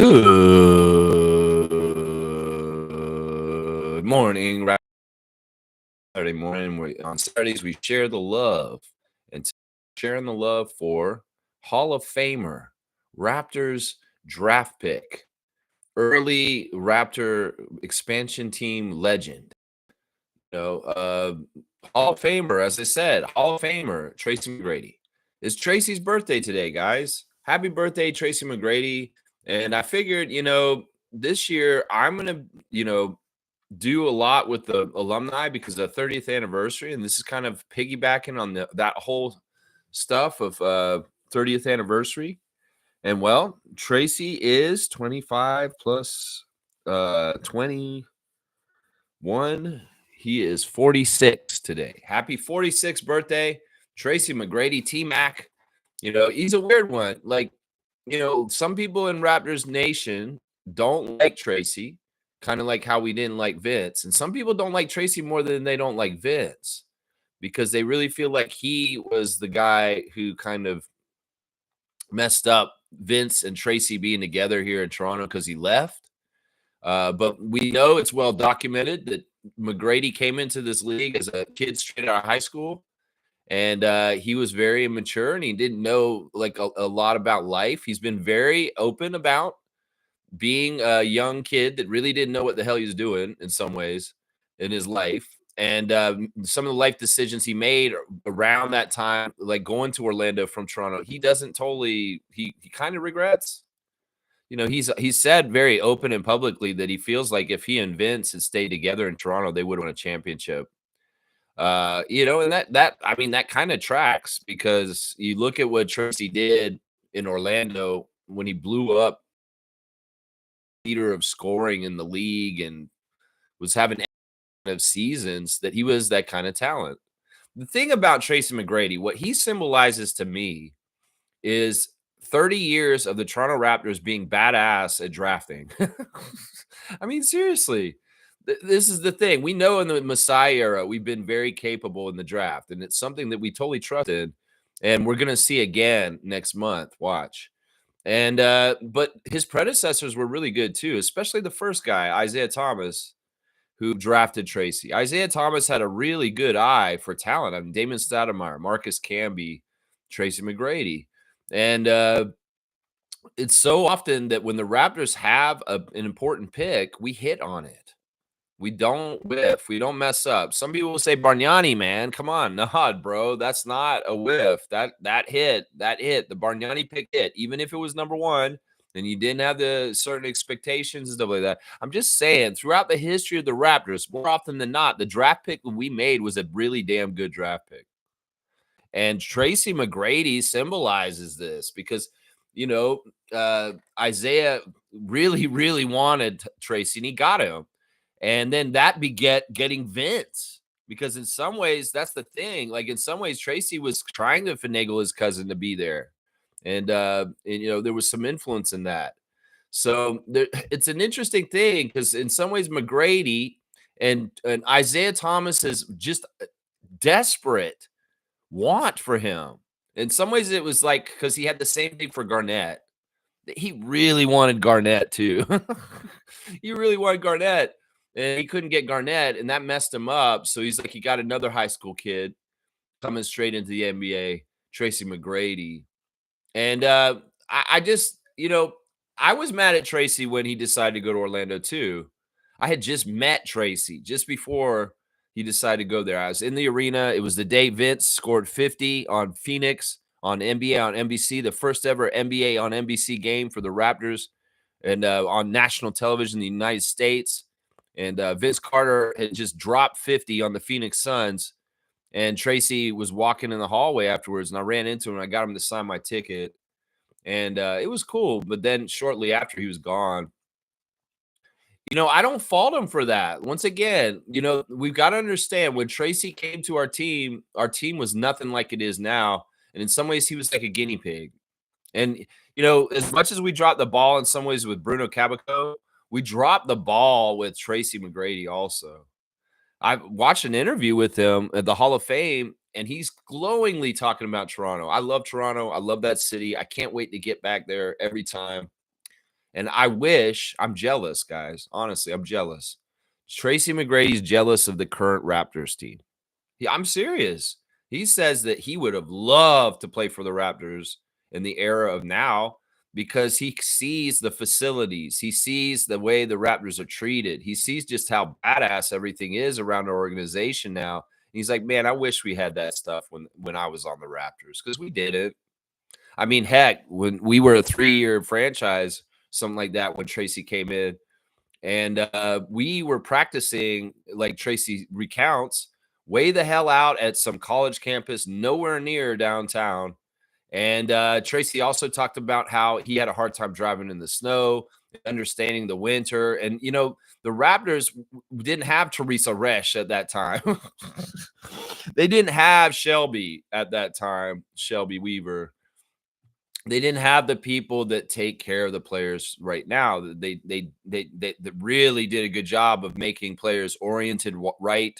Good morning, Saturday morning. On Saturdays we share the love, and sharing the love for Hall of Famer, Raptors draft pick, early Raptor expansion team legend. Hall of Famer, as I said, Hall of Famer Tracy McGrady. It's Tracy's birthday today, guys. Happy birthday, Tracy McGrady. And I figured, this year I'm gonna, do a lot with the alumni because of the 30th anniversary, and this is kind of piggybacking on that whole stuff of 30th anniversary. And well, Tracy is 25 plus 21. He is 46 today. Happy 46th birthday, Tracy McGrady, T-Mac. He's a weird one. Like, some people in Raptors Nation don't like Tracy, kind of like how we didn't like Vince. And some people don't like Tracy more than they don't like Vince because they really feel like he was the guy who kind of messed up Vince and Tracy being together here in Toronto because he left. But we know it's well documented that McGrady came into this league as a kid straight out of high school. And he was very immature and he didn't know like a lot about life. He's been very open about being a young kid that really didn't know what the hell he was doing in some ways in his life. And some of the life decisions he made around that time, like going to Orlando from Toronto, he doesn't totally, he kind of regrets. He's said very open and publicly that he feels like if he and Vince had stayed together in Toronto, they would have won a championship. And that kind of tracks because you look at what Tracy did in Orlando when he blew up, leader of scoring in the league, and was having of seasons that he was that kind of talent. The thing about Tracy McGrady, what he symbolizes to me is 30 years of the Toronto Raptors being badass at drafting. I mean, seriously. This is the thing. We know in the Masai era, we've been very capable in the draft, and it's something that we totally trusted, and we're going to see again next month. Watch. And but his predecessors were really good too, especially the first guy, Isaiah Thomas, who drafted Tracy. Isaiah Thomas had a really good eye for talent. I mean, Damon Stoudemire, Marcus Camby, Tracy McGrady. And it's so often that when the Raptors have an important pick, we hit on it. We don't whiff. We don't mess up. Some people will say Bargnani, man. Come on, nod, bro. That's not a whiff. That hit. The Bargnani pick hit. Even if it was number one, and you didn't have the certain expectations and stuff like that. I'm just saying, throughout the history of the Raptors, more often than not, the draft pick that we made was a really damn good draft pick. And Tracy McGrady symbolizes this because, Isaiah really, really wanted Tracy, and he got him. And then that beget getting Vince, because in some ways, that's the thing. Like in some ways, Tracy was trying to finagle his cousin to be there. And there was some influence in that. So it's an interesting thing because in some ways, McGrady and Isaiah Thomas is just desperate want for him. In some ways, it was like because he had the same thing for Garnett. He really wanted Garnett too. He really wanted Garnett. And he couldn't get Garnett, and that messed him up. So he's like, he got another high school kid coming straight into the NBA, Tracy McGrady. And I just, I was mad at Tracy when he decided to go to Orlando too. I had just met Tracy just before he decided to go there. I was in the arena. It was the day Vince scored 50 on Phoenix on NBA on NBC, the first ever NBA on NBC game for the Raptors, and on national television in the United States. And Vince Carter had just dropped 50 on the Phoenix Suns. And Tracy was walking in the hallway afterwards, and I ran into him, and I got him to sign my ticket. And it was cool. But then shortly after, he was gone. I don't fault him for that. Once again, we've got to understand when Tracy came to our team was nothing like it is now. And in some ways, he was like a guinea pig. And, as much as we dropped the ball in some ways with Bruno Caboclo, we dropped the ball with Tracy McGrady also. I watched an interview with him at the Hall of Fame, and he's glowingly talking about Toronto. I love Toronto. I love that city. I can't wait to get back there every time. And I'm jealous, guys. Honestly, I'm jealous. Tracy McGrady's jealous of the current Raptors team. I'm serious. He says that he would have loved to play for the Raptors in the era of now because he sees the facilities. He sees the way the Raptors are treated. He sees just how badass everything is around our organization now. He's like, man, I wish we had that stuff when I was on the Raptors because we didn't. I mean, heck, when we were a 3-year franchise, something like that, when Tracy came in, and we were practicing, like Tracy recounts, way the hell out at some college campus, nowhere near downtown. And Tracy also talked about how he had a hard time driving in the snow, understanding the winter. And, the Raptors didn't have Teresa Resch at that time. They didn't have Shelby at that time, Shelby Weaver. They didn't have the people that take care of the players right now. They really did a good job of making players oriented right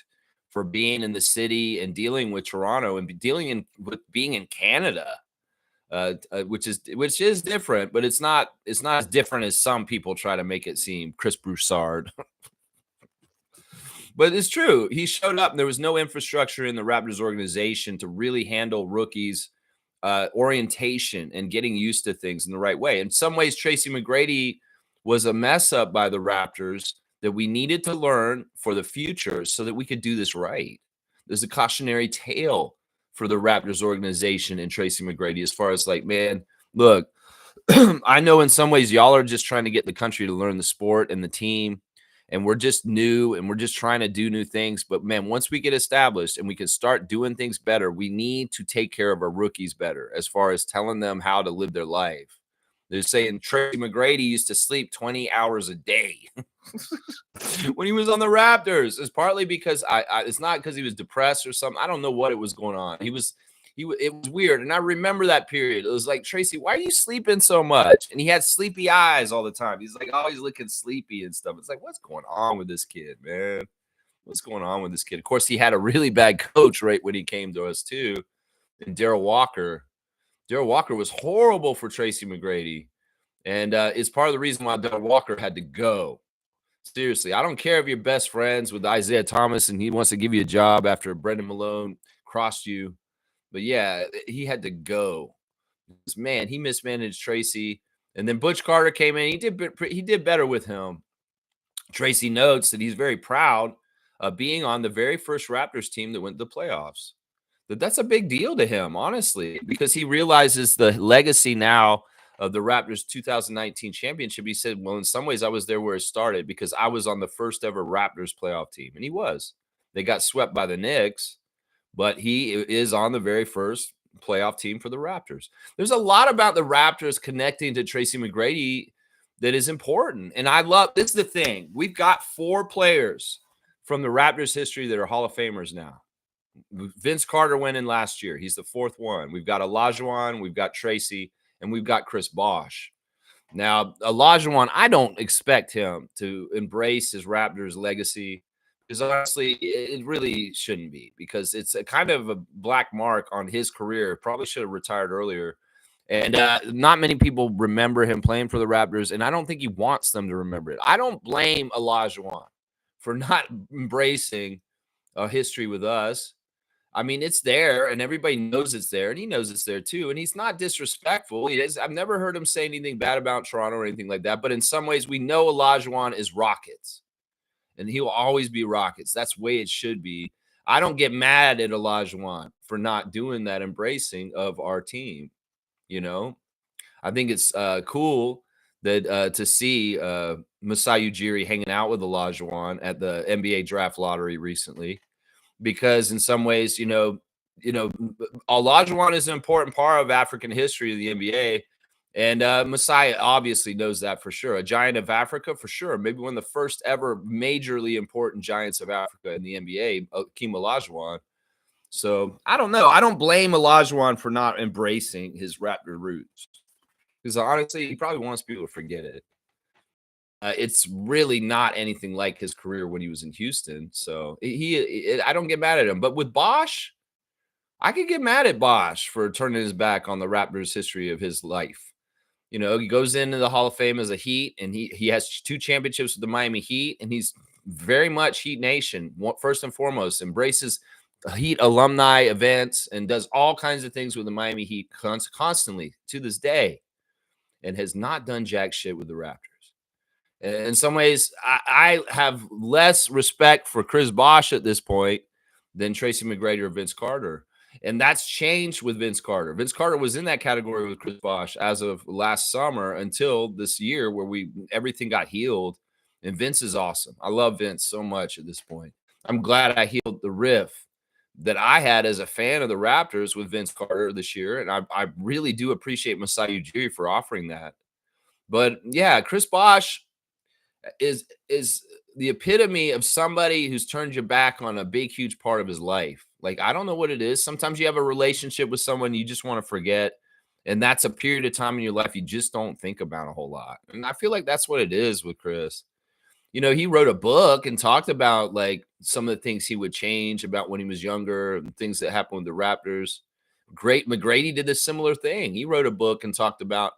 for being in the city and dealing with Toronto and with being in Canada, which is different, but it's not as different as some people try to make it seem. Chris Broussard. But it's true. He showed up and there was no infrastructure in the Raptors organization to really handle rookies' orientation and getting used to things in the right way. In some ways, Tracy McGrady was a mess up by the Raptors that we needed to learn for the future so that we could do this right. There's a cautionary tale for the Raptors organization and Tracy McGrady as far as like, man, look, I know in some ways y'all are just trying to get the country to learn the sport and the team, and we're just new and we're just trying to do new things. But man, once we get established and we can start doing things better, we need to take care of our rookies better as far as telling them how to live their life. They're saying Tracy McGrady used to sleep 20 hours a day when he was on the Raptors. It's partly because it's not because he was depressed or something. I don't know what it was going on. It was weird. And I remember that period. It was like, Tracy, why are you sleeping so much? And he had sleepy eyes all the time. He's like always looking sleepy and stuff. It's like, what's going on with this kid, man? What's going on with this kid? Of course, he had a really bad coach right when he came to us too. And Darrell Walker. Darrell Walker was horrible for Tracy McGrady. And it's part of the reason why Darrell Walker had to go. Seriously, I don't care if you're best friends with Isaiah Thomas and he wants to give you a job after Brendan Malone crossed you. But yeah, he had to go. Man, he mismanaged Tracy. And then Butch Carter came in. He did better with him. Tracy notes that he's very proud of being on the very first Raptors team that went to the playoffs. That's a big deal to him, honestly, because he realizes the legacy now of the Raptors 2019 championship. He said, well, in some ways, I was there where it started because I was on the first ever Raptors playoff team. And he was. They got swept by the Knicks, but he is on the very first playoff team for the Raptors. There's a lot about the Raptors connecting to Tracy McGrady that is important. And I love, this is the thing. We've got 4 players from the Raptors history that are Hall of Famers now. Vince Carter went in last year. He's the 4th one. We've got Olajuwon, we've got Tracy, and we've got Chris Bosh. Now, Olajuwon, I don't expect him to embrace his Raptors legacy because honestly, it really shouldn't be because it's a kind of a black mark on his career. Probably should have retired earlier. And not many people remember him playing for the Raptors, and I don't think he wants them to remember it. I don't blame Olajuwon for not embracing a history with us. I mean, it's there, and everybody knows it's there, and he knows it's there too. And he's not disrespectful. I've never heard him say anything bad about Toronto or anything like that. But in some ways, we know Olajuwon is Rockets, and he will always be Rockets. That's the way it should be. I don't get mad at Olajuwon for not doing that embracing of our team. I think it's cool that to see Masai Ujiri hanging out with Olajuwon at the NBA draft lottery recently. Because in some ways, Olajuwon is an important part of African history of the NBA. And Masai obviously knows that for sure. A giant of Africa, for sure. Maybe one of the first ever majorly important giants of Africa in the NBA, Hakeem Olajuwon. So I don't know. I don't blame Olajuwon for not embracing his Raptor roots. Because honestly, he probably wants people to forget it. It's really not anything like his career when he was in Houston. So I don't get mad at him. But with Bosh, I could get mad at Bosh for turning his back on the Raptors' history of his life. You know, he goes into the Hall of Fame as a Heat, and he has 2 championships with the Miami Heat, and he's very much Heat Nation. First and foremost, embraces Heat alumni events and does all kinds of things with the Miami Heat constantly to this day, and has not done jack shit with the Raptors. In some ways, I have less respect for Chris Bosh at this point than Tracy McGrady or Vince Carter. And that's changed with Vince Carter. Vince Carter was in that category with Chris Bosh as of last summer until this year where everything got healed. And Vince is awesome. I love Vince so much at this point. I'm glad I healed the riff that I had as a fan of the Raptors with Vince Carter this year. And I really do appreciate Masai Ujiri for offering that. But yeah, Chris Bosh is the epitome of somebody who's turned your back on a big, huge part of his life. Like, I don't know what it is. Sometimes you have a relationship with someone you just want to forget. And that's a period of time in your life you just don't think about a whole lot. And I feel like that's what it is with Chris. You know, he wrote a book and talked about like some of the things he would change about when he was younger and things that happened with the Raptors. Great McGrady did a similar thing. He wrote a book and talked about,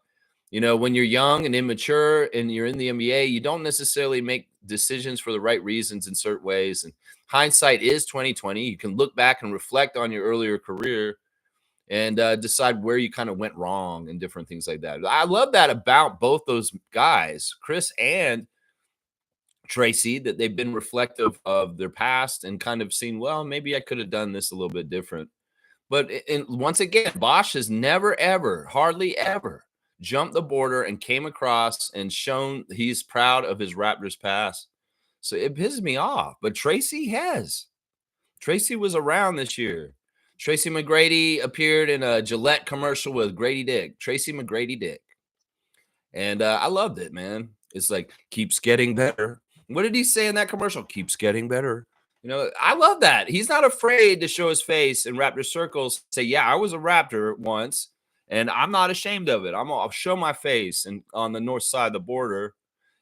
you know, when you're young and immature and you're in the NBA, you don't necessarily make decisions for the right reasons in certain ways. And hindsight is 2020. You can look back and reflect on your earlier career and decide where you kind of went wrong and different things like that. I love that about both those guys, Chris and Tracy, that they've been reflective of their past and kind of seen, well, maybe I could have done this a little bit different. But once again, Bosh has never, ever, hardly ever jumped the border and came across and shown he's proud of his Raptors past. So it pisses me off. But Tracy has. Tracy was around this year. Tracy McGrady appeared in a Gillette commercial with Grady Dick. Tracy McGrady Dick. And I loved it, man. It's like, keeps getting better. What did he say in that commercial? Keeps getting better. You know, I love that. He's not afraid to show his face in Raptor circles, say, yeah, I was a Raptor once, and I'm not ashamed of it. I'll show my face and on the north side of the border.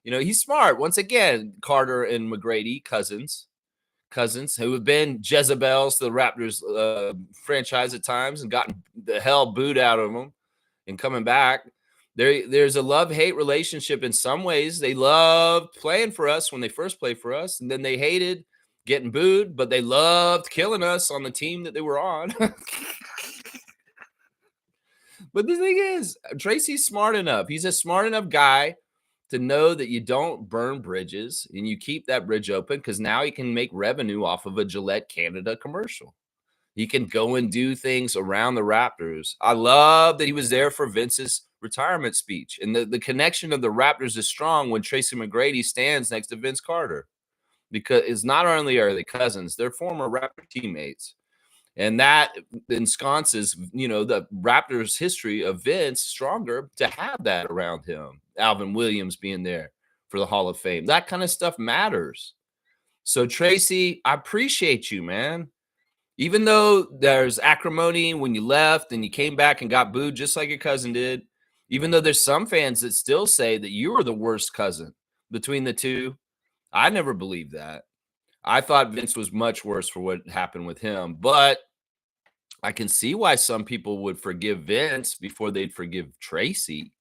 You know, he's smart. Once again, Carter and McGrady, cousins who have been Jezebels to the Raptors franchise at times and gotten the hell booed out of them and coming back. There's a love-hate relationship in some ways. They loved playing for us when they first played for us, and then they hated getting booed, but they loved killing us on the team that they were on. But the thing is, Tracy's smart enough. He's a smart enough guy to know that you don't burn bridges and you keep that bridge open, because now he can make revenue off of a Gillette Canada commercial. He can go and do things around the Raptors. I love that he was there for Vince's retirement speech. And the connection of the Raptors is strong when Tracy McGrady stands next to Vince Carter, because it's not only are they cousins, they're former Raptor teammates. And that ensconces, you know, the Raptors' history of Vince stronger to have that around him. Alvin Williams being there for the Hall of Fame. That kind of stuff matters. So, Tracy, I appreciate you, man. Even though there's acrimony when you left and you came back and got booed just like your cousin did, even though there's some fans that still say that you were the worst cousin between the two, I never believed that. I thought Vince was much worse for what happened with him, but I can see why some people would forgive Vince before they'd forgive Tracy.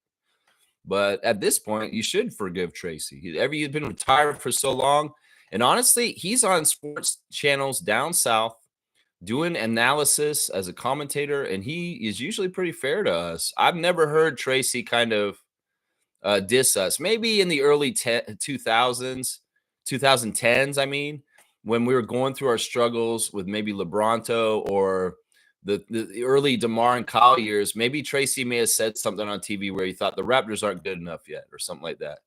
But at this point, you should forgive Tracy. He's been retired for so long. And honestly, he's on sports channels down south doing analysis as a commentator, and he is usually pretty fair to us. I've never heard Tracy kind of diss us. Maybe in the early 2000s, 2010s, I mean, when we were going through our struggles with maybe LeBronto or the early DeMar and Kyle years, maybe Tracy may have said something on TV where he thought the Raptors aren't good enough yet or something like that.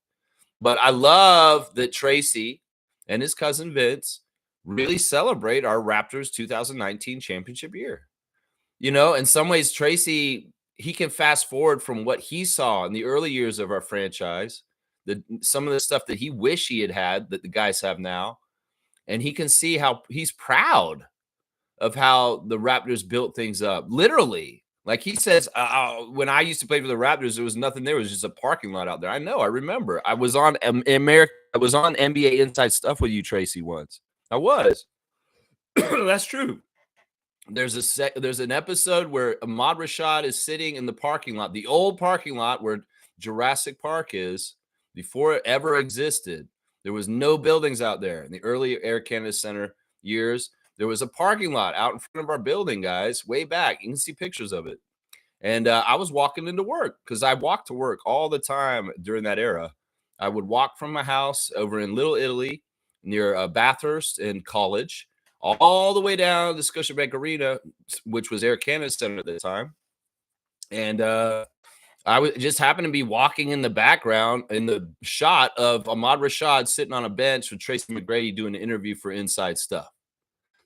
But I love that Tracy and his cousin Vince really celebrate our Raptors 2019 championship year. You know, in some ways, Tracy, he can fast forward from what he saw in the early years of our franchise, some of the stuff that he wish he had that the guys have now. And he can see how he's proud of how the Raptors built things up. Literally, like he says, when I used to play for the Raptors, there was nothing there. It was just a parking lot out there. I know. I remember. I was on America. I was on NBA Inside Stuff with you, Tracy, once. I was. That's true. There's an episode where Ahmad Rashad is sitting in the parking lot, the old parking lot where Jurassic Park is, before it ever existed, there was no buildings out there. In the early Air Canada Center years, there was a parking lot out in front of our building, guys, way back. You can see pictures of it. And I was walking into work because I walked to work all the time during that era. I would walk from my house over in Little Italy near Bathurst in college, all the way down to Scotiabank Arena, which was Air Canada Center at the time. And I was just happened to be walking in the background in the shot of Ahmad Rashad sitting on a bench with Tracy McGrady doing an interview for Inside Stuff.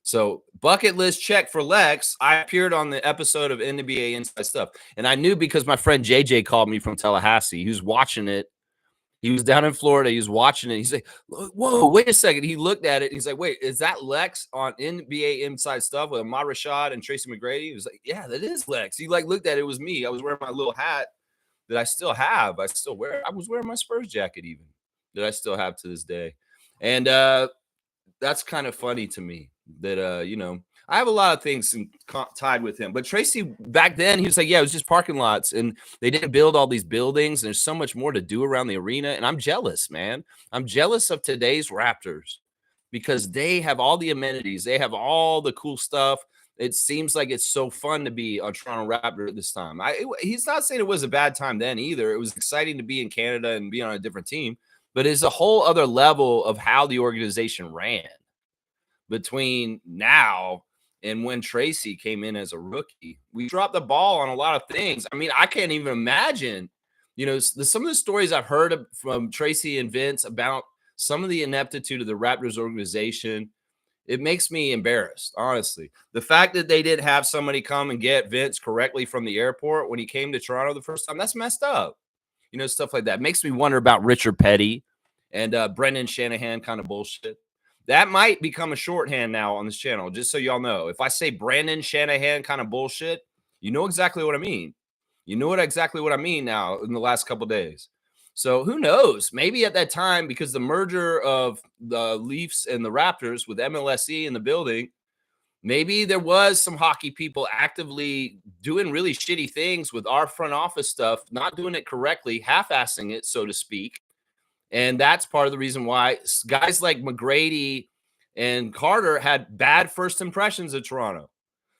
So bucket list check for Lex. I appeared on the episode of NBA Inside Stuff. And I knew because my friend JJ called me from Tallahassee. He was watching it. He was down in Florida. He was watching it. He's like, whoa, wait a second. He looked at it. He's like, wait, is that Lex on NBA Inside Stuff with Ahmad Rashad and Tracy McGrady? He was like, yeah, that is Lex. He like looked at it. It was me. I was wearing my little hat that I still have. I still wear. I was wearing my Spurs jacket even that I still have to this day. And that's kind of funny to me that, I have a lot of things tied with him. But Tracy, back then, he was like, yeah, it was just parking lots. And they didn't build all these buildings. And there's so much more to do around the arena. And I'm jealous, man. I'm jealous of today's Raptors because they have all the amenities. They have all the cool stuff. It seems like it's so fun to be on Toronto Raptor at this time. He's not saying it was a bad time then either. It was exciting to be in Canada and be on a different team. But it's a whole other level of how the organization ran between now and when Tracy came in as a rookie. We dropped the ball on a lot of things. I mean, I can't even imagine, some of the stories I've heard from Tracy and Vince about some of the ineptitude of the Raptors organization. It makes me embarrassed, honestly. The fact that they didn't have somebody come and get Vince correctly from the airport when he came to Toronto the first time, that's messed up. Stuff like that. Makes me wonder about Richard Petty and Brendan Shanahan kind of bullshit. That might become a shorthand now on this channel, just so y'all know. If I say Brandon Shanahan kind of bullshit, you know exactly what I mean. You know exactly what I mean now in the last couple of days. So who knows? Maybe at that time, because the merger of the Leafs and the Raptors with MLSE in the building, maybe there was some hockey people actively doing really shitty things with our front office stuff, not doing it correctly, half-assing it, so to speak. And that's part of the reason why guys like McGrady and Carter had bad first impressions of Toronto,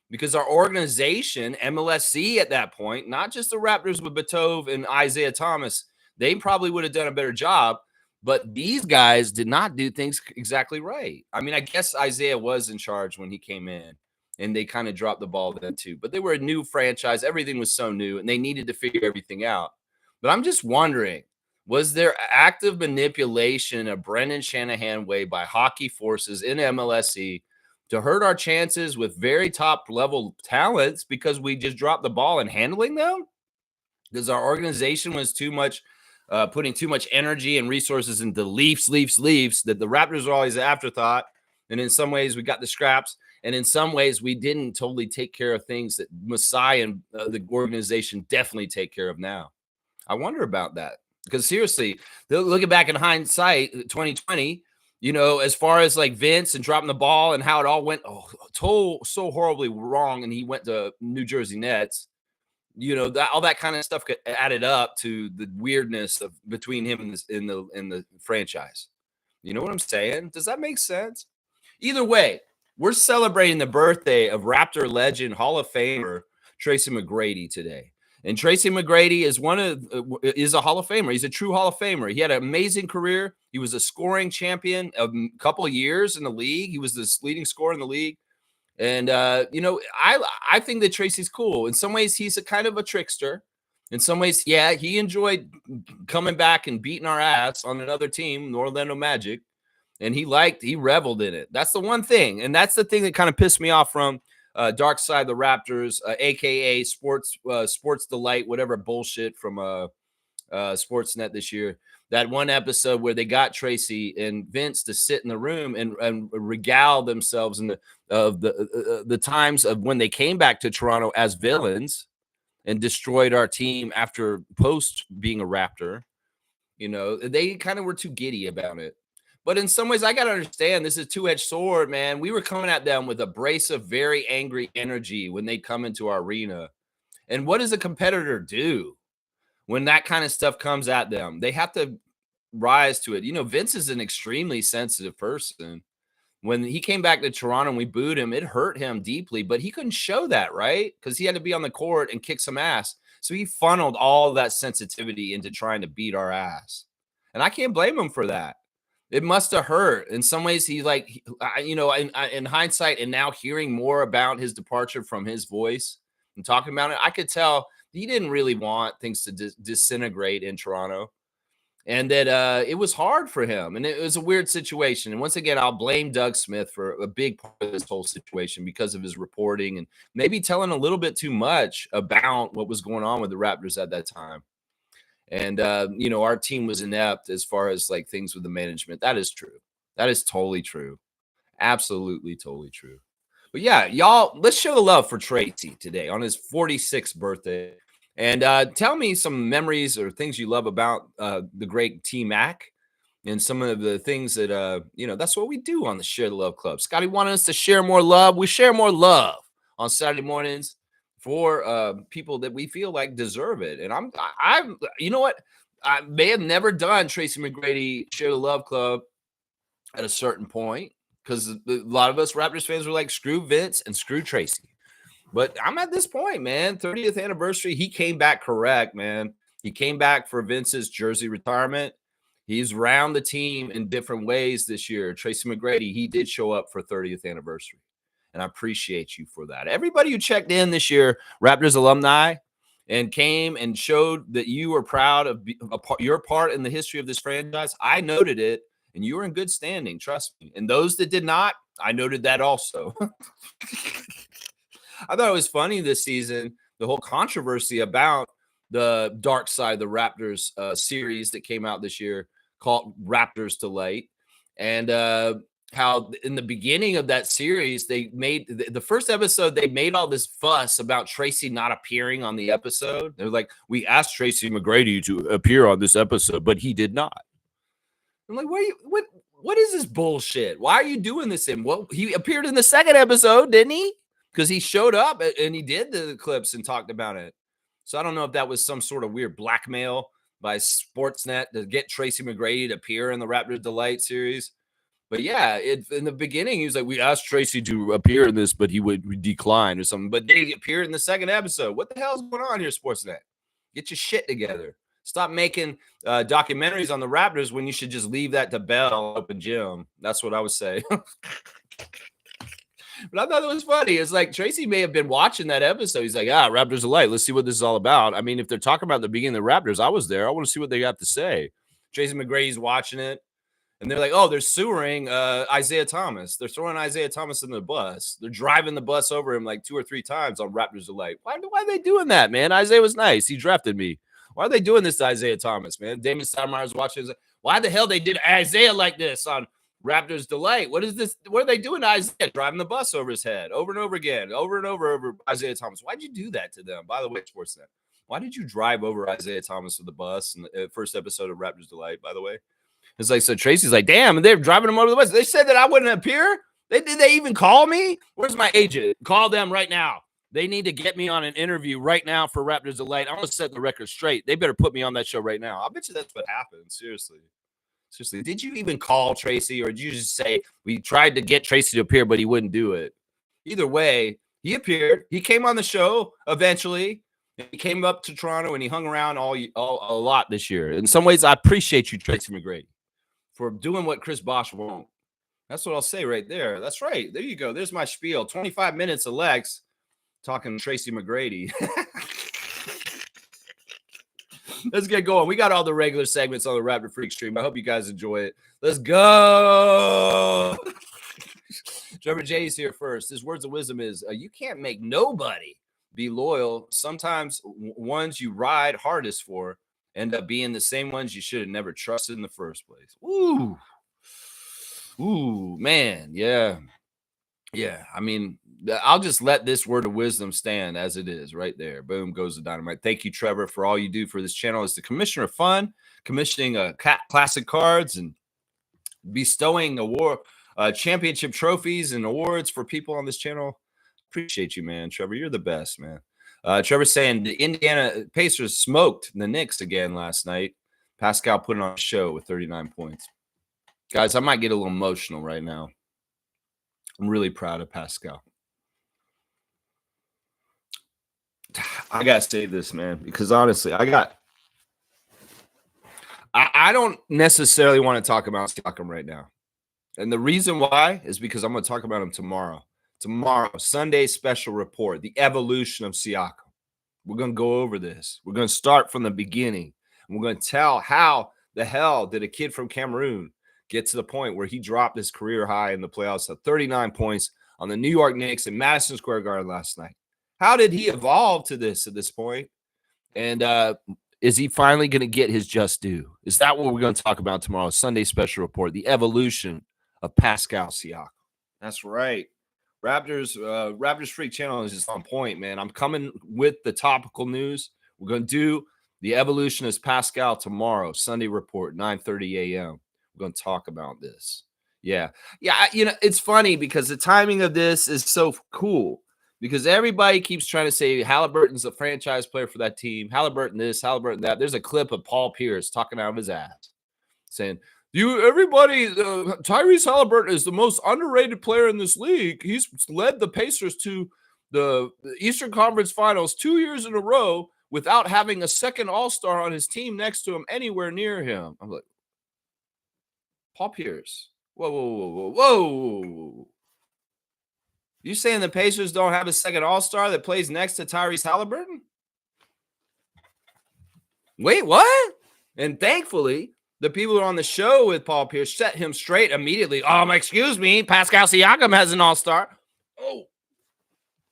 because our organization, MLSC at that point, not just the Raptors with Batove and Isaiah Thomas, they probably would have done a better job. But these guys did not do things exactly right. I mean, I guess Isaiah was in charge when he came in, and they kind of dropped the ball then too. But they were a new franchise. Everything was so new, and they needed to figure everything out. But I'm just wondering, was there active manipulation of Brendan Shanahan way by hockey forces in MLSE to hurt our chances with very top level talents because we just dropped the ball in handling them? Because our organization was too much, putting too much energy and resources into Leafs, that the Raptors were always an afterthought. And in some ways we got the scraps. And in some ways we didn't totally take care of things that Masai and the organization definitely take care of now. I wonder about that. Because seriously, looking back in hindsight, 2020, as far as like Vince and dropping the ball and how it all went so horribly wrong, and he went to New Jersey Nets, that all that kind of stuff added up to the weirdness of between him and in the franchise. You know what I'm saying? Does that make sense? Either way, we're celebrating the birthday of Raptor legend, Hall of Famer Tracy McGrady today. And Tracy McGrady is a Hall of Famer. He's a true Hall of Famer. He had an amazing career. He was a scoring champion a couple of years in the league. He was the leading scorer in the league. And, I think that Tracy's cool. In some ways, he's a kind of a trickster. In some ways, yeah, he enjoyed coming back and beating our ass on another team, the Orlando Magic. And he reveled in it. That's the one thing. And that's the thing that kind of pissed me off from Dark Side of the Raptors, aka Sports Delight, whatever bullshit from Sportsnet this year. That one episode where they got Tracy and Vince to sit in the room and regale themselves of the times of when they came back to Toronto as villains and destroyed our team after post being a Raptor. They kind of were too giddy about it. But in some ways, I got to understand this is a two-edged sword, man. We were coming at them with a brace of very angry energy when they come into our arena. And what does a competitor do? when that kind of stuff comes at them, they have to rise to it. You know, Vince is an extremely sensitive person. When he came back to Toronto and we booed him, it hurt him deeply, but he couldn't show that, right? Because he had to be on the court and kick some ass. So he funneled all that sensitivity into trying to beat our ass. And I can't blame him for that. It must have hurt. In some ways, he like, you know, in hindsight, and now hearing more about his departure from his voice and talking about it, I could tell he didn't really want things to disintegrate in Toronto. And that it was hard for him, and it was a weird situation. And once again, I'll blame Doug Smith for a big part of this whole situation because of his reporting and maybe telling a little bit too much about what was going on with the Raptors at that time. And you know, our team was inept as far as like things with the management. That is true. That is totally true. Absolutely, totally true. But yeah, y'all, let's show the love for Tracy today on his 46th birthday. And tell me some memories or things you love about the great T-Mac and some of the things that, you know, that's what we do on the Share the Love Club. Scotty wanted us to share more love. We share more love on Saturday mornings for people that we feel like deserve it. And I'm, you know what? I may have never done Tracy McGrady Share the Love Club at a certain point because a lot of us Raptors fans were like, screw Vince and screw Tracy. But I'm at this point, man. 30th anniversary. He came back correct, man. He came back for Vince's jersey retirement. He's around the team in different ways this year. Tracy McGrady, he did show up for 30th anniversary. And I appreciate you for that. Everybody who checked in this year, Raptors alumni, and came and showed that you were proud of your part in the history of this franchise, I noted it, and you were in good standing, trust me. And those that did not, I noted that also. I thought it was funny this season, the whole controversy about the Dark Side, the Raptors series that came out this year called Raptors Delight. And how in the beginning of that series, they made the first episode, they made all this fuss about Tracy not appearing on the episode. They're like, we asked Tracy McGrady to appear on this episode, but he did not. I'm like, what is this bullshit? Why are you doing this? Well, he appeared in the second episode, didn't he? Because he showed up and he did the clips and talked about it. So I don't know if that was some sort of weird blackmail by Sportsnet to get Tracy McGrady to appear in the Raptors Delight series. But yeah, in the beginning, he was like, we asked Tracy to appear in this, but he would decline or something. But they appeared in the second episode. What the hell's going on here, Sportsnet? Get your shit together. Stop making documentaries on the Raptors when you should just leave that to Bell Open Gym. That's what I would say. But I thought it was funny. It's like Tracy may have been watching that episode. He's like, Raptors Delight. Let's see what this is all about. I mean, if they're talking about the beginning of the Raptors, I was there. I want to see what they got to say. Tracy McGrady's watching it. And they're like, oh, they're sewering Isaiah Thomas. They're throwing Isaiah Thomas in the bus. They're driving the bus over him like 2 or 3 times on Raptors Delight. Why are they doing that, man? Isaiah was nice. He drafted me. Why are they doing this to Isaiah Thomas, man? Damon Stoudemire's watching. Why the hell they did Isaiah like this on Raptors Delight? What is this? What are they doing to Isaiah? Driving the bus over his head over and over again, over and over Isaiah Thomas. Why'd you do that to them? By the way, Sportsnet, why did you drive over Isaiah Thomas with the bus in the first episode of Raptors Delight, by the way? It's like, so Tracy's like, damn, and they're driving him over the bus. They said that I wouldn't appear? Did they even call me? Where's my agent? Call them right now. They need to get me on an interview right now for Raptors Delight. I want to set the record straight. They better put me on that show right now. I bet you that's what happened. Seriously. Did you even call Tracy, or did you just say we tried to get Tracy to appear, but he wouldn't do it? Either way, he appeared. He came on the show eventually. He came up to Toronto and he hung around a lot this year. In some ways, I appreciate you, Tracy McGrady, for doing what Chris Bosh won't. That's what I'll say right there. That's right. There you go. There's my spiel. 25 minutes of Lex talking Tracy McGrady. Let's get going. We got all the regular segments on the Raptor Freak stream. I hope you guys enjoy it. Let's go. Trevor J's here first. His words of wisdom is, you can't make nobody be loyal. Sometimes ones you ride hardest for end up being the same ones you should have never trusted in the first place. Ooh, man. Yeah. I mean, I'll just let this word of wisdom stand as it is right there. Boom goes the dynamite. Thank you, Trevor, for all you do for this channel as the commissioner of fun, commissioning classic cards and bestowing award championship trophies and awards for people on this channel. Appreciate you, man. Trevor, you're the best, man. Trevor's saying the Indiana Pacers smoked the Knicks again last night. Pascal put on a show with 39 points. Guys, I might get a little emotional right now. I'm really proud of Pascal. I got to say this, man, because honestly, I don't necessarily want to talk about Siakam right now. And the reason why is because I'm going to talk about him tomorrow. Tomorrow, Sunday special report, the evolution of Siakam. We're going to go over this. We're going to start from the beginning. And we're going to tell how the hell did a kid from Cameroon get to the point where he dropped his career high in the playoffs at 39 points on the New York Knicks in Madison Square Garden last night. How did he evolve to this at this point? And is he finally going to get his just due? Is that what we're going to talk about tomorrow? Sunday special report, the evolution of Pascal Siakam. That's right. Raptors Freak Channel is just on point, man. I'm coming with the topical news. We're going to do the evolution of Pascal tomorrow, Sunday report, 9:30 a.m. We're going to talk about this. Yeah. It's funny because the timing of this is so cool because everybody keeps trying to say Halliburton's a franchise player for that team. Halliburton this, Halliburton that. There's a clip of Paul Pierce talking out of his ass saying, Tyrese Halliburton is the most underrated player in this league. He's led the Pacers to the Eastern Conference Finals 2 years in a row without having a second All-Star on his team next to him anywhere near him. I'm like, Paul Pierce. Whoa. You saying the Pacers don't have a second All-Star that plays next to Tyrese Halliburton? Wait, what? And thankfully, the people who are on the show with Paul Pierce set him straight immediately. Excuse me, Pascal Siakam has an all-star.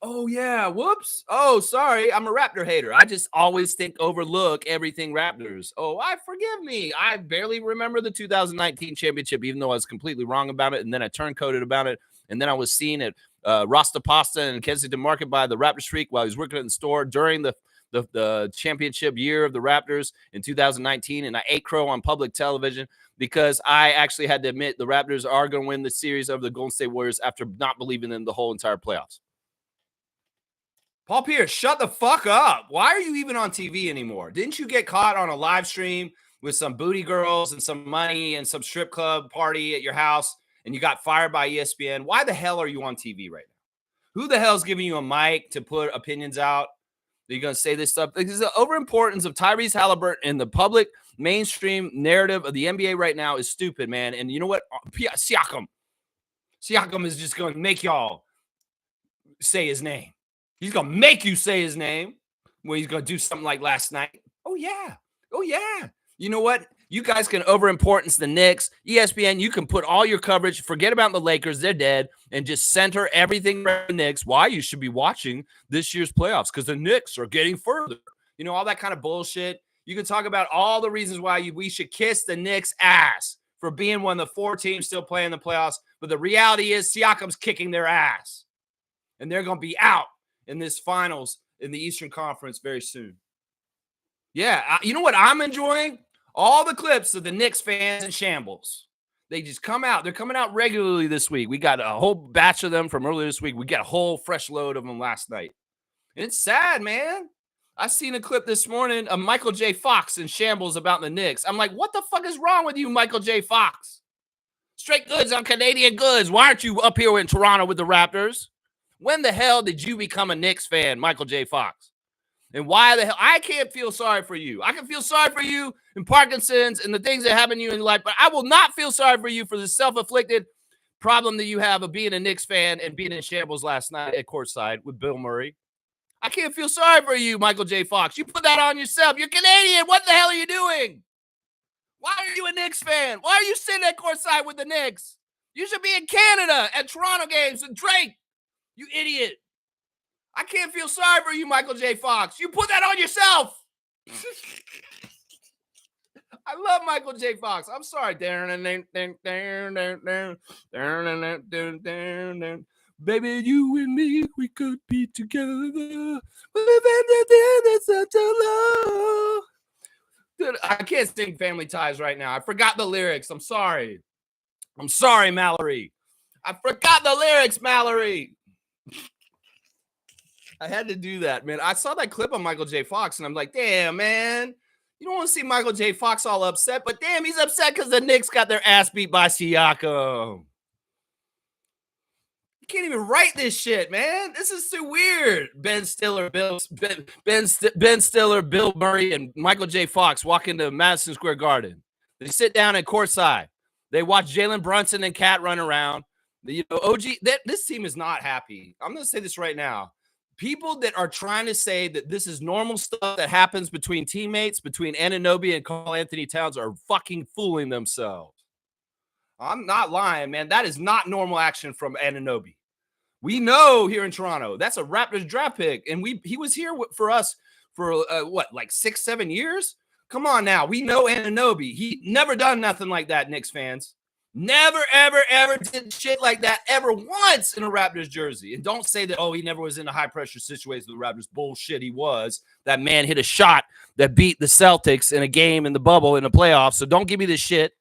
Oh, yeah, whoops. Oh, sorry, I'm a Raptor hater. I just always overlook everything Raptors. Forgive me. I barely remember the 2019 championship, even though I was completely wrong about it. And then I turncoated about it. And then I was seen at Rasta Pasta in Kensington Market by the Raptors Freak while he was working in the store during the championship year of the Raptors in 2019, and I ate crow on public television because I actually had to admit the Raptors are going to win the series over the Golden State Warriors after not believing in the whole entire playoffs. Paul Pierce, shut the fuck up. Why are you even on TV anymore? Didn't you get caught on a live stream with some booty girls and some money and some strip club party at your house and you got fired by ESPN? Why the hell are you on TV right now? Who the hell is giving you a mic to put opinions out? You're going to say this stuff because the overimportance of Tyrese Halliburton in the public mainstream narrative of the NBA right now is stupid, man. And you know what? Siakam is just going to make y'all say his name. He's going to make you say his name when he's going to do something like last night. Oh, yeah. You know what? You guys can overimportance the Knicks. ESPN, you can put all your coverage, forget about the Lakers, they're dead, and just center everything around the Knicks. Why you should be watching this year's playoffs, because the Knicks are getting further. You know, all that kind of bullshit. You can talk about all the reasons why we should kiss the Knicks' ass for being one of the 4 teams still playing the playoffs, but the reality is Siakam's kicking their ass, and they're going to be out in this finals in the Eastern Conference very soon. Yeah, you know what I'm enjoying? All the clips of the Knicks fans in shambles. They just come out. They're coming out regularly this week. We got a whole batch of them from earlier this week. We got a whole fresh load of them last night. And it's sad, man. I seen a clip this morning of Michael J. Fox in shambles about the Knicks. I'm like, what the fuck is wrong with you, Michael J. Fox? Straight goods on Canadian goods. Why aren't you up here in Toronto with the Raptors? When the hell did you become a Knicks fan, Michael J. Fox? And why the hell? I can't feel sorry for you. I can feel sorry for you in Parkinson's and the things that happen to you in life, but I will not feel sorry for you for the self-inflicted problem that you have of being a Knicks fan and being in shambles last night at courtside with Bill Murray. I can't feel sorry for you, Michael J. Fox. You put that on yourself. You're Canadian. What the hell are you doing? Why are you a Knicks fan? Why are you sitting at courtside with the Knicks? You should be in Canada at Toronto games and Drake. You idiot. I can't feel sorry for you, Michael J. Fox. You put that on yourself. I love Michael J. Fox. I'm sorry. Baby, you and me, we could be together. Dude, I can't sing Family Ties right now. I forgot the lyrics. I'm sorry. Mallory. I forgot the lyrics, Mallory. I had to do that, man. I saw that clip of Michael J. Fox, and I'm like, damn, man. You don't want to see Michael J. Fox all upset, but damn, he's upset because the Knicks got their ass beat by Siakam. You can't even write this shit, man. This is too weird. Ben Stiller, Bill Murray, and Michael J. Fox walk into Madison Square Garden. They sit down at courtside. They watch Jalen Brunson and Cat run around. OG, this team is not happy. I'm going to say this right now. People that are trying to say that this is normal stuff that happens between teammates, between Anunoby and Karl Anthony Towns, are fucking fooling themselves. I'm not lying, man. That is not normal action from Anunoby. We know here in Toronto, that's a Raptors draft pick. And he was here for us for like 6-7 years? Come on now. We know Anunoby. He never done nothing like that, Knicks fans. Never, ever, ever did shit like that ever once in a Raptors jersey. And don't say that, he never was in a high-pressure situation with the Raptors. Bullshit, he was. That man hit a shot that beat the Celtics in a game in the bubble in the playoffs. So don't give me this shit.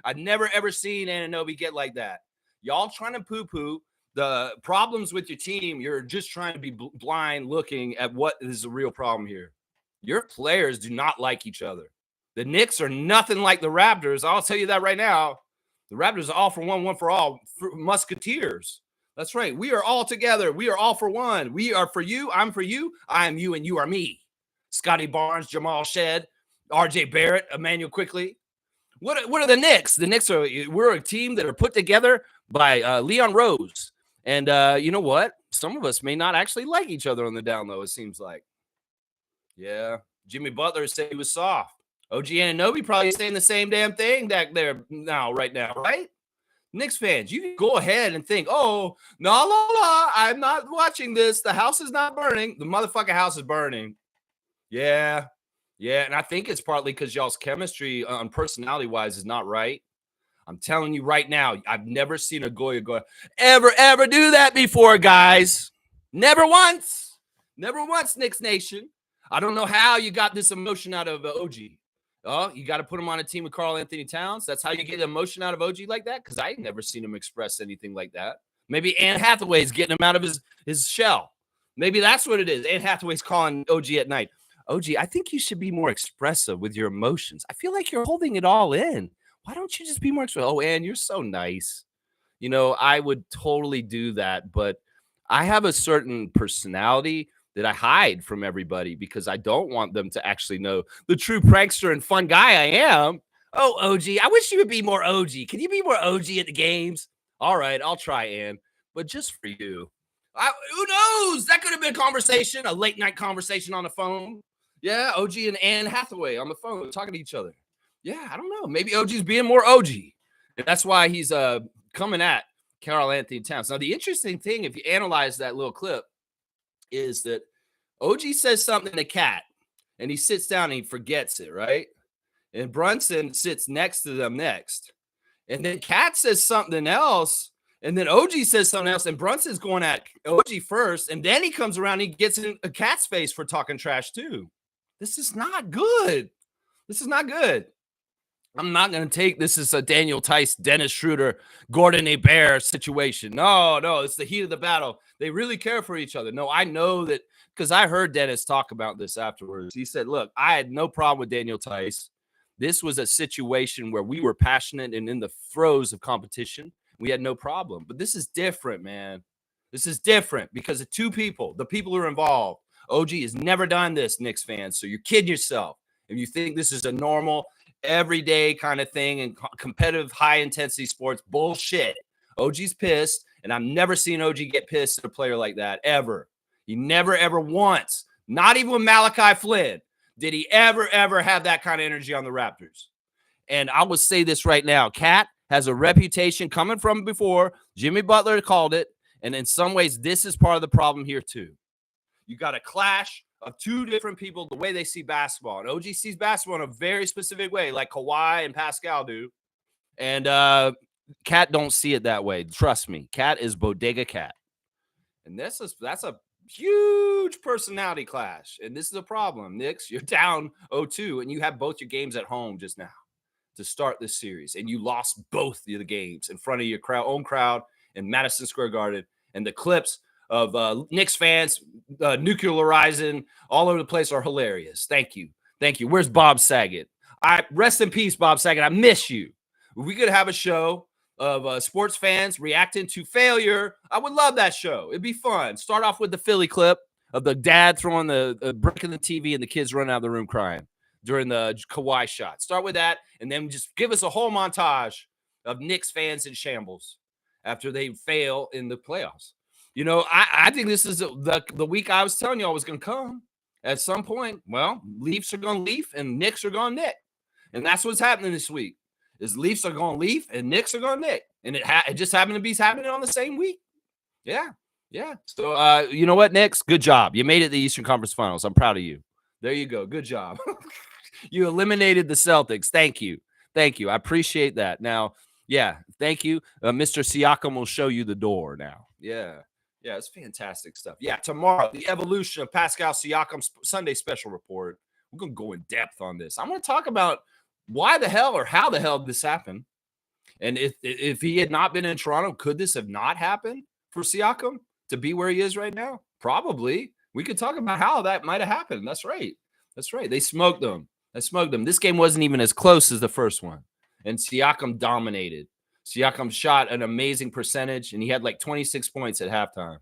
I've never, ever seen Anunoby get like that. Y'all trying to poo-poo the problems with your team. You're just trying to be blind looking at what is the real problem here. Your players do not like each other. The Knicks are nothing like the Raptors. I'll tell you that right now. The Raptors are all for one, one for all, musketeers. That's right. We are all together. We are all for one. We are for you. I'm for you. I am you, and you are me. Scotty Barnes, Jamal Shed, RJ Barrett, Emmanuel Quickly. What are the Knicks? The Knicks we're a team that are put together by Leon Rose. And you know what? Some of us may not actually like each other on the down low, it seems like. Yeah. Jimmy Butler said he was soft. OG Anunoby probably saying the same damn thing back there right now, right? Knicks fans, you can go ahead and think, I'm not watching this. The house is not burning. The motherfucking house is burning. Yeah. Yeah, and I think it's partly because y'all's chemistry on personality-wise is not right. I'm telling you right now, I've never seen a Goya ever do that before, guys. Never once. Never once, Knicks Nation. I don't know how you got this emotion out of OG. Oh, you got to put him on a team with Karl Anthony Towns? That's how you get emotion out of OG like that? Because I ain't never seen him express anything like that. Maybe Anne Hathaway's getting him out of his shell. Maybe that's what it is. Anne Hathaway's calling OG at night. OG, I think you should be more expressive with your emotions. I feel like you're holding it all in. Why don't you just be more expressive? Oh, Anne, you're so nice. I would totally do that, but I have a certain personality that I hide from everybody because I don't want them to actually know the true prankster and fun guy I am. Oh, OG, I wish you would be more OG. Can you be more OG at the games? All right, I'll try, Ann, but just for you. Who knows? That could have been a conversation, a late night conversation on the phone. Yeah, OG and Anne Hathaway on the phone talking to each other. Yeah, I don't know. Maybe OG's being more OG. And that's why he's coming at Karl Anthony Towns. Now, the interesting thing, if you analyze that little clip, is that OG says something to Cat, and he sits down and he forgets it, right? And Brunson sits next to them next. And then Cat says something else, and then OG says something else, and Brunson's going at OG first, and then he comes around and he gets in a Cat's face for talking trash too. This is not good. This is not good. I'm not going to take this as a Daniel Tice, Dennis Schroeder, Gordon Hebert situation. No, it's the heat of the battle. They really care for each other. No, I know that because I heard Dennis talk about this afterwards. He said, look, I had no problem with Daniel Tice. This was a situation where we were passionate and in the throes of competition. We had no problem. But this is different, man. This is different because of two people, the people who are involved. OG has never done this, Knicks fans. So you're kidding yourself. If you think this is a normal, everyday kind of thing in competitive, high-intensity sports, bullshit. OG's pissed, and I've never seen OG get pissed at a player like that, ever. He never, ever once, not even with Malachi Flynn, did he ever have that kind of energy on the Raptors. And I will say this right now. Cat has a reputation coming from before. Jimmy Butler called it, and in some ways, this is part of the problem here, too. You got a clash of two different people, the way they see basketball. And OG sees basketball in a very specific way, like Kawhi and Pascal do. And Cat don't see it that way. Trust me. Cat is bodega Cat. And that's a huge personality clash. And this is a problem. Knicks, you're down 0-2, and you have both your games at home just now to start this series. And you lost both of the games in front of your own crowd in Madison Square Garden. And the clips of Knicks fans nuclearizing all over the place are hilarious. Thank you. Thank you. Where's Bob Saget? Rest in peace, Bob Saget. I miss you. If we could have a show of sports fans reacting to failure, I would love that show. It'd be fun. Start off with the Philly clip of the dad throwing the brick in the TV and the kids running out of the room crying during the Kawhi shot. Start with that, and then just give us a whole montage of Knicks fans in shambles after they fail in the playoffs. You know, I think this is the week I was telling y'all was going to come. At some point, well, Leafs are going to leaf and Knicks are going to Nick. And that's what's happening this week. Is Leafs are going to leaf and Knicks are going to Nick. And it just happened to be happening on the same week. Yeah. So, you know what, Knicks? Good job. You made it to the Eastern Conference Finals. I'm proud of you. There you go. Good job. You eliminated the Celtics. Thank you. I appreciate that. Now, yeah, thank you. Mr. Siakam will show you the door now. Yeah, it's fantastic stuff. Yeah, tomorrow, the evolution of Pascal Siakam's Sunday special report. We're going to go in depth on this. I'm going to talk about why the hell or how the hell this happened. And if he had not been in Toronto, could this have not happened for Siakam to be where he is right now? Probably. We could talk about how that might have happened. That's right. They smoked them. This game wasn't even as close as the first one. And Siakam dominated. Siakam shot an amazing percentage, and he had like 26 points at halftime.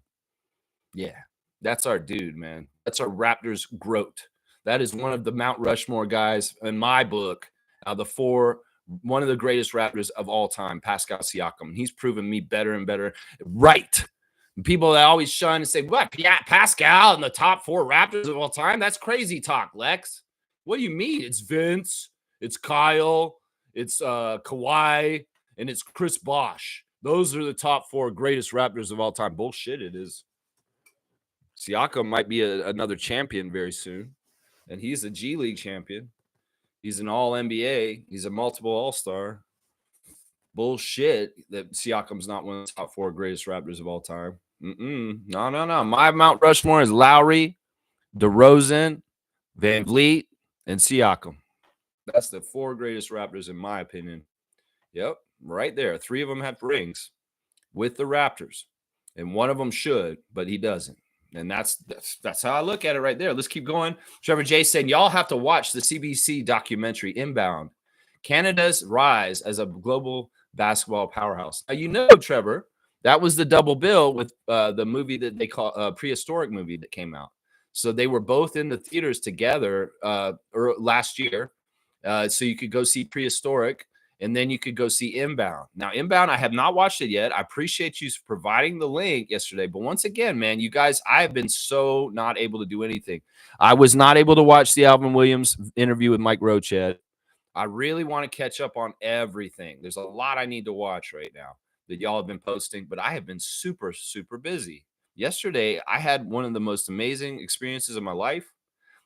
Yeah, that's our dude, man. That's our Raptors GOAT. That is one of the Mount Rushmore guys in my book. One of the greatest Raptors of all time, Pascal Siakam. He's proven me better and better. Right. People that always shun and say, what, Pascal in the top 4 Raptors of all time? That's crazy talk, Lex. What do you mean? It's Vince, it's Kyle, it's Kawhi, and it's Chris Bosh. Those are the top 4 greatest Raptors of all time. Bullshit, it is. Siakam might be another champion very soon, and he's a G League champion. He's an All-NBA. He's a multiple All-Star. Bullshit that Siakam's not one of the top 4 greatest Raptors of all time. No. My Mount Rushmore is Lowry, DeRozan, Van Vliet, and Siakam. That's the 4 greatest Raptors in my opinion. Yep, right there. 3 of them have rings with the Raptors, and one of them should, but he doesn't. And that's how I look at it right there. Let's keep going. Trevor J saying, y'all have to watch the CBC documentary Inbound, Canada's rise as a global basketball powerhouse. Now, you know, Trevor, that was the double bill with the movie that they call Prehistoric movie that came out. So they were both in the theaters together last year. So you could go see Prehistoric, and then you could go see Inbound. Now, Inbound, I have not watched it yet. I appreciate you providing the link yesterday. But once again, man, you guys, I have been so not able to do anything. I was not able to watch the Alvin Williams interview with Mike Roach yet. I really want to catch up on everything. There's a lot I need to watch right now that y'all have been posting, but I have been super, super busy. Yesterday, I had one of the most amazing experiences of my life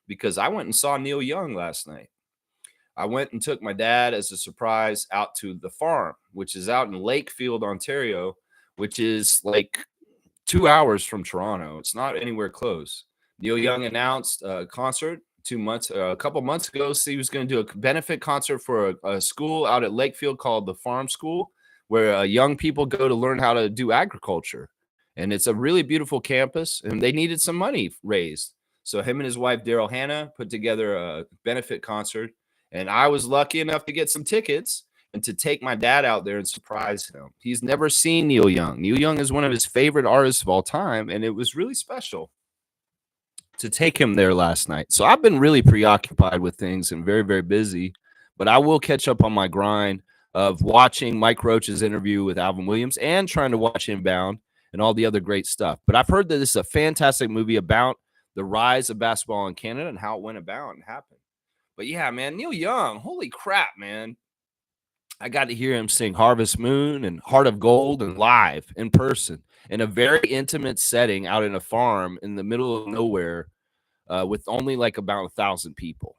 because I went and saw Neil Young last night. I went and took my dad as a surprise out to the farm, which is out in Lakefield, Ontario, which is like 2 hours from Toronto. It's not anywhere close. Neil Young announced a concert a couple months ago. So he was going to do a benefit concert for a school out at Lakefield called the Farm School, where young people go to learn how to do agriculture. And it's a really beautiful campus, and they needed some money raised. So him and his wife, Daryl Hannah, put together a benefit concert. And I was lucky enough to get some tickets and to take my dad out there and surprise him. He's never seen Neil Young. Neil Young is one of his favorite artists of all time, and it was really special to take him there last night. So I've been really preoccupied with things and very, very busy, but I will catch up on my grind of watching Mike Roach's interview with Alvin Williams and trying to watch Inbound and all the other great stuff. But I've heard that this is a fantastic movie about the rise of basketball in Canada and how it went about and happened. But yeah, man, Neil Young, holy crap, man. I got to hear him sing Harvest Moon and Heart of Gold and live in person in a very intimate setting out in a farm in the middle of nowhere with only like about 1,000 people,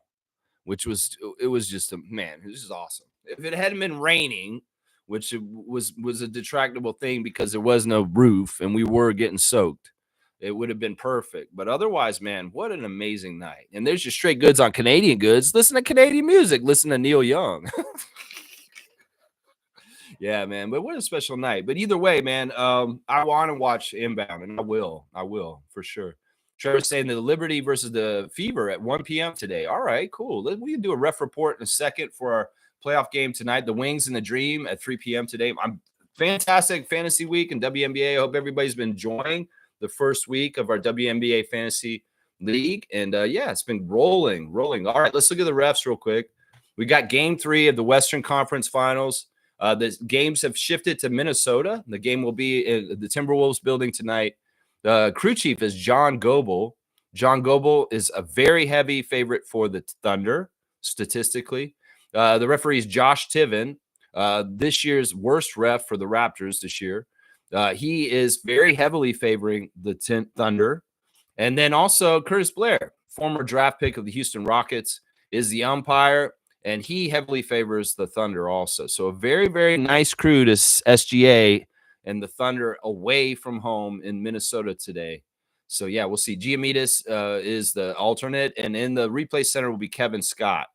it was just man, this is awesome. If it hadn't been raining, which was a detractable thing because there was no roof and we were getting soaked, it would have been perfect. But otherwise, man, what an amazing night. And there's your straight goods on Canadian goods. Listen to Canadian music. Listen to Neil Young. Yeah, man. But what a special night. But either way, man, I want to watch Inbound, and I will. I will for sure. Trevor's saying the Liberty versus the Fever at 1 p.m. today. All right, cool. We can do a ref report in a second for our playoff game tonight. The Wings and the Dream at 3 p.m. today. I'm fantastic fantasy week in WNBA. I hope everybody's been enjoying the first week of our WNBA fantasy league. And yeah, it's been rolling. All right, let's look at the refs real quick. We got game 3 of the Western Conference Finals. The games have shifted to Minnesota. The game will be in the Timberwolves building tonight. The crew chief is John Goebel. John Goebel is a very heavy favorite for the Thunder, statistically. The referee is Josh Tiven, this year's worst ref for the Raptors this year. He is very heavily favoring the Thunder. And then also Curtis Blair, former draft pick of the Houston Rockets, is the umpire, and he heavily favors the Thunder also. So a very, very nice crew to SGA and the Thunder away from home in Minnesota today. So, yeah, we'll see. Giamidis is the alternate, and in the replay center will be Kevin Scott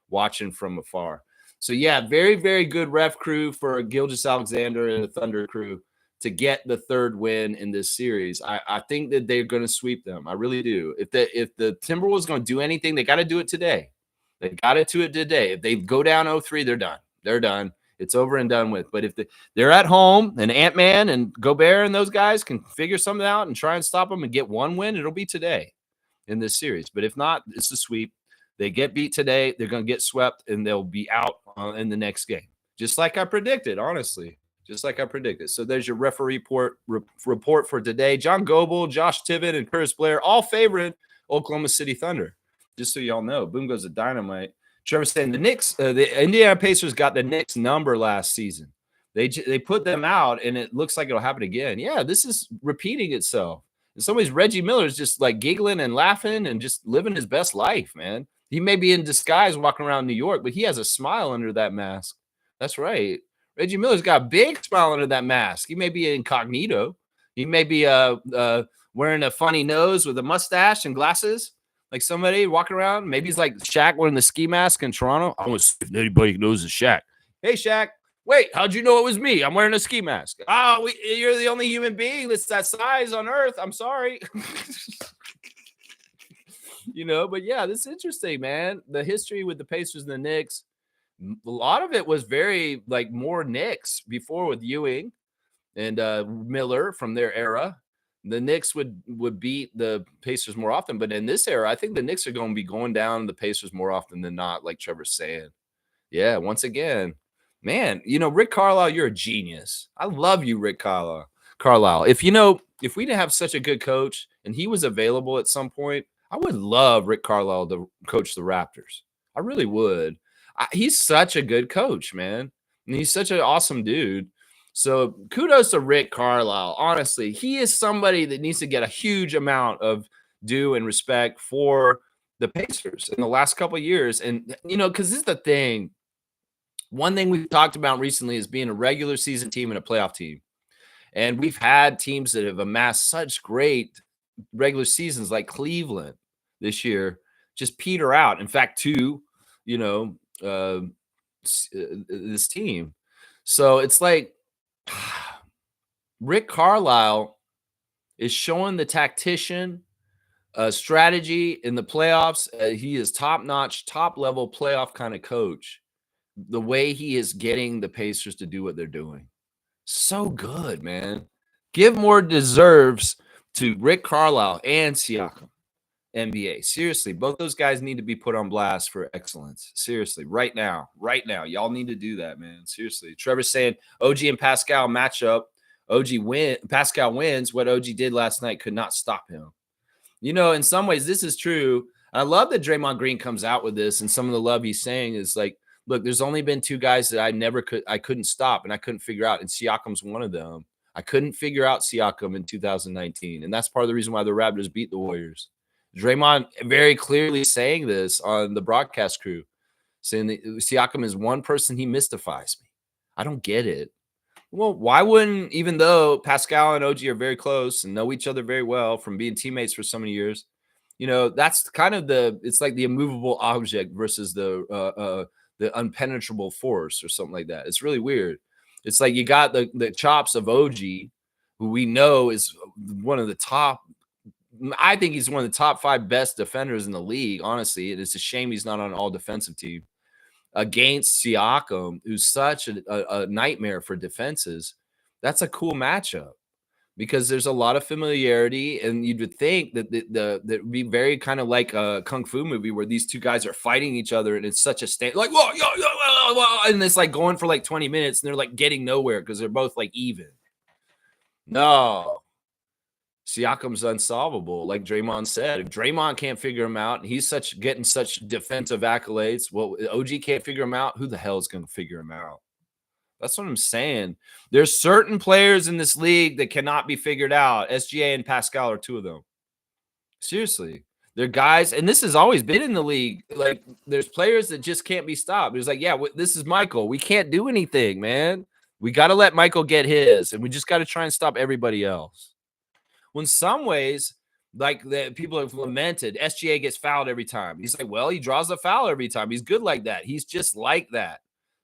watching from afar. So, yeah, very, very good ref crew for Gilgeous-Alexander and the Thunder crew to get the third win in this series. I think that they're going to sweep them. I really do. If the Timberwolves going to do anything, they got to do it today. They got to do it today. If they go down 0-3, they're done. They're done. It's over and done with. But if they're at home and Ant-Man and Gobert and those guys can figure something out and try and stop them and get one win, it'll be today in this series. But if not, it's a sweep. They get beat today, they're going to get swept, and they'll be out in the next game. Just like I predicted, honestly. Just like I predicted. So there's your referee report for today. John Goebel, Josh Tiven, and Curtis Blair all favoring Oklahoma City Thunder. Just so y'all know, boom goes the dynamite. Trevor saying the Knicks, the Indiana Pacers got the Knicks number last season. They put them out, and it looks like it'll happen again. Yeah, this is repeating itself. In some ways, Reggie Miller is just like giggling and laughing and just living his best life, man. He may be in disguise walking around New York, but he has a smile under that mask. That's right. Reggie Miller's got a big smile under that mask. He may be incognito. He may be wearing a funny nose with a mustache and glasses, like somebody walking around. Maybe he's like Shaq wearing the ski mask in Toronto. I want to see if anybody knows it's Shaq. Hey, Shaq. Wait, how'd you know it was me? I'm wearing a ski mask. Oh, you're the only human being that's that size on Earth. I'm sorry. But yeah, this is interesting, man. The history with the Pacers and the Knicks. A lot of it was very like more Knicks before with Ewing and Miller from their era. The Knicks would beat the Pacers more often, but in this era, I think the Knicks are going to be going down the Pacers more often than not, like Trevor's saying. Yeah, once again, man, Rick Carlisle, you're a genius. I love you, Rick Carlisle. If we didn't have such a good coach and he was available at some point, I would love Rick Carlisle to coach the Raptors. I really would. He's such a good coach, man. And he's such an awesome dude. So kudos to Rick Carlisle. Honestly, he is somebody that needs to get a huge amount of due and respect for the Pacers in the last couple of years. And, because this is the thing. One thing we've talked about recently is being a regular season team and a playoff team. And we've had teams that have amassed such great regular seasons like Cleveland this year just peter out. In fact, two, this team. So it's like Rick Carlisle is showing the tactician strategy in the playoffs. He is top-notch, top-level playoff kind of coach. The way he is getting the Pacers to do what they're doing. So good, man. Give more deserves to Rick Carlisle and Siakam. NBA. Seriously, both those guys need to be put on blast for excellence. Seriously, right now. Y'all need to do that, man. Seriously. Trevor's saying OG and Pascal matchup. Pascal wins. What OG did last night could not stop him. In some ways, this is true. I love that Draymond Green comes out with this, and some of the love he's saying is like, look, there's only been two guys that I couldn't stop and I couldn't figure out, and Siakam's one of them. I couldn't figure out Siakam in 2019, and that's part of the reason why the Raptors beat the Warriors. Draymond very clearly saying this on the broadcast crew, saying that Siakam is one person he mystifies me. I don't get it. Well, why wouldn't, even though Pascal and OG are very close and know each other very well from being teammates for so many years, that's kind of it's like the immovable object versus the unpenetrable force or something like that. It's really weird. It's like you got the chops of OG, who we know is one of the top. I think he's one of the top 5 best defenders in the league, honestly. It's a shame he's not on an all defensive team against Siakam, who's such a nightmare for defenses. That's a cool matchup because there's a lot of familiarity, and you would think that that would be very kind of like a kung fu movie where these two guys are fighting each other, and it's such a like whoa, yo, yo, whoa, whoa, and it's like going for like 20 minutes, and they're like getting nowhere because they're both like even. No, Siakam's unsolvable, like Draymond said. If Draymond can't figure him out, and he's getting such defensive accolades, well, OG can't figure him out. Who the hell is going to figure him out? That's what I'm saying. There's certain players in this league that cannot be figured out. SGA and Pascal are 2 of them. Seriously. They're guys, and this has always been in the league. Like, there's players that just can't be stopped. It's like, yeah, this is Michael. We can't do anything, man. We got to let Michael get his, and we just got to try and stop everybody else. Well, in some ways, like people have lamented, SGA gets fouled every time. He's like, well, he draws a foul every time. He's good like that. He's just like that.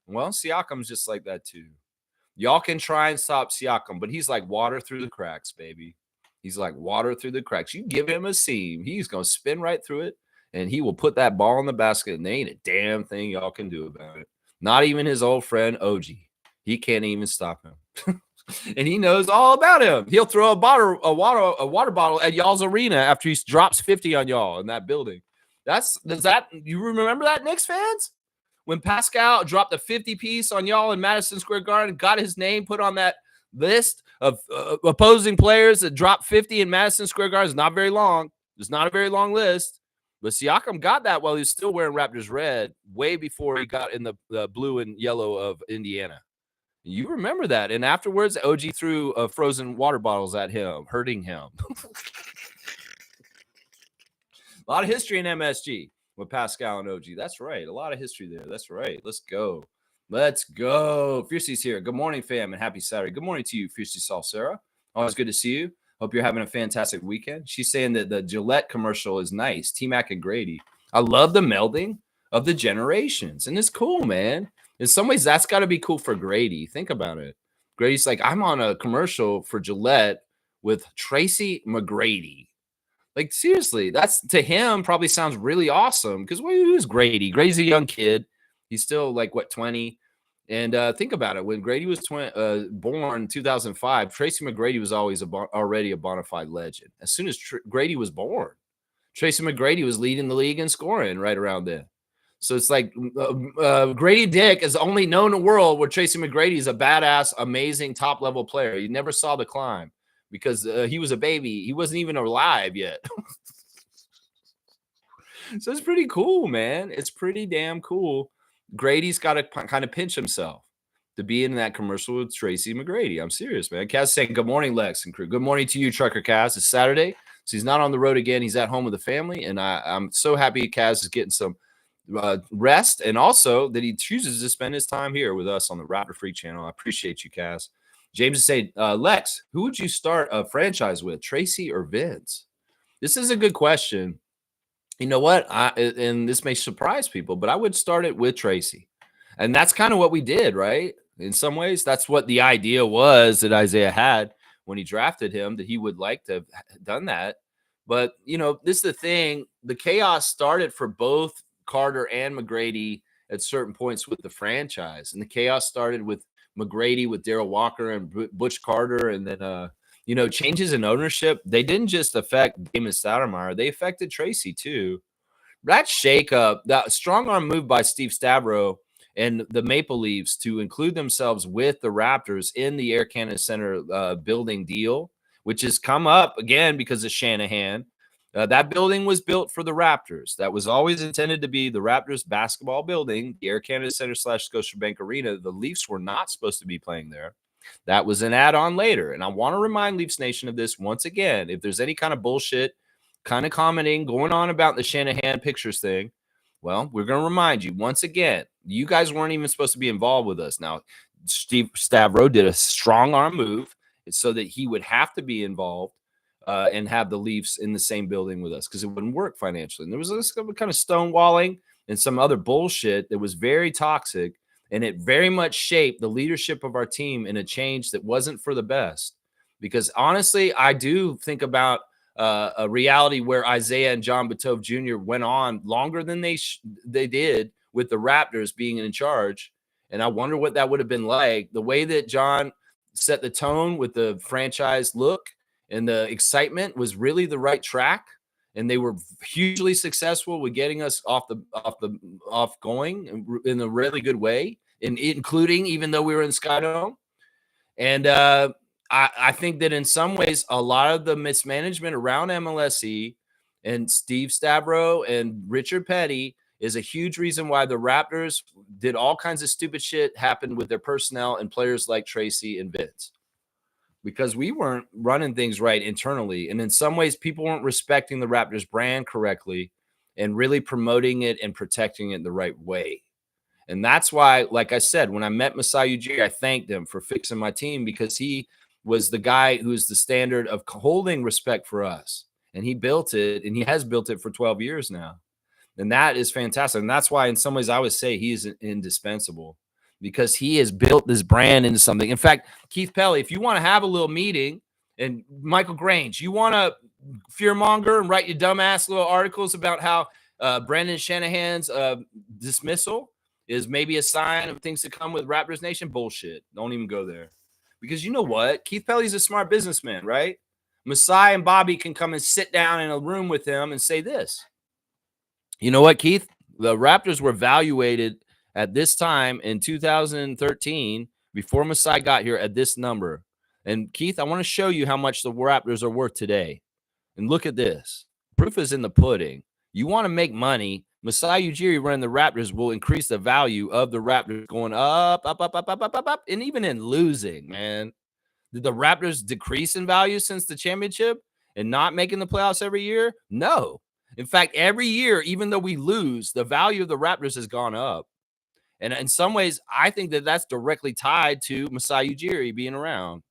Well, Siakam's just like that too. Y'all can try and stop Siakam, but he's like water through the cracks, baby. He's like water through the cracks. You give him a seam, he's going to spin right through it, and he will put that ball in the basket, and there ain't a damn thing y'all can do about it. Not even his old friend, OG. He can't even stop him. And he knows all about him. He'll throw a water bottle at y'all's arena after he drops 50 on y'all in that building. You remember that, Knicks fans? When Pascal dropped a 50 piece on y'all in Madison Square Garden, got his name put on that list of opposing players that dropped 50 in Madison Square Garden. It's not very long. It's not a very long list. But Siakam got that while he was still wearing Raptors red, way before he got in the blue and yellow of Indiana. You remember that. And afterwards, OG threw frozen water bottles at him, hurting him. A lot of history in MSG with Pascal and OG. That's right. A lot of history there. That's right. Let's go. Let's go. Fiercey's here. Good morning, fam, and happy Saturday. Good morning to you, Fiercey Salsera. Always good to see you. Hope you're having a fantastic weekend. She's saying that the Gillette commercial is nice. T-Mac and Grady. I love the melding of the generations. And it's cool, man. In some ways, that's got to be cool for Grady. Think about it. Grady's like, I'm on a commercial for Gillette with Tracy McGrady. Like, seriously, that's to him probably sounds really awesome because who's Grady? Grady's a young kid. He's still like, 20? And think about it. When Grady was born in 2005, Tracy McGrady was already a bona fide legend. As soon as Grady was born, Tracy McGrady was leading the league in scoring right around then. So it's like Grady Dick is only known in the world where Tracy McGrady is a badass, amazing top-level player. You never saw the climb because he was a baby. He wasn't even alive yet. So it's pretty cool, man. It's pretty damn cool. Grady's got to kind of pinch himself to be in that commercial with Tracy McGrady. I'm serious, man. Kaz saying, good morning, Lex and crew. Good morning to you, Trucker Kaz. It's Saturday, so he's not on the road again. He's at home with the family, and I'm so happy Kaz is getting some rest, and also that he chooses to spend his time here with us on the Raptor Freak channel. I appreciate you, Kaz. James is saying, Lex, who would you start a franchise with, Tracy or Vince? This is a good question. You know what? And this may surprise people, but I would start it with Tracy. And that's kind of what we did, right? In some ways, that's what the idea was that Isaiah had when he drafted him, that he would like to have done that. But, this is the thing. The chaos started for both Carter and McGrady at certain points with the franchise. And the chaos started with McGrady, with Darrell Walker and Butch Carter. And then, changes in ownership, they didn't just affect Damon Stoudemire. They affected Tracy too. That shakeup, that strong arm move by Steve Stavro and the Maple Leafs to include themselves with the Raptors in the Air Canada Center building deal, which has come up again because of Shanahan. That building was built for the Raptors. That was always intended to be the Raptors basketball building, the Air Canada Center / Scotiabank Arena. The Leafs were not supposed to be playing there. That was an add-on later. And I want to remind Leafs Nation of this once again. If there's any kind of bullshit kind of commenting going on about the Shanahan pictures thing, well, we're going to remind you once again, you guys weren't even supposed to be involved with us. Now, Steve Stavro did a strong arm move so that he would have to be involved and have the Leafs in the same building with us because it wouldn't work financially. And there was this kind of stonewalling and some other bullshit that was very toxic. And it very much shaped the leadership of our team in a change that wasn't for the best. Because honestly, I do think about a reality where Isaiah and John Batove Jr. went on longer than they did with the Raptors being in charge. And I wonder what that would have been like. The way that John set the tone with the franchise look and the excitement was really the right track. And they were hugely successful with getting us off going in a really good way, including even though we were in Skydome. And I think that in some ways, a lot of the mismanagement around MLSE and Steve Stavro and Richard Petty is a huge reason why the Raptors did all kinds of stupid shit happen with their personnel and players like Tracy and Vince, because we weren't running things right internally. And in some ways, people weren't respecting the Raptors brand correctly and really promoting it and protecting it the right way. And that's why, like I said, when I met Masai Ujiri, I thanked him for fixing my team, because he was the guy who's the standard of holding respect for us. And he built it, and he has built it for 12 years now. And that is fantastic. And that's why, in some ways, I would say he is indispensable, because he has built this brand into something. In fact, Keith Pelly, if you want to have a little meeting, and Michael Grange, you want to fearmonger and write your dumbass little articles about how Brandon Shanahan's dismissal is maybe a sign of things to come with Raptors Nation, bullshit. Don't even go there. Because you know what? Keith Pelly's a smart businessman, right? Masai and Bobby can come and sit down in a room with him and say this. You know what, Keith? The Raptors were evaluated at this time in 2013, before Masai got here, at this number. And Keith, I want to show you how much the Raptors are worth today. And look at this. Proof is in the pudding. You want to make money, Masai Ujiri running the Raptors will increase the value of the Raptors going up, and even in losing, man. Did the Raptors decrease in value since the championship and not making the playoffs every year? No. In fact, every year, even though we lose, the value of the Raptors has gone up. And in some ways, I think that that's directly tied to Masai Ujiri being around.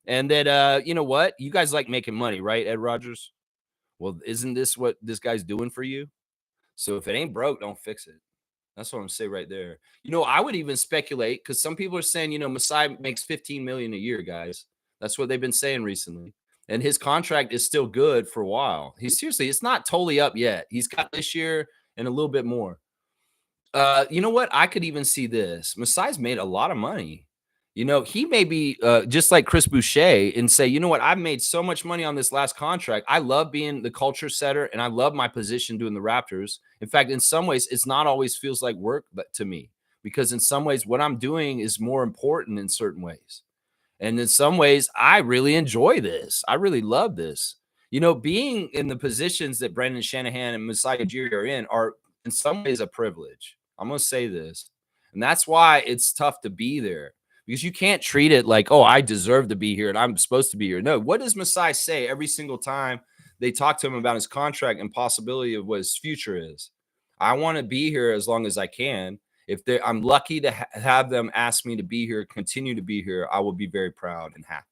And that, you know what? You guys like making money, right, Ed Rogers? Well, isn't this what this guy's doing for you? So if it ain't broke, don't fix it. That's what I'm saying right there. You know, I would even speculate, because some people are saying, you know, Masai makes $15 million a year, guys. That's what they've been saying recently. And his contract is still good for a while. Seriously, it's not totally up yet. He's got this year and a little bit more. You know what? I could even see this. Masai's made a lot of money. You know, he may be just like Chris Boucher and say, you know what? I've made so much money on this last contract. I love being the culture setter, and I love my position doing the Raptors. In fact, in some ways, it's not always feels like work to me, because in some ways, what I'm doing is more important in certain ways. And in some ways, I really enjoy this. I really love this. You know, being in the positions that Brendan Shanahan and Masai Ujiri are in are in some ways a privilege. I'm going to say this. And that's why it's tough to be there, because you can't treat it like, oh, I deserve to be here and I'm supposed to be here. No, what does Masai say every single time they talk to him about his contract and possibility of what his future is? I want to be here as long as I can. If I'm lucky to have them ask me to be here, continue to be here, I will be very proud and happy.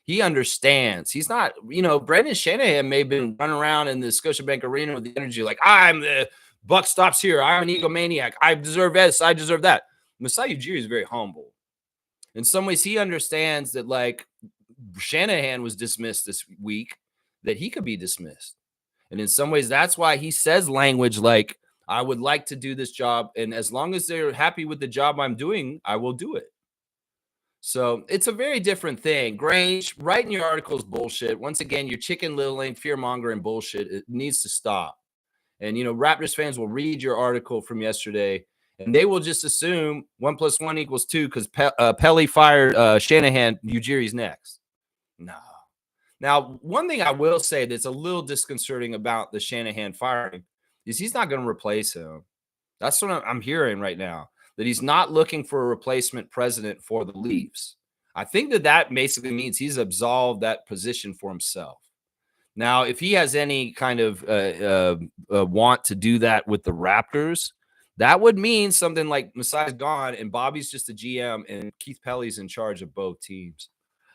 He understands. He's not, you know, Brendan Shanahan may have been running around in the Scotiabank Arena with the energy like, I'm the buck stops here. I'm an egomaniac. I deserve this. I deserve that. Masai Ujiri is very humble. In some ways, he understands that, like, Shanahan was dismissed this week, that he could be dismissed. And in some ways, that's why he says language like, I would like to do this job, and as long as they're happy with the job I'm doing, I will do it. So it's a very different thing. Grange, writing your articles bullshit. Once again, your chicken littling, fear mongering bullshit. It needs to stop. And, you know, Raptors fans will read your article from yesterday, and they will just assume 1 + 1 = 2 because Pelly fired Shanahan. Ujiri's next. No. Now, one thing I will say that's a little disconcerting about the Shanahan firing is he's not going to replace him. That's what I'm hearing right now, that he's not looking for a replacement president for the Leafs. I think that basically means he's absolved that position for himself. Now, if he has any kind of want to do that with the Raptors, that would mean something like Masai's gone and Bobby's just a GM and Keith Pelly's in charge of both teams.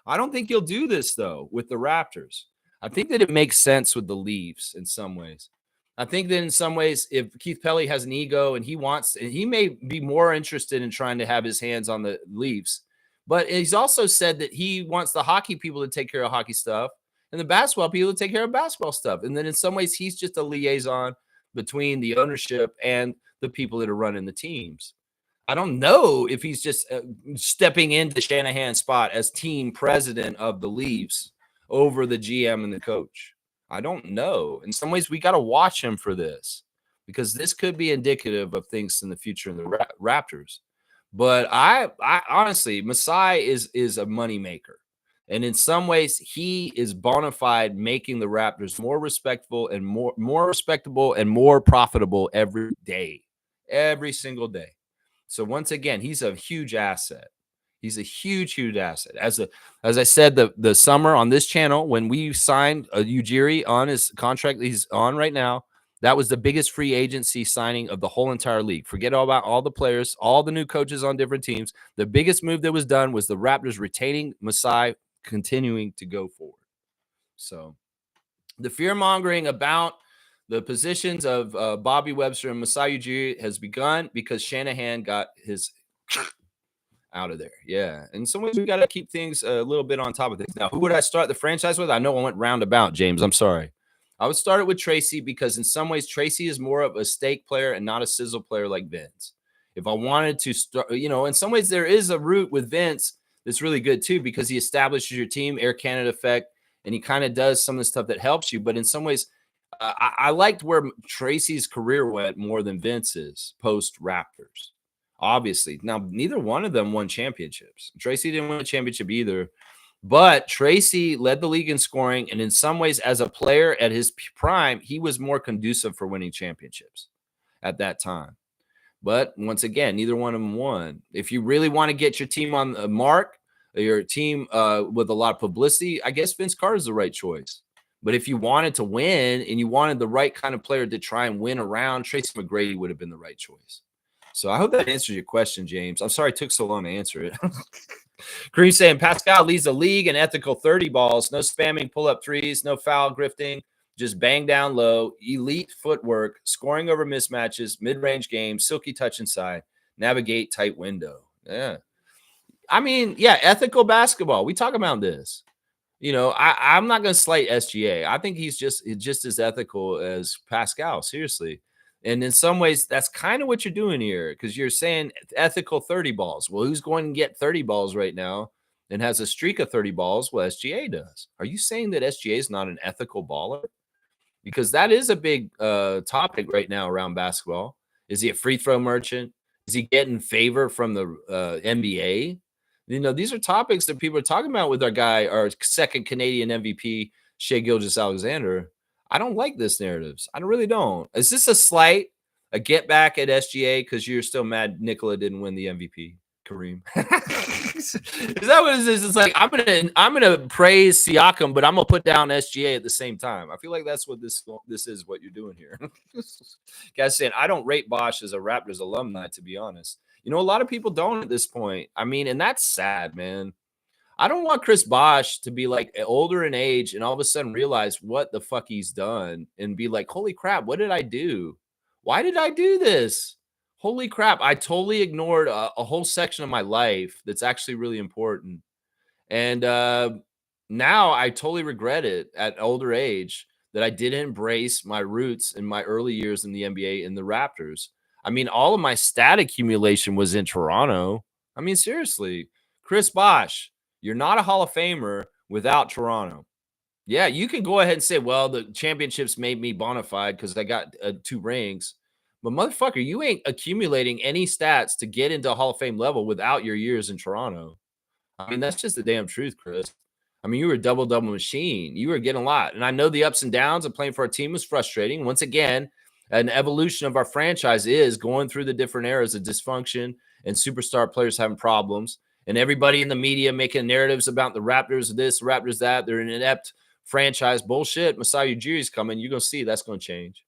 I don't think he'll do this, though, with the Raptors. I think that it makes sense with the Leafs in some ways. I think that in some ways, if Keith Pelly has an ego and he may be more interested in trying to have his hands on the Leafs, but he's also said that he wants the hockey people to take care of hockey stuff and the basketball people to take care of basketball stuff. And then in some ways, he's just a liaison between the ownership and the people that are running the teams. I don't know if he's just stepping into Shanahan's spot as team president of the Leafs over the GM and the coach. I don't know. In some ways, we got to watch him for this because this could be indicative of things in the future in the Raptors. But I honestly, Masai is a moneymaker. And in some ways, he is bona fide making the Raptors more respectful and more respectable and more profitable every day, every single day. So once again, he's a huge asset. He's a huge asset. As I said, the summer on this channel, when we signed Ujiri on his contract he's on right now, that was the biggest free agency signing of the whole entire league. Forget all about all the players, all the new coaches on different teams. The biggest move that was done was the Raptors retaining Masai, continuing to go forward. So the fear-mongering about the positions of Bobby Webster and Masai Ujiri has begun because Shanahan got his out of there. Yeah. In some ways, we got to keep things a little bit on top of things. Now, who would I start the franchise with? I know I went roundabout, James. I'm sorry. I would start it with Tracy because in some ways, Tracy is more of a stake player and not a sizzle player like Vince. If I wanted to start, in some ways, there is a route with Vince that's really good too because he establishes your team, Air Canada effect, and he kind of does some of the stuff that helps you. But in some ways, I liked where Tracy's career went more than Vince's post Raptors. Obviously, now neither one of them won championships. Tracy didn't win a championship either, but Tracy led the league in scoring, and in some ways, as a player at his prime, he was more conducive for winning championships at that time. But once again, neither one of them won. If you really want to get your team on the mark, your team with a lot of publicity, I guess Vince Carter is the right choice. But if you wanted to win and you wanted the right kind of player to try and win around, Tracy McGrady would have been the right choice. So I hope that answers your question, James. I'm sorry it took so long to answer it. Kareem saying Pascal leads the league in ethical 30 balls, no spamming pull-up threes, no foul grifting, just bang down low, elite footwork, scoring over mismatches, mid-range games, silky touch inside, navigate tight window. Yeah. I mean, yeah, ethical basketball. We talk about this. I'm not going to slight SGA. I think he's just as ethical as Pascal, seriously. And in some ways, that's kind of what you're doing here because you're saying ethical 30 balls. Well, who's going to get 30 balls right now and has a streak of 30 balls? Well, SGA does. Are you saying that SGA is not an ethical baller? Because that is a big topic right now around basketball. Is he a free throw merchant? Is he getting favor from the NBA? These are topics that people are talking about with our second Canadian MVP, Shai Gilgeous-Alexander. I don't like this narratives. I really don't. Is this a slight, a get back at SGA because you're still mad Nikola didn't win the MVP, Kareem? Is that what it is? It's like I'm gonna praise Siakam, but I'm gonna put down SGA at the same time. I feel like that's what this is. What you're doing here, guys. Saying I don't rate Bosch as a Raptors alumni, to be honest. A lot of people don't at this point. I mean, and that's sad, man. I don't want Chris Bosh to be like older in age and all of a sudden realize what the fuck he's done and be like, holy crap, what did I do? Why did I do this? Holy crap. I totally ignored a whole section of my life that's actually really important. And now I totally regret it at older age that I didn't embrace my roots in my early years in the NBA and the Raptors. I mean, all of my stat accumulation was in Toronto. I mean, seriously, Chris Bosh, you're not a Hall of Famer without Toronto. Yeah, you can go ahead and say, well, the championships made me bona fide because I got 2 rings. But motherfucker, you ain't accumulating any stats to get into a Hall of Fame level without your years in Toronto. I mean, that's just the damn truth, Chris. I mean, you were a double-double machine. You were getting a lot. And I know the ups and downs of playing for our team was frustrating. Once again, an evolution of our franchise is going through the different eras of dysfunction and superstar players having problems. And everybody in the media making narratives about the Raptors this, Raptors that. They're an inept franchise. Bullshit. Masai Ujiri's coming. You're going to see that's going to change.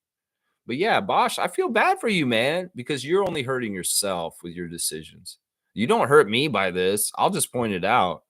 But yeah, Bosh, I feel bad for you, man, because you're only hurting yourself with your decisions. You don't hurt me by this. I'll just point it out.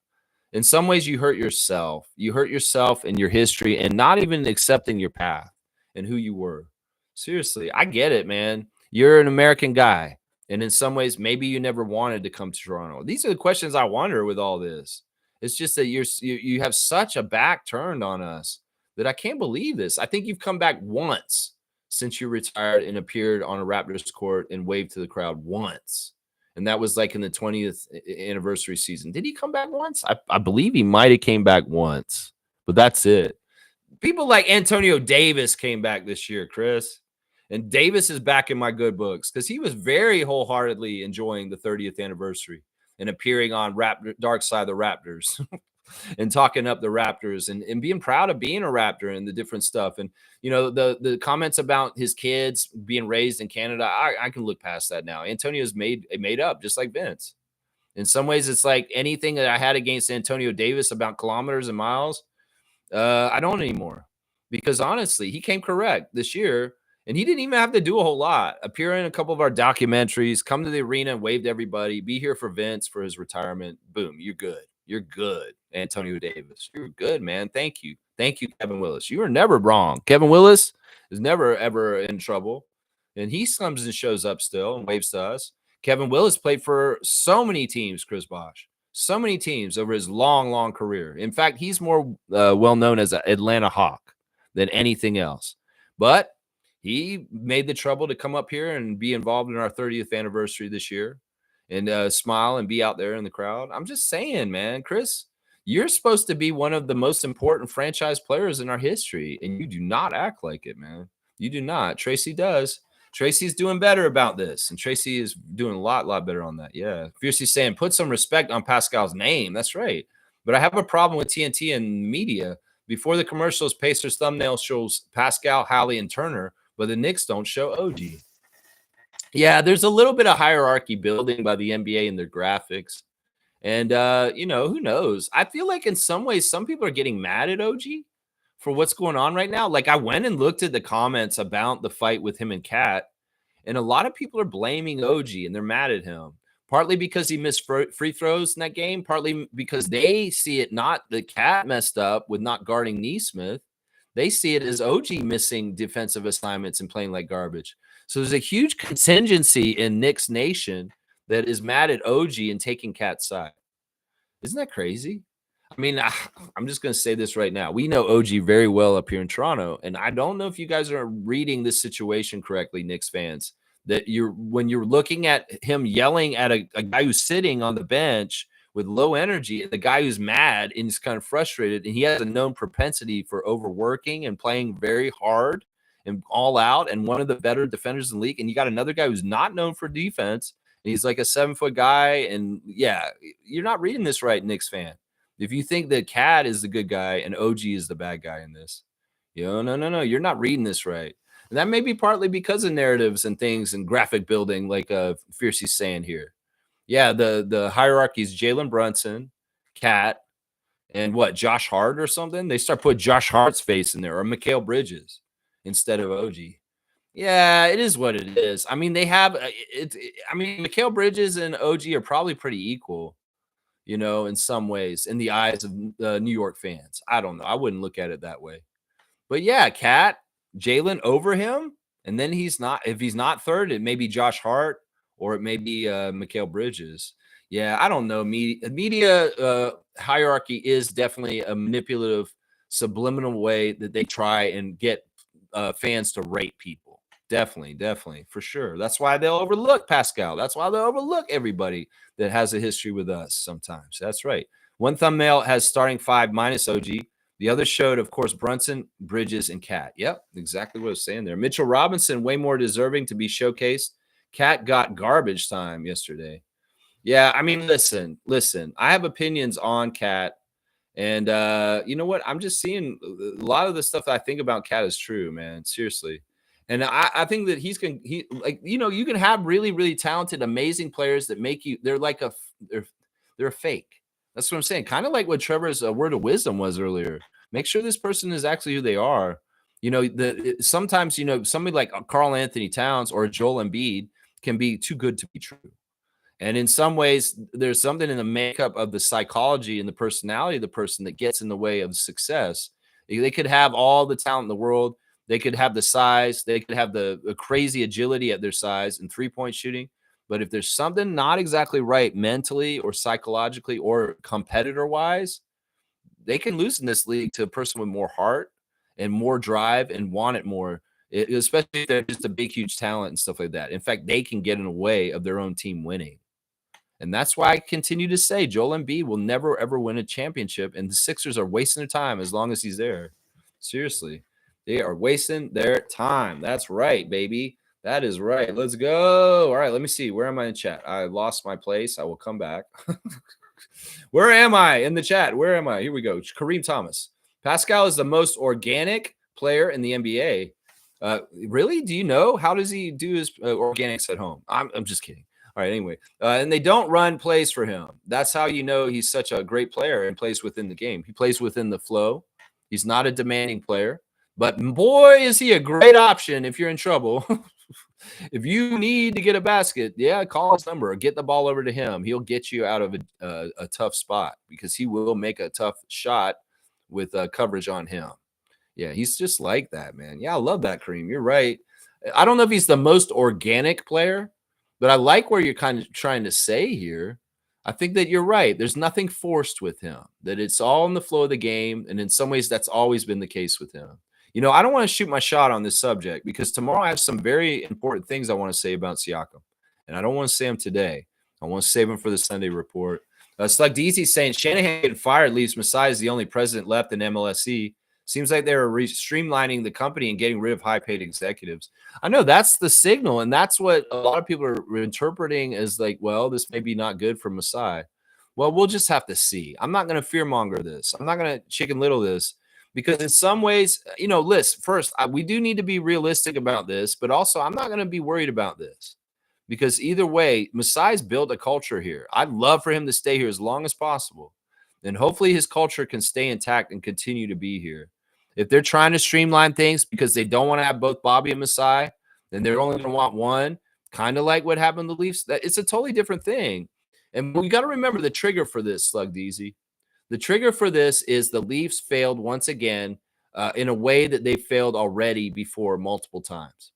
In some ways, you hurt yourself. You hurt yourself and your history and not even accepting your path and who you were. Seriously, I get it, man. You're an American guy, and in some ways, maybe you never wanted to come to Toronto. These are the questions I wonder with all this. It's just that you have such a back turned on us that I can't believe this. I think you've come back once since you retired and appeared on a Raptors court and waved to the crowd once. And that was like in the 20th anniversary season. Did he come back once? I believe he might have came back once, but that's it. People like Antonio Davis came back this year, Chris. And Davis is back in my good books because he was very wholeheartedly enjoying the 30th anniversary and appearing on Dark Side of the Raptors and talking up the Raptors and being proud of being a Raptor and the different stuff. And, you know, the comments about his kids being raised in Canada, I can look past that now. Antonio's made up just like Vince. In some ways, it's like anything that I had against Antonio Davis about kilometers and miles, I don't anymore because honestly, he came correct this year and he didn't even have to do a whole lot. Appear in a couple of our documentaries, come to the arena and wave to everybody, be here for Vince for his retirement. Boom, you're good. You're good, Antonio Davis. You're good, man. Thank you. Thank you, Kevin Willis. You were never wrong. Kevin Willis is never, ever in trouble. And he comes and shows up still and waves to us. Kevin Willis played for so many teams, Chris Bosh. So many teams over his long, long career. In fact, he's more well known as an Atlanta Hawk than anything else. But he made the trouble to come up here and be involved in our 30th anniversary this year and smile and be out there in the crowd. I'm just saying, man, Chris, you're supposed to be one of the most important franchise players in our history, and you do not act like it, man. You do not. Tracy does. Tracy's doing better about this, and Tracy is doing a lot better on that. Yeah. Fiercely saying, put some respect on Pascal's name. That's right. But I have a problem with TNT and media. Before the commercials, Pacers thumbnail shows Pascal, Hallie, and Turner, but the Knicks don't show OG. Yeah, there's a little bit of hierarchy building by the NBA and their graphics. And, you know, who knows? I feel like in some ways, some people are getting mad at OG for what's going on right now. Like I went and looked at the comments about the fight with him and Kat, and a lot of people are blaming OG and they're mad at him. Partly because he missed free throws in that game, partly because they see it not the Cat messed up with not guarding Neesmith. They see it as OG missing defensive assignments and playing like garbage. So there's a huge contingency in Knicks Nation that is mad at OG and taking Cat's side. Isn't that crazy? I mean, I'm just going to say this right now. We know OG very well up here in Toronto, and I don't know if you guys are reading this situation correctly, Knicks fans, that when you're looking at him yelling at a guy who's sitting on the bench with low energy, and the guy who's mad and is kind of frustrated, and he has a known propensity for overworking and playing very hard and all out and one of the better defenders in the league, and you got another guy who's not known for defense, and he's like a 7-foot guy, and yeah, you're not reading this right, Knicks fan. If you think that Cat is the good guy and OG is the bad guy in this, no, you're not reading this right. And that may be partly because of narratives and things and graphic building, like Fiercey's saying here. Yeah, the hierarchy is Jalen Brunson, Cat, and what, Josh Hart or something? They start putting Josh Hart's face in there or Mikal Bridges instead of OG. Yeah, it is what it is. I mean, they have Mikal Bridges and OG are probably pretty equal, you know, in some ways, in the eyes of New York fans. I don't know. I wouldn't look at it that way. But yeah, Cat, Jalen over him, and then he's not. If he's not third, it may be Josh Hart or it may be Mikal Bridges. Yeah, I don't know. Media hierarchy is definitely a manipulative, subliminal way that they try and get fans to rate people. Definitely, for sure. That's why they'll overlook Pascal. That's why they'll overlook everybody that has a history with us sometimes. That's right. One thumbnail has starting five minus OG. The other showed, of course, Brunson, Bridges, and Cat. Yep, exactly what I was saying there. Mitchell Robinson, way more deserving to be showcased. Cat got garbage time yesterday. Yeah, I mean, listen. I have opinions on Cat. And you know what? I'm just seeing a lot of the stuff that I think about Cat is true, man. Seriously. And I think that you can have really, really talented, amazing players that make you, they're a fake. That's what I'm saying. Kind of like what Trevor's word of wisdom was earlier. Make sure this person is actually who they are. You know, sometimes, you know, somebody like Karl Anthony Towns or Joel Embiid can be too good to be true. And in some ways, there's something in the makeup of the psychology and the personality of the person that gets in the way of success. They could have all the talent in the world. They could have the size. They could have the crazy agility at their size and three-point shooting. But if there's something not exactly right mentally or psychologically or competitor-wise, they can lose in this league to a person with more heart and more drive and want it more, especially if they're just a big, huge talent and stuff like that. In fact, they can get in the way of their own team winning. And that's why I continue to say Joel Embiid will never, ever win a championship. And the Sixers are wasting their time as long as he's there. Seriously, they are wasting their time. That's right, baby. That is right. Let's go. All right, let me see. Where am I in chat? I lost my place. I will come back. Where am I in the chat? Where am I? Here we go. Kareem Thomas. Pascal is the most organic player in the NBA. Really? Do you know? How does he do his organics at home? I'm just kidding. All right, anyway. And they don't run plays for him. That's how you know he's such a great player and plays within the game. He plays within the flow. He's not a demanding player. But boy, is he a great option if you're in trouble. If you need to get a basket, yeah, call his number or get the ball over to him. He'll get you out of a tough spot because he will make a tough shot with coverage on him. Yeah, he's just like that, man. Yeah, I love that, Kareem. You're right. I don't know if he's the most organic player, but I like where you're kind of trying to say here. I think that you're right. There's nothing forced with him, that it's all in the flow of the game. And in some ways, that's always been the case with him. You know, I don't want to shoot my shot on this subject because tomorrow I have some very important things I want to say about Siakam. And I don't want to say them today. I want to save them for the Sunday report. Slug DZ saying Shanahan getting fired leaves Masai as the only president left in MLSE. Seems like they were streamlining the company and getting rid of high-paid executives. I know that's the signal, and that's what a lot of people are interpreting as like, well, this may be not good for Masai. Well, we'll just have to see. I'm not going to fearmonger this. I'm not going to chicken little this because in some ways, you know, listen, first, we do need to be realistic about this, but also I'm not going to be worried about this because either way, Masai's built a culture here. I'd love for him to stay here as long as possible, and hopefully his culture can stay intact and continue to be here. If they're trying to streamline things because they don't want to have both Bobby and Masai, then they're only going to want one, kind of like what happened to the Leafs. It's a totally different thing. And we got to remember the trigger for this, Slug DZ. The trigger for this is the Leafs failed once again in a way that they failed already before multiple times.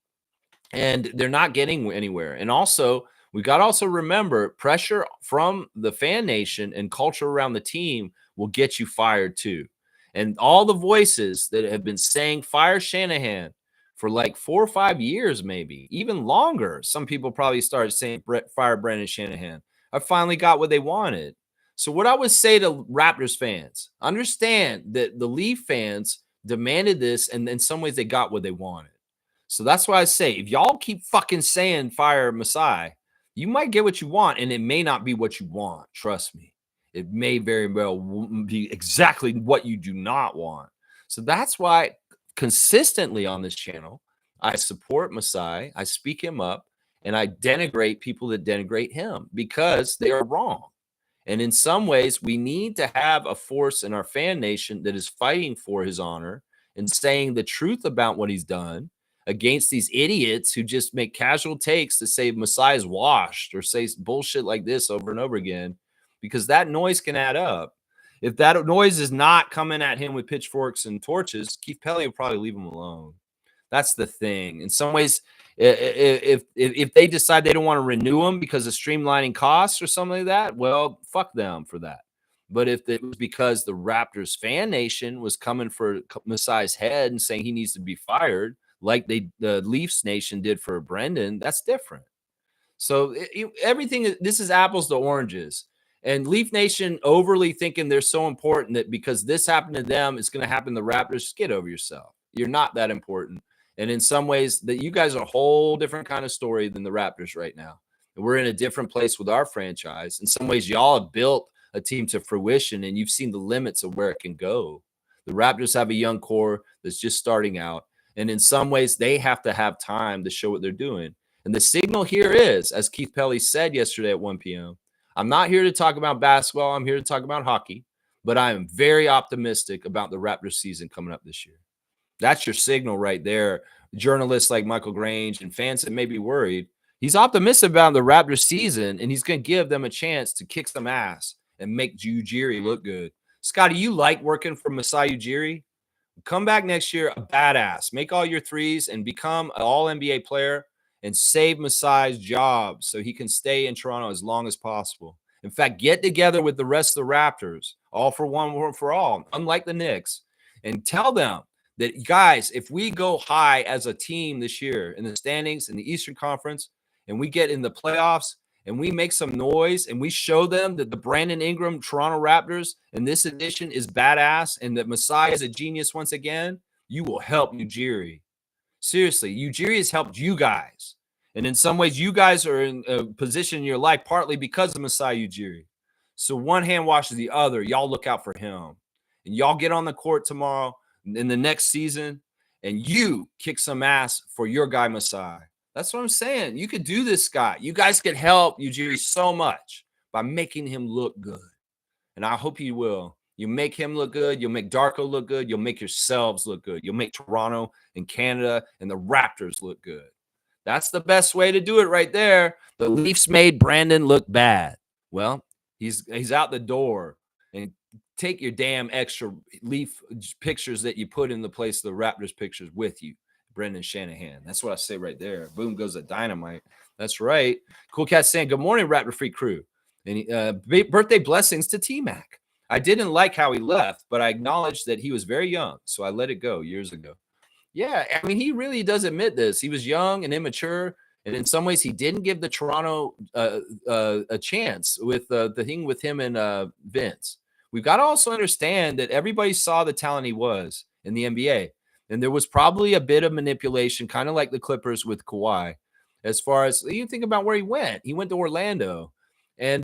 And they're not getting anywhere. And also, we got to also remember pressure from the fan nation and culture around the team will get you fired too. And all the voices that have been saying fire Shanahan for like 4 or 5 years, maybe even longer. Some people probably started saying fire Brendan Shanahan. I finally got what they wanted. So what I would say to Raptors fans, understand that the Leaf fans demanded this, and in some ways they got what they wanted. So that's why I say, if y'all keep fucking saying fire Masai, you might get what you want, and it may not be what you want. Trust me. It may very well be exactly what you do not want. So that's why consistently on this channel, I support Masai, I speak him up, and I denigrate people that denigrate him because they are wrong. And in some ways, we need to have a force in our fan nation that is fighting for his honor and saying the truth about what he's done against these idiots who just make casual takes to say Masai is washed or say bullshit like this over and over again, because that noise can add up. If that noise is not coming at him with pitchforks and torches, Keith Pelley will probably leave him alone. That's the thing. In some ways, if they decide they don't want to renew him because of streamlining costs or something like that, well, fuck them for that. But if it was because the Raptors fan nation was coming for Masai's head and saying he needs to be fired, like the Leafs nation did for Brendan, that's different. So everything, this is apples to oranges. And Leaf Nation overly thinking they're so important that because this happened to them, it's going to happen to the Raptors. Just get over yourself. You're not that important. And in some ways, that you guys are a whole different kind of story than the Raptors right now. And we're in a different place with our franchise. In some ways, y'all have built a team to fruition, and you've seen the limits of where it can go. The Raptors have a young core that's just starting out. And in some ways, they have to have time to show what they're doing. And the signal here is, as Keith Pelley said yesterday at 1 p.m., I'm not here to talk about basketball. I'm here to talk about hockey. But I am very optimistic about the Raptors season coming up this year. That's your signal right there. Journalists like Michael Grange and fans that may be worried. He's optimistic about the Raptors season, and he's going to give them a chance to kick some ass and make Ujiri look good. Scotty, you like working for Masai Ujiri? Come back next year a badass. Make all your threes and become an all-NBA player and save Masai's job so he can stay in Toronto as long as possible. In fact, get together with the rest of the Raptors, all for one, one for all, unlike the Knicks, and tell them that, guys, if we go high as a team this year in the standings in the Eastern Conference and we get in the playoffs and we make some noise and we show them that the Brandon Ingram Toronto Raptors in this edition is badass and that Masai is a genius once again, you will help Ujiri. Seriously, Ujiri has helped you guys. And in some ways, you guys are in a position in your life partly because of Masai Ujiri. So one hand washes the other. Y'all look out for him. And y'all get on the court tomorrow in the next season and you kick some ass for your guy Masai. That's what I'm saying. You could do this, Scott. You guys could help Ujiri so much by making him look good. And I hope you will. You make him look good. You'll make Darko look good. You'll make yourselves look good. You'll make Toronto and Canada and the Raptors look good. That's the best way to do it right there. The Leafs made Brandon look bad. Well, he's out the door. And take your damn extra Leaf pictures that you put in the place of the Raptors pictures with you. Brendan Shanahan. That's what I say right there. Boom goes the dynamite. That's right. Cool Cat saying, good morning, Raptor Free crew. And birthday blessings to T-Mac. I didn't like how he left, but I acknowledged that he was very young, so I let it go years ago. Yeah, I mean, he really does admit this. He was young and immature, and in some ways, he didn't give the Toronto a chance with the thing with him and Vince. We've got to also understand that everybody saw the talent he was in the NBA, and there was probably a bit of manipulation, kind of like the Clippers with Kawhi, as far as you think about where he went. He went to Orlando. And,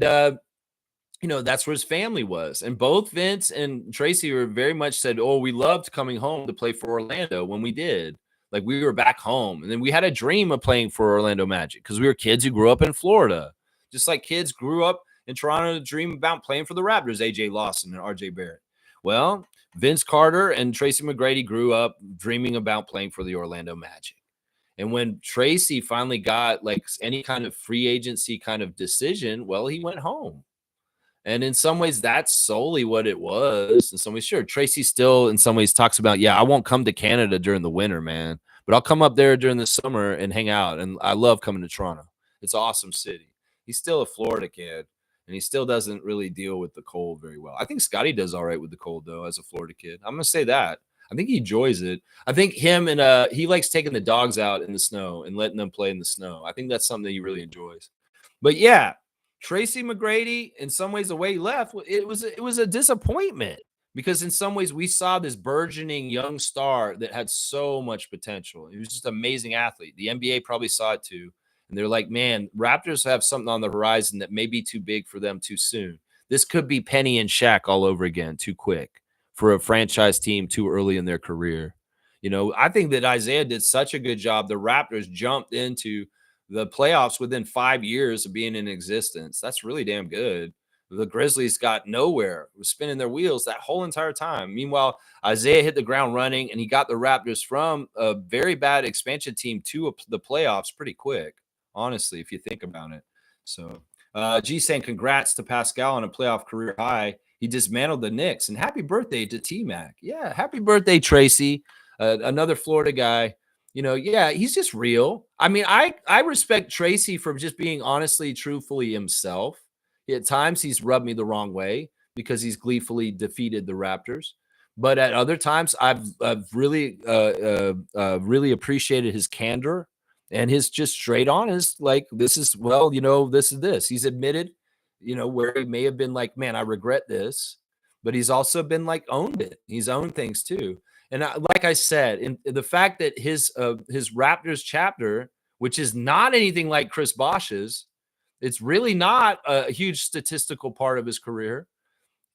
that's where his family was. And both Vince and Tracy were very much said, oh, we loved coming home to play for Orlando when we did. Like we were back home. And then we had a dream of playing for Orlando Magic because we were kids who grew up in Florida. Just like kids grew up in Toronto to dream about playing for the Raptors, AJ Lawson and RJ Barrett. Well, Vince Carter and Tracy McGrady grew up dreaming about playing for the Orlando Magic. And when Tracy finally got like any kind of free agency kind of decision, well, he went home. And in some ways, that's solely what it was. In some ways, sure, Tracy still in some ways talks about, yeah, I won't come to Canada during the winter, man, but I'll come up there during the summer and hang out. And I love coming to Toronto. It's an awesome city. He's still a Florida kid, and he still doesn't really deal with the cold very well. I think Scotty does all right with the cold, though, as a Florida kid. I'm going to say that. I think he enjoys it. I think him and he likes taking the dogs out in the snow and letting them play in the snow. I think that's something that he really enjoys. But yeah, Tracy McGrady, in some ways, the way he left, it was a disappointment because in some ways we saw this burgeoning young star that had so much potential. He was just an amazing athlete. The NBA probably saw it too. And they're like, man, Raptors have something on the horizon that may be too big for them too soon. This could be Penny and Shaq all over again too quick for a franchise team too early in their career. I think that Isaiah did such a good job. The Raptors jumped into the playoffs within 5 years of being in existence. That's really damn good. The Grizzlies got nowhere, was spinning their wheels that whole entire time. Meanwhile, Isaiah hit the ground running, and he got the Raptors from a very bad expansion team to the playoffs pretty quick, honestly, if you think about it. So, G saying congrats to Pascal on a playoff career high. He dismantled the Knicks. And happy birthday to T-Mac. Yeah, happy birthday, Tracy. Another Florida guy. Yeah, he's just real. I mean, I respect Tracy for just being honestly, truthfully himself. At times, he's rubbed me the wrong way because he's gleefully defeated the Raptors. But at other times, I've really really appreciated his candor and his just straight honest, like, this is, well, this is this. He's admitted, where he may have been like, man, I regret this. But he's also been like owned it. He's owned things too. And like I said, in the fact that his Raptors chapter, which is not anything like Chris Bosh's, it's really not a huge statistical part of his career.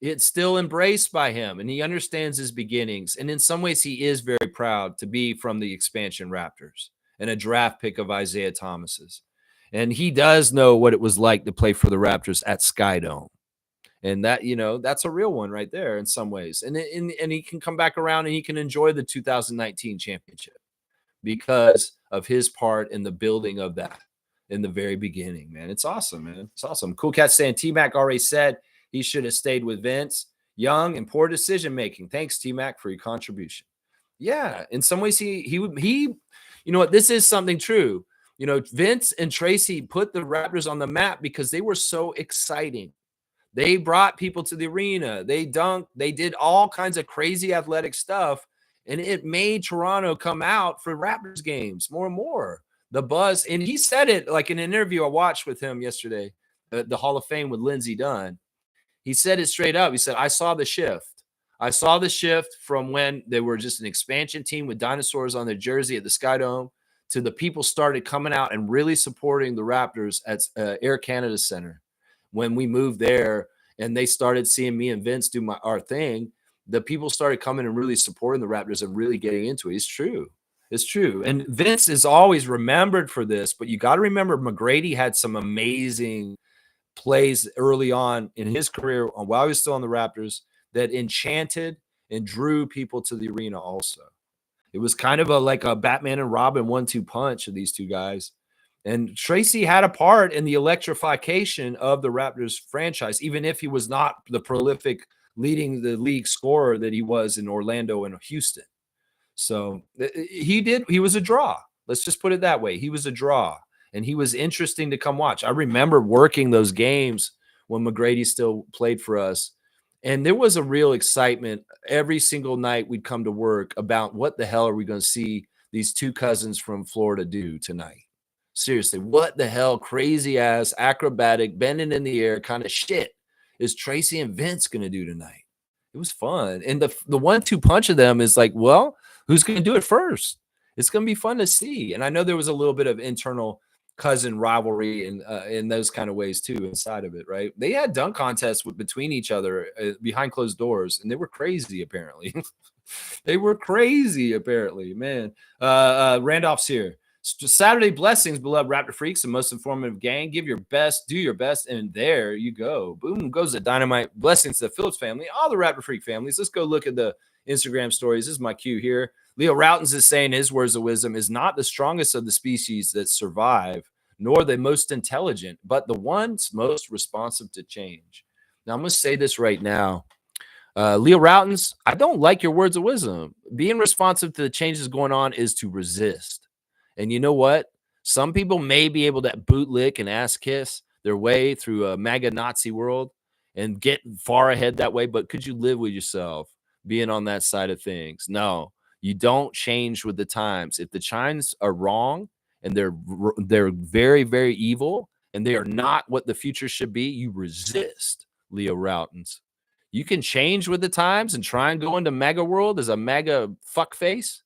It's still embraced by him, and he understands his beginnings. And in some ways, he is very proud to be from the expansion Raptors and a draft pick of Isaiah Thomas's. And he does know what it was like to play for the Raptors at Skydome. And that, that's a real one right there in some ways. And he can come back around and he can enjoy the 2019 championship because of his part in the building of that in the very beginning, man. It's awesome, man. It's awesome. Cool Cat saying T-Mac already said he should have stayed with Vince. Young and poor decision-making. Thanks, T-Mac, for your contribution. Yeah, in some ways he you know what, this is something true. You know, Vince and Tracy put the Raptors on the map because they were so exciting. They brought people to the arena. They dunked. They did all kinds of crazy athletic stuff, and it made Toronto come out for Raptors games more and more. The buzz, and he said it like in an interview I watched with him yesterday, the Hall of Fame with Lindsey Dunn. He said it straight up. He said, I saw the shift. I saw the shift from when they were just an expansion team with dinosaurs on their jersey at the Sky Dome to the people started coming out and really supporting the Raptors at Air Canada Center. When we moved there and they started seeing me and Vince do our thing, the people started coming and really supporting the Raptors and really getting into it. It's true. It's true. And Vince is always remembered for this, but you got to remember McGrady had some amazing plays early on in his career while he was still on the Raptors that enchanted and drew people to the arena also. It was kind of like a Batman and Robin 1-2 punch of these two guys. And Tracy had a part in the electrification of the Raptors franchise, even if he was not the prolific leading the league scorer that he was in Orlando and Houston. So he was a draw. Let's just put it that way. He was a draw, and he was interesting to come watch. I remember working those games when McGrady still played for us. And there was a real excitement every single night we'd come to work about what the hell are we going to see these two cousins from Florida do tonight? Seriously, what the hell crazy ass, acrobatic, bending in the air kind of shit is Tracy and Vince going to do tonight? It was fun. And the 1-2 punch of them is like, well, who's going to do it first? It's going to be fun to see. And I know there was a little bit of internal cousin rivalry and in those kind of ways too inside of it, right? They had dunk contests between each other behind closed doors, and they were crazy apparently. They were crazy apparently, man. Randolph's here. Saturday blessings, beloved Raptor freaks, the most informative gang. Give your best, do your best, and there you go. Boom goes the dynamite. Blessings to the Phillips family, all the Raptor freak families. Let's go look at the Instagram stories. This is my cue here. Leo Routens is saying his words of wisdom is not the strongest of the species that survive, nor the most intelligent, but the ones most responsive to change. Now, I'm going to say this right now. Leo Routens, I don't like your words of wisdom. Being responsive to the changes going on is to resist. And you know what? Some people may be able to bootlick and ass kiss their way through a MAGA Nazi world and get far ahead that way. But could you live with yourself being on that side of things? No, you don't change with the times. If the times are wrong and they're very, very evil and they are not what the future should be, you resist, Leo Routens. You can change with the times and try and go into MAGA world as a MAGA fuckface.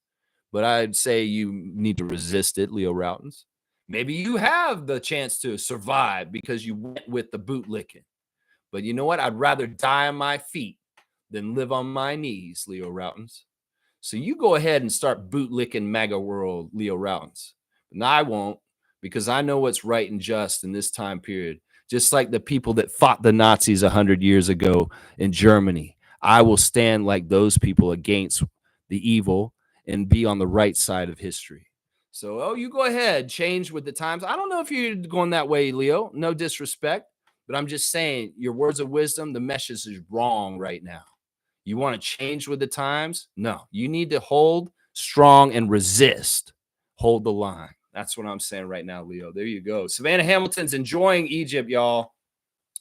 But I'd say you need to resist it, Leo Routens. Maybe you have the chance to survive because you went with the bootlicking. But you know what? I'd rather die on my feet than live on my knees, Leo Routens. So you go ahead and start bootlicking MAGA world, Leo Routens. And I won't, because I know what's right and just in this time period. Just like the people that fought the Nazis 100 years ago in Germany. I will stand like those people against the evil and be on the right side of history. So, you go ahead, change with the times. I don't know if you're going that way, Leo. No disrespect, but I'm just saying your words of wisdom, the message is wrong right now. You want to change with the times? No, you need to hold strong and resist. Hold the line. That's what I'm saying right now, Leo. There you go. Savannah Hamilton's enjoying Egypt, y'all.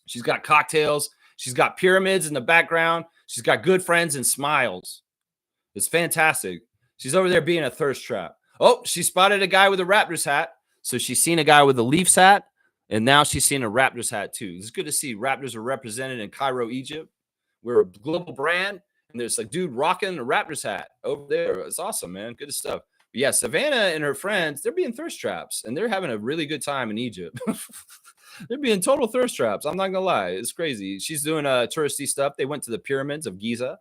She's got cocktails. She's got pyramids in the background. She's got good friends and smiles. It's fantastic. She's over there being a thirst trap. Oh, she spotted a guy with a Raptors hat. So she's seen a guy with a Leafs hat, and now she's seen a Raptors hat too. It's good to see Raptors are represented in Cairo, Egypt. We're a global brand, and there's a dude rocking a Raptors hat over there. It's awesome, man. Good stuff. But yeah, Savannah and her friends, they're being thirst traps, and they're having a really good time in Egypt. They're being total thirst traps. I'm not going to lie. It's crazy. She's doing touristy stuff. They went to the pyramids of Giza.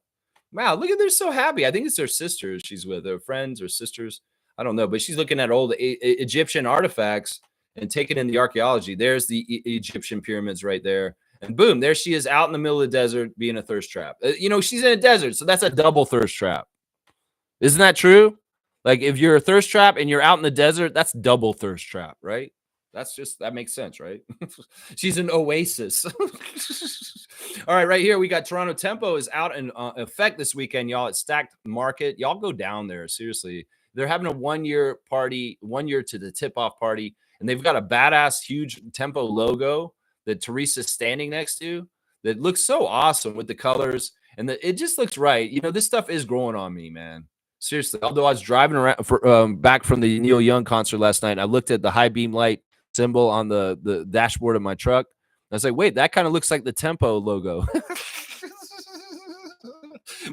Wow, look at they're so happy. I think it's their sisters she's with, her friends or sisters. I don't know, but she's looking at old Egyptian artifacts and taking in the archaeology. There's the Egyptian pyramids right there. And boom, there she is out in the middle of the desert being a thirst trap. She's in a desert, so that's a double thirst trap. Isn't that true? Like if you're a thirst trap and you're out in the desert, that's double thirst trap, right? That makes sense, right? She's an oasis. All right, right here we got Toronto Tempo is out in effect this weekend, y'all. At Stacked Market, y'all go down there. Seriously, they're having a 1-year party, 1 year to the tip-off party, and they've got a badass, huge Tempo logo that Teresa's standing next to that looks so awesome with the colors, and it just looks right. You know, this stuff is growing on me, man. Seriously, although I was driving around back from the Neil Young concert last night, and I looked at the high beam light symbol on the dashboard of my truck. I was like, wait, that kind of looks like the Tempo logo.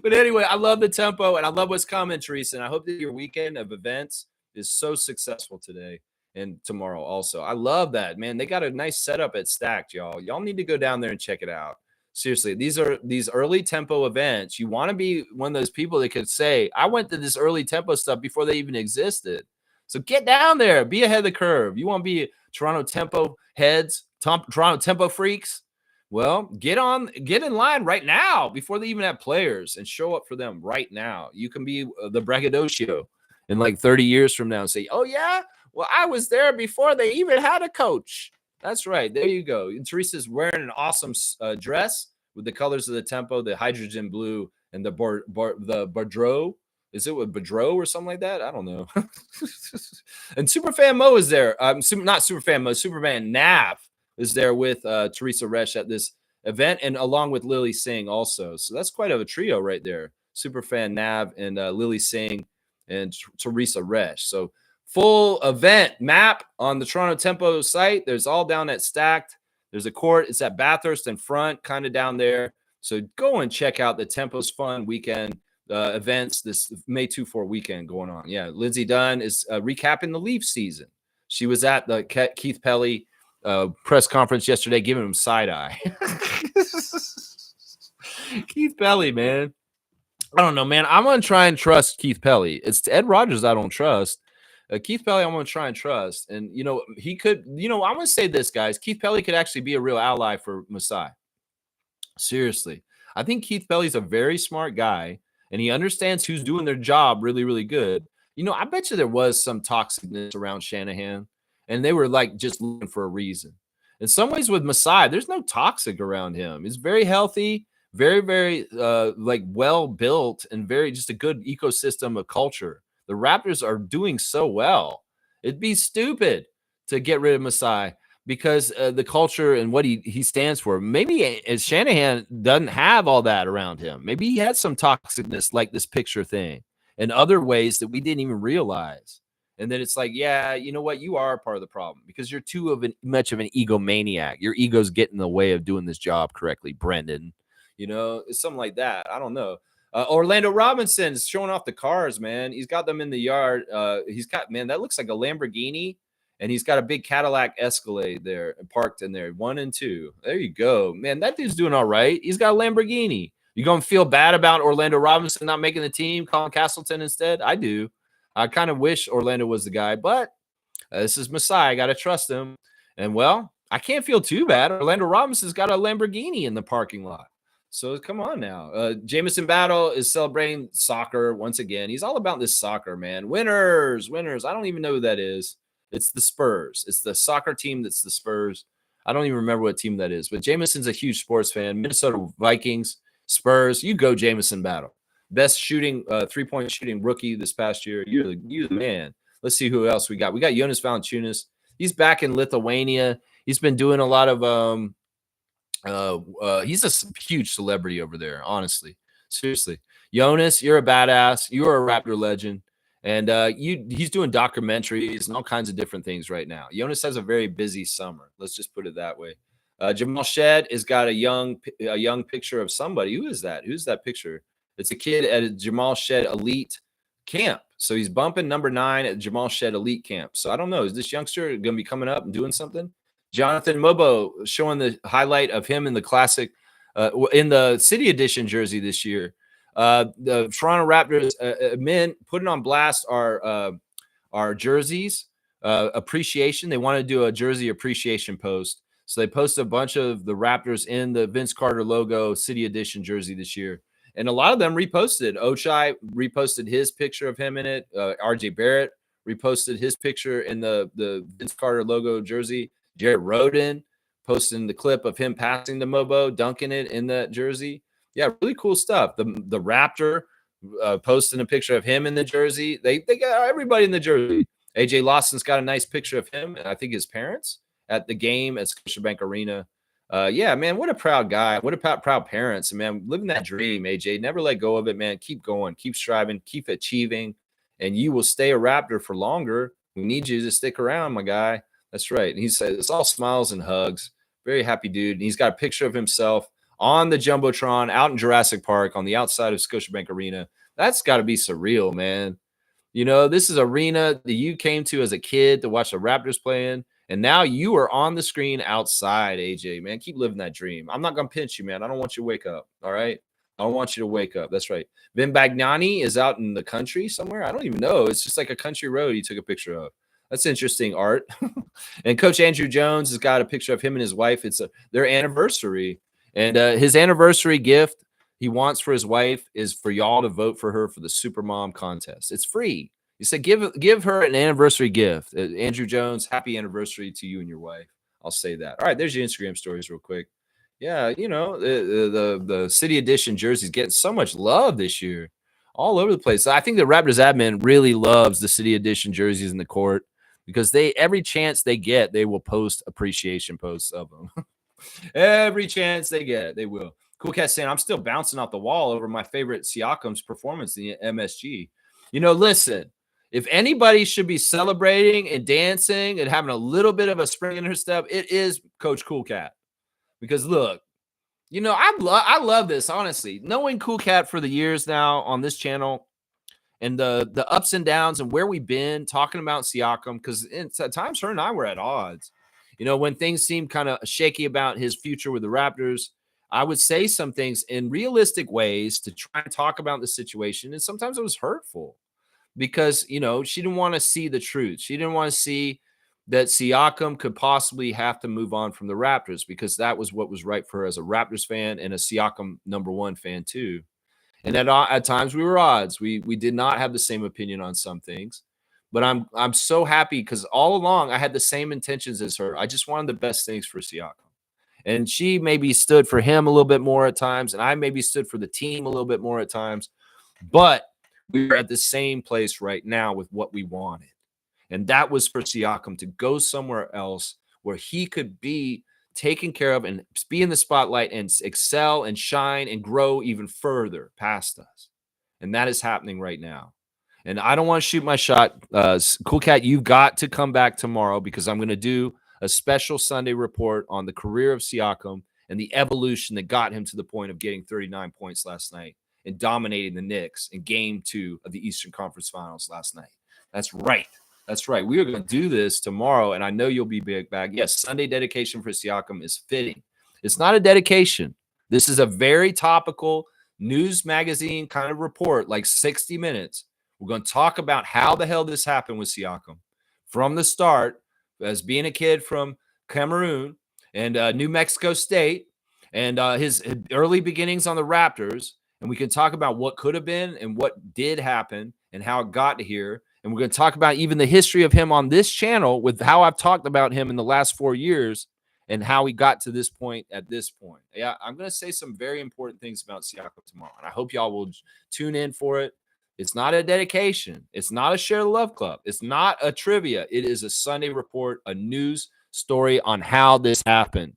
But anyway, I love the Tempo and I love what's coming, Teresa. And I hope that your weekend of events is so successful today and tomorrow also. I love that, man. They got a nice setup at Stacked, y'all. Y'all need to go down there and check it out. Seriously, these early tempo events. You want to be one of those people that could say, I went to this early tempo stuff before they even existed. So get down there, be ahead of the curve. You want to be Toronto Tempo heads, Toronto Tempo freaks? Well, get in line right now before they even have players and show up for them right now. You can be the braggadocio in like 30 years from now and say, oh, yeah, well, I was there before they even had a coach. That's right. There you go. And Teresa's wearing an awesome dress with the colors of the Tempo, the hydrogen blue and the Bordeaux. Is it with Bordeaux or something like that? I don't know. And Superfan Mo is there. Not Superfan Mo, Superman Nav is there with Teresa Resch at this event, and along with Lily Singh also. So that's quite a trio right there. Superfan Nav and Lily Singh and Teresa Resch. So full event map on the Toronto Tempo site. There's all down at Stacked. There's a court. It's at Bathurst in front, kind of down there. So go and check out the Tempo's Fun weekend events this May 2-4 weekend going on. Yeah, Lindsay Dunn is recapping the Leaf season. She was at the Keith Pelly press conference yesterday, giving him side eye. Keith Pelly, man. I don't know, man. I'm gonna try and trust Keith Pelly. It's Ed Rogers I don't trust. Keith Pelly, I'm gonna try and trust. And he could. I'm gonna say this, guys. Keith Pelly could actually be a real ally for Masai. Seriously, I think Keith Pelly's a very smart guy, and he understands who's doing their job really, really good. I bet you there was some toxicness around Shanahan, and they were like just looking for a reason. In some ways, with Masai, there's no toxic around him. He's very healthy, very, very like well built, and very just a good ecosystem of culture. The Raptors are doing so well. It'd be stupid to get rid of Masai because the culture and what he stands for. Maybe Shanahan doesn't have all that around him. Maybe he had some toxicness like this picture thing and other ways that we didn't even realize. And then it's like, yeah, you know what? You are part of the problem because you're much of an egomaniac. Your ego's getting in the way of doing this job correctly, Brendan. It's something like that. I don't know. Orlando Robinson is showing off the cars, man. He's got them in the yard. That looks like a Lamborghini. And he's got a big Cadillac Escalade there parked in there, 1 and 2. There you go. Man, that dude's doing all right. He's got a Lamborghini. You going to feel bad about Orlando Robinson not making the team, Colin Castleton instead? I do. I kind of wish Orlando was the guy, but this is Masai. I got to trust him. And, well, I can't feel too bad. Orlando Robinson's got a Lamborghini in the parking lot. So come on now. Jamison Battle is celebrating soccer once again. He's all about this soccer, man. Winners. I don't even know who that is. It's the Spurs. It's the soccer team that's the Spurs. I don't even remember what team that is, but Jamison's a huge sports fan. Minnesota Vikings, Spurs. You go, Jamison Battle. Best shooting, 3-point shooting rookie this past year. You're the man. Let's see who else we got. We got Jonas Valanciunas. He's back in Lithuania. He's been doing a lot of he's a huge celebrity over there, honestly. Seriously. Jonas, you're a badass. You are a Raptor legend. And he's doing documentaries and all kinds of different things right now. Jonas has a very busy summer. Let's just put it that way. Jamal Shed has got a young picture of somebody. Who is that? Who's that picture? It's a kid at a Jamal Shed Elite camp. So he's bumping number 9 at Jamal Shed Elite camp. So I don't know. Is this youngster going to be coming up and doing something? Jonathan Mobo showing the highlight of him in the classic, in the City Edition jersey this year. The Toronto Raptors men putting on blast our jerseys appreciation. They want to do a jersey appreciation post. So they posted a bunch of the Raptors in the Vince Carter logo City Edition jersey this year. And a lot of them reposted. Ochai reposted his picture of him in it. RJ Barrett reposted his picture in the Vince Carter logo jersey. Jared Roden posting the clip of him passing to Mobo, dunking it in that jersey. Yeah, really cool stuff. The Raptor posting a picture of him in the jersey. They got everybody in the jersey. AJ Lawson's got a nice picture of him, and I think his parents at the game at Scotiabank Arena. Yeah, man, what a proud guy. What a proud parents. And, man, living that dream, AJ. Never let go of it, man. Keep going. Keep striving. Keep achieving. And you will stay a Raptor for longer. We need you to stick around, my guy. That's right. And he said it's all smiles and hugs. Very happy dude. And he's got a picture of himself on the Jumbotron out in Jurassic Park on the outside of Scotiabank Arena. That's got to be surreal, man. You know, this is arena that you came to as a kid to watch the Raptors play in. And now you are on the screen outside, AJ, man. Keep living that dream. I'm not going to pinch you, man. I don't want you to wake up, all right? I don't want you to wake up. That's right. Vin Bagnani is out in the country somewhere. I don't even know. It's just like a country road he took a picture of. That's interesting art. And Coach Andrew Jones has got a picture of him and his wife. It's their anniversary. And his anniversary gift he wants for his wife is for y'all to vote for her for the Supermom contest. It's free. He said, give her an anniversary gift. Andrew Jones, happy anniversary to you and your wife. I'll say that. All right, there's your Instagram stories real quick. Yeah, you know, the City Edition jerseys getting so much love this year all over the place. I think the Raptors admin really loves the City Edition jerseys in the court because every chance they get, they will post appreciation posts of them. Every chance they get, they will. Cool Cat saying, I'm still bouncing off the wall over my favorite Siakam's performance in the MSG. You know, listen, if anybody should be celebrating and dancing and having a little bit of a spring in her step, it is Coach Cool Cat. Because look, you know, I love this, honestly. Knowing Cool Cat for the years now on this channel and the ups and downs and where we've been talking about Siakam, because at times her and I were at odds. You know, when things seemed kind of shaky about his future with the Raptors, I would say some things in realistic ways to try and talk about the situation. And sometimes it was hurtful because, you know, she didn't want to see the truth. She didn't want to see that Siakam could possibly have to move on from the Raptors because that was what was right for her as a Raptors fan and a Siakam #1 fan too. And at times we were odds. We did not have the same opinion on some things. But I'm so happy because all along I had the same intentions as her. I just wanted the best things for Siakam. And she maybe stood for him a little bit more at times, and I maybe stood for the team a little bit more at times. But we're at the same place right now with what we wanted. And that was for Siakam to go somewhere else where he could be taken care of and be in the spotlight and excel and shine and grow even further past us. And that is happening right now. And I don't want to shoot my shot. Cool Cat, you've got to come back tomorrow because I'm going to do a special Sunday report on the career of Siakam and the evolution that got him to the point of getting 39 points last night and dominating the Knicks in Game 2 of the Eastern Conference Finals last night. That's right. That's right. We are going to do this tomorrow, and I know you'll be back. Yes, Sunday dedication for Siakam is fitting. It's not a dedication. This is a very topical news magazine kind of report, like 60 minutes. We're going to talk about how the hell this happened with Siakam from the start as being a kid from Cameroon and New Mexico State and his early beginnings on the Raptors. And we can talk about what could have been and what did happen and how it got to here. And we're going to talk about even the history of him on this channel with how I've talked about him in the last 4 years and how he got to this point at this point. Yeah, I'm going to say some very important things about Siakam tomorrow. And I hope y'all will tune in for it. It's not a dedication. It's not a Share the Love Club. It's not a trivia. It is a Sunday report, a news story on how this happened.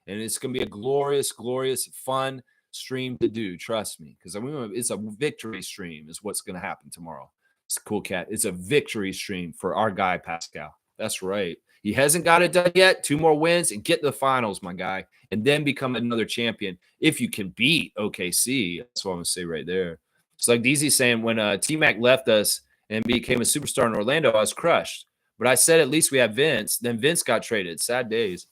And it's going to be a glorious, glorious, fun stream to do. Trust me. Because it's a victory stream is what's going to happen tomorrow. It's Cool Cat. It's a victory stream for our guy, Pascal. That's right. He hasn't got it done yet. 2 more wins and get to the finals, my guy. And then become another champion if you can beat OKC. That's what I'm going to say right there. It's like DZ saying when T-Mac left us and became a superstar in Orlando, I was crushed. But I said at least we have Vince. Then Vince got traded. Sad days.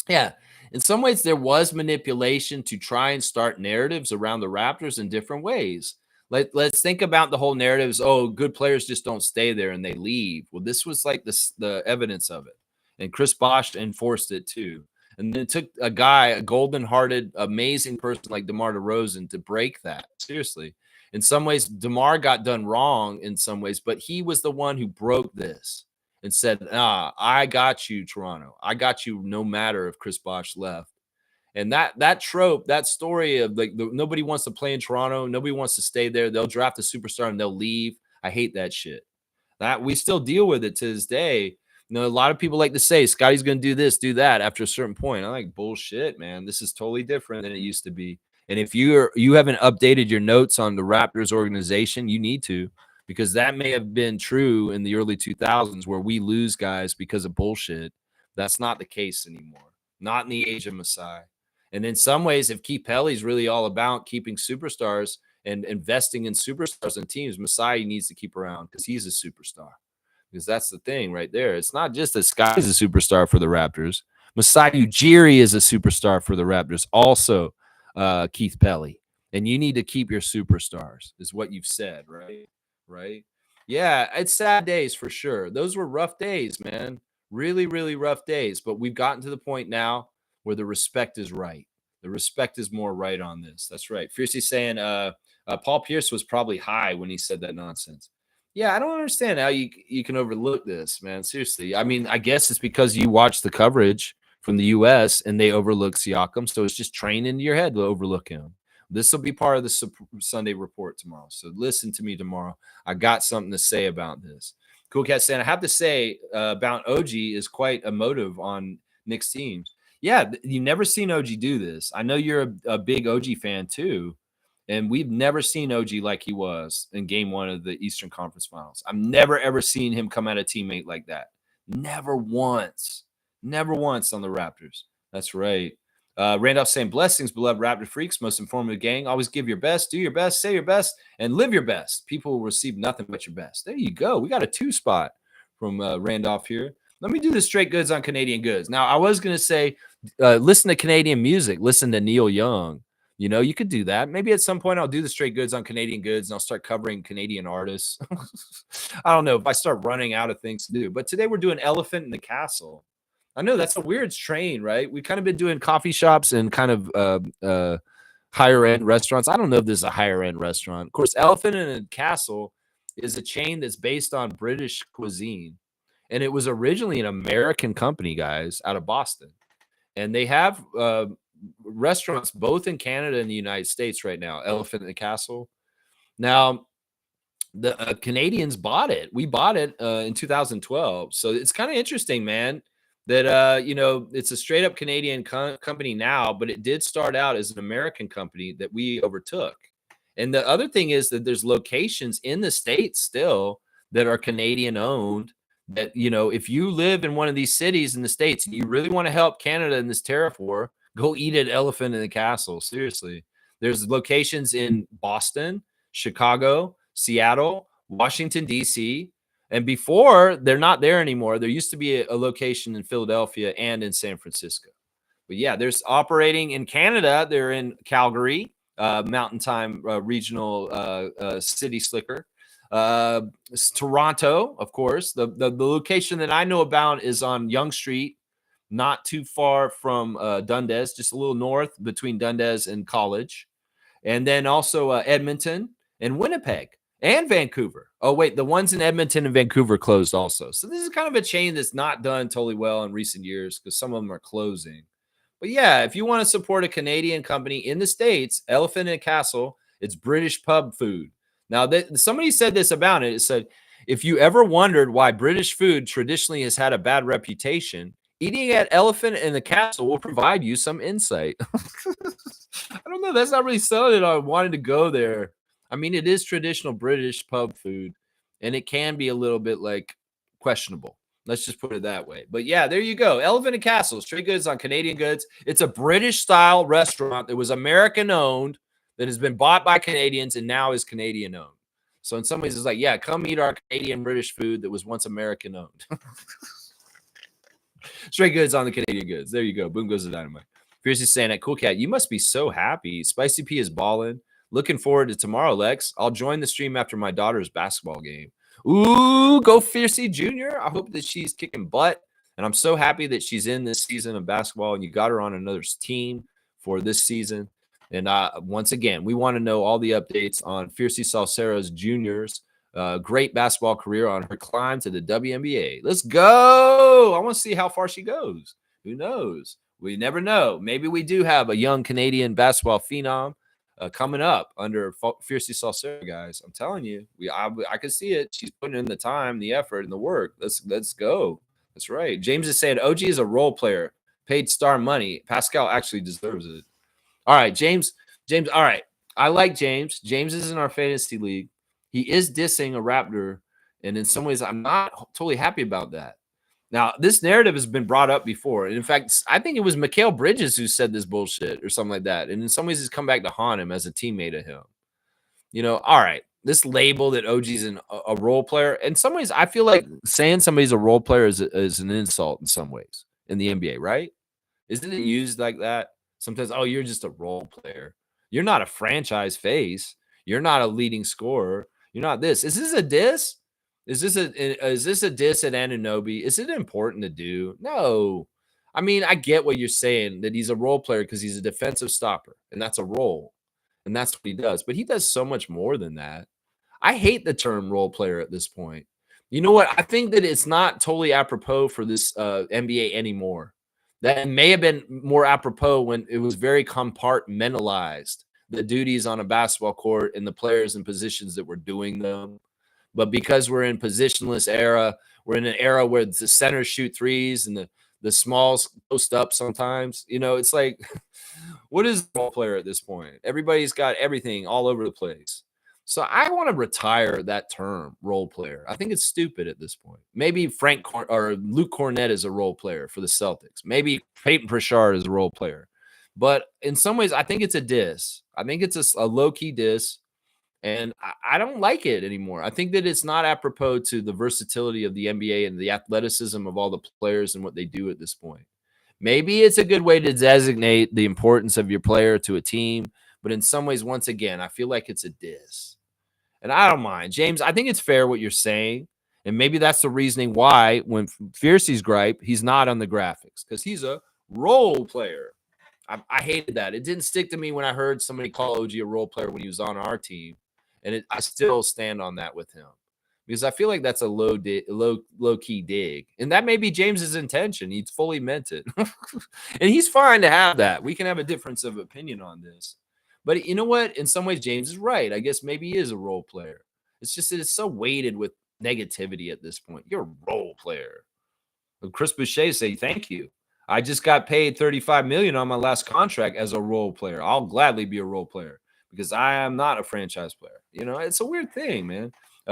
Yeah. In some ways, there was manipulation to try and start narratives around the Raptors in different ways. Let's think about the whole narratives. Oh, good players just don't stay there and they leave. Well, this was like the evidence of it. And Chris Bosh enforced it too. And then it took a guy, a golden-hearted, amazing person like DeMar DeRozan to break that. Seriously. In some ways, DeMar got done wrong in some ways, but he was the one who broke this and said, I got you, Toronto. I got you no matter if Chris Bosh left. And that trope, that story of like nobody wants to play in Toronto, nobody wants to stay there. They'll draft a superstar and they'll leave. I hate that shit. That we still deal with it to this day. A lot of people like to say Scotty's going to do this, do that after a certain point. I'm like, bullshit, man. This is totally different than it used to be. And if you haven't updated your notes on the Raptors organization, you need to, because that may have been true in the early 2000s where we lose guys because of bullshit. That's not the case anymore. Not in the age of Masai. And in some ways, if Keith Pelly's really all about keeping superstars and investing in superstars and teams, Masai needs to keep around because he's a superstar. Because that's the thing right there. It's not just that Sky's a superstar for the Raptors. Masai Ujiri is a superstar for the Raptors. Also, Keith Pelly. And you need to keep your superstars, is what you've said, right? Right? Yeah, it's sad days for sure. Those were rough days, man. Really, really rough days. But we've gotten to the point now where the respect is right. The respect is more right on this. That's right. Fiercely saying Paul Pierce was probably high when he said that nonsense. Yeah, I don't understand how you can overlook this, man. Seriously. I mean, I guess it's because you watch the coverage from the U.S. and they overlook Siakam, so it's just trained into your head to overlook him. This will be part of the Sunday report tomorrow, so listen to me tomorrow. I got something to say about this. Cool Cat saying, I have to say about OG is quite emotive on Knicks teams. Yeah, you've never seen OG do this. I know you're a big OG fan too. And we've never seen OG like he was in game 1 of the Eastern Conference Finals. I've never, ever seen him come at a teammate like that. Never once. Never once on the Raptors. That's right. Randolph saying, blessings, beloved Raptor freaks, most informative gang. Always give your best, do your best, say your best, and live your best. People will receive nothing but your best. There you go. We got a 2 spot from Randolph here. Let me do the straight goods on Canadian goods. Now, I was going to say, listen to Canadian music. Listen to Neil Young. You could do that. Maybe at some point I'll do the straight goods on Canadian goods and I'll start covering Canadian artists. I don't know if I start running out of things to do. But today we're doing Elephant in the Castle. I know that's a weird strain, right? We've kind of been doing coffee shops and kind of higher end restaurants. I don't know if this is a higher end restaurant. Of course, Elephant in a Castle is a chain that's based on British cuisine. And it was originally an American company, guys, out of Boston. And they have restaurants both in Canada and the United States right now. Elephant in the Castle. Now, the Canadians bought it. We bought it in 2012. So it's kind of interesting, man, that it's a straight up Canadian company now, but it did start out as an American company that we overtook. And the other thing is that there's locations in the States still that are Canadian owned. That, if you live in one of these cities in the States and you really want to help Canada in this tariff war, go eat at Elephant in the Castle. Seriously. There's locations in Boston, Chicago, Seattle, Washington, D.C. And before, they're not there anymore. There used to be a location in Philadelphia and in San Francisco. But yeah, there's operating in Canada. They're in Calgary, Mountain Time Regional City Slicker. Toronto, of course. The location that I know about is on Yonge Street, not too far from Dundas, just a little north between Dundas and College. And then also Edmonton and Winnipeg and Vancouver. Oh, wait, the ones in Edmonton and Vancouver closed also. So this is kind of a chain that's not done totally well in recent years because some of them are closing. But yeah, if you want to support a Canadian company in the States, Elephant in a Castle, it's British pub food. Now, somebody said this about it. It said, if you ever wondered why British food traditionally has had a bad reputation, eating at Elephant in the Castle will provide you some insight. I don't know. That's not really selling it. I wanted to go there. I mean, it is traditional British pub food, and it can be a little bit like questionable. Let's just put it that way. But yeah, there you go. Elephant and Castle, straight goods on Canadian goods. It's a British style restaurant that was American owned, that has been bought by Canadians and now is Canadian owned. So in some ways, it's like, yeah, come eat our Canadian British food that was once American owned. Straight goods on the Canadian goods. There you go. Boom goes the dynamite. Fiercely saying that, Cool Cat, you must be so happy. Spicy P is balling. Looking forward to tomorrow, Lex. I'll join the stream after my daughter's basketball game. Ooh, go Fiercey Jr. I hope that she's kicking butt And I'm so happy that she's in this season of basketball and you got her on another team for this season. And once again, we want to know all the updates on Fiercey Salcero's Junior's great basketball career on her climb to the WNBA. Let's go. I want to see how far she goes. Who knows? We never know. Maybe we do have a young Canadian basketball phenom coming up under Fiercey Salcero, guys. I'm telling you, I can see it. She's putting in the time, the effort, and the work. Let's go. That's right. James is saying OG is a role player, paid star money. Pascal actually deserves it. All right, James. All right. I like James. James is in our fantasy league. He is dissing a Raptor, and in some ways, I'm not totally happy about that. Now, this narrative has been brought up before. And in fact, I think it was Mikal Bridges who said this bullshit or something like that. And in some ways, it's come back to haunt him as a teammate of him. All right, this label that OG's a role player. In some ways, I feel like saying somebody's a role player is an insult in some ways in the NBA, right? Isn't it used like that? Sometimes, oh, you're just a role player. You're not a franchise face. You're not a leading scorer. You're not this. Is this a diss? Is this a diss at Anunoby? Is it important to do? No. I mean, I get what you're saying, that he's a role player because he's a defensive stopper, and that's a role, and that's what he does. But he does so much more than that. I hate the term role player at this point. You know what? I think that it's not totally apropos for this NBA anymore. That may have been more apropos when it was very compartmentalized, the duties on a basketball court and the players and positions that were doing them. But because we're in positionless era, we're in an era where the centers shoot threes and the smalls post up sometimes. It's like, what is the role player at this point? Everybody's got everything all over the place. So I want to retire that term, role player. I think it's stupid at this point. Maybe Luke Cornett is a role player for the Celtics. Maybe Peyton Pritchard is a role player. But in some ways, I think it's a diss. I think it's a low-key diss. And I don't like it anymore. I think that it's not apropos to the versatility of the NBA and the athleticism of all the players and what they do at this point. Maybe it's a good way to designate the importance of your player to a team. But in some ways, once again, I feel like it's a diss. And I don't mind. James, I think it's fair what you're saying. And maybe that's the reasoning why when Fiercey's gripe, he's not on the graphics because he's a role player. I hated that. It didn't stick to me when I heard somebody call OG a role player when he was on our team. And I still stand on that with him because I feel like that's a low key dig. And that may be James's intention. He's fully meant it. And he's fine to have that. We can have a difference of opinion on this. But you know what? In some ways, James is right. I guess maybe he is a role player. It's just that it's so weighted with negativity at this point. You're a role player. Chris Boucher say, thank you. I just got paid $35 million on my last contract as a role player. I'll gladly be a role player because I am not a franchise player. It's a weird thing, man.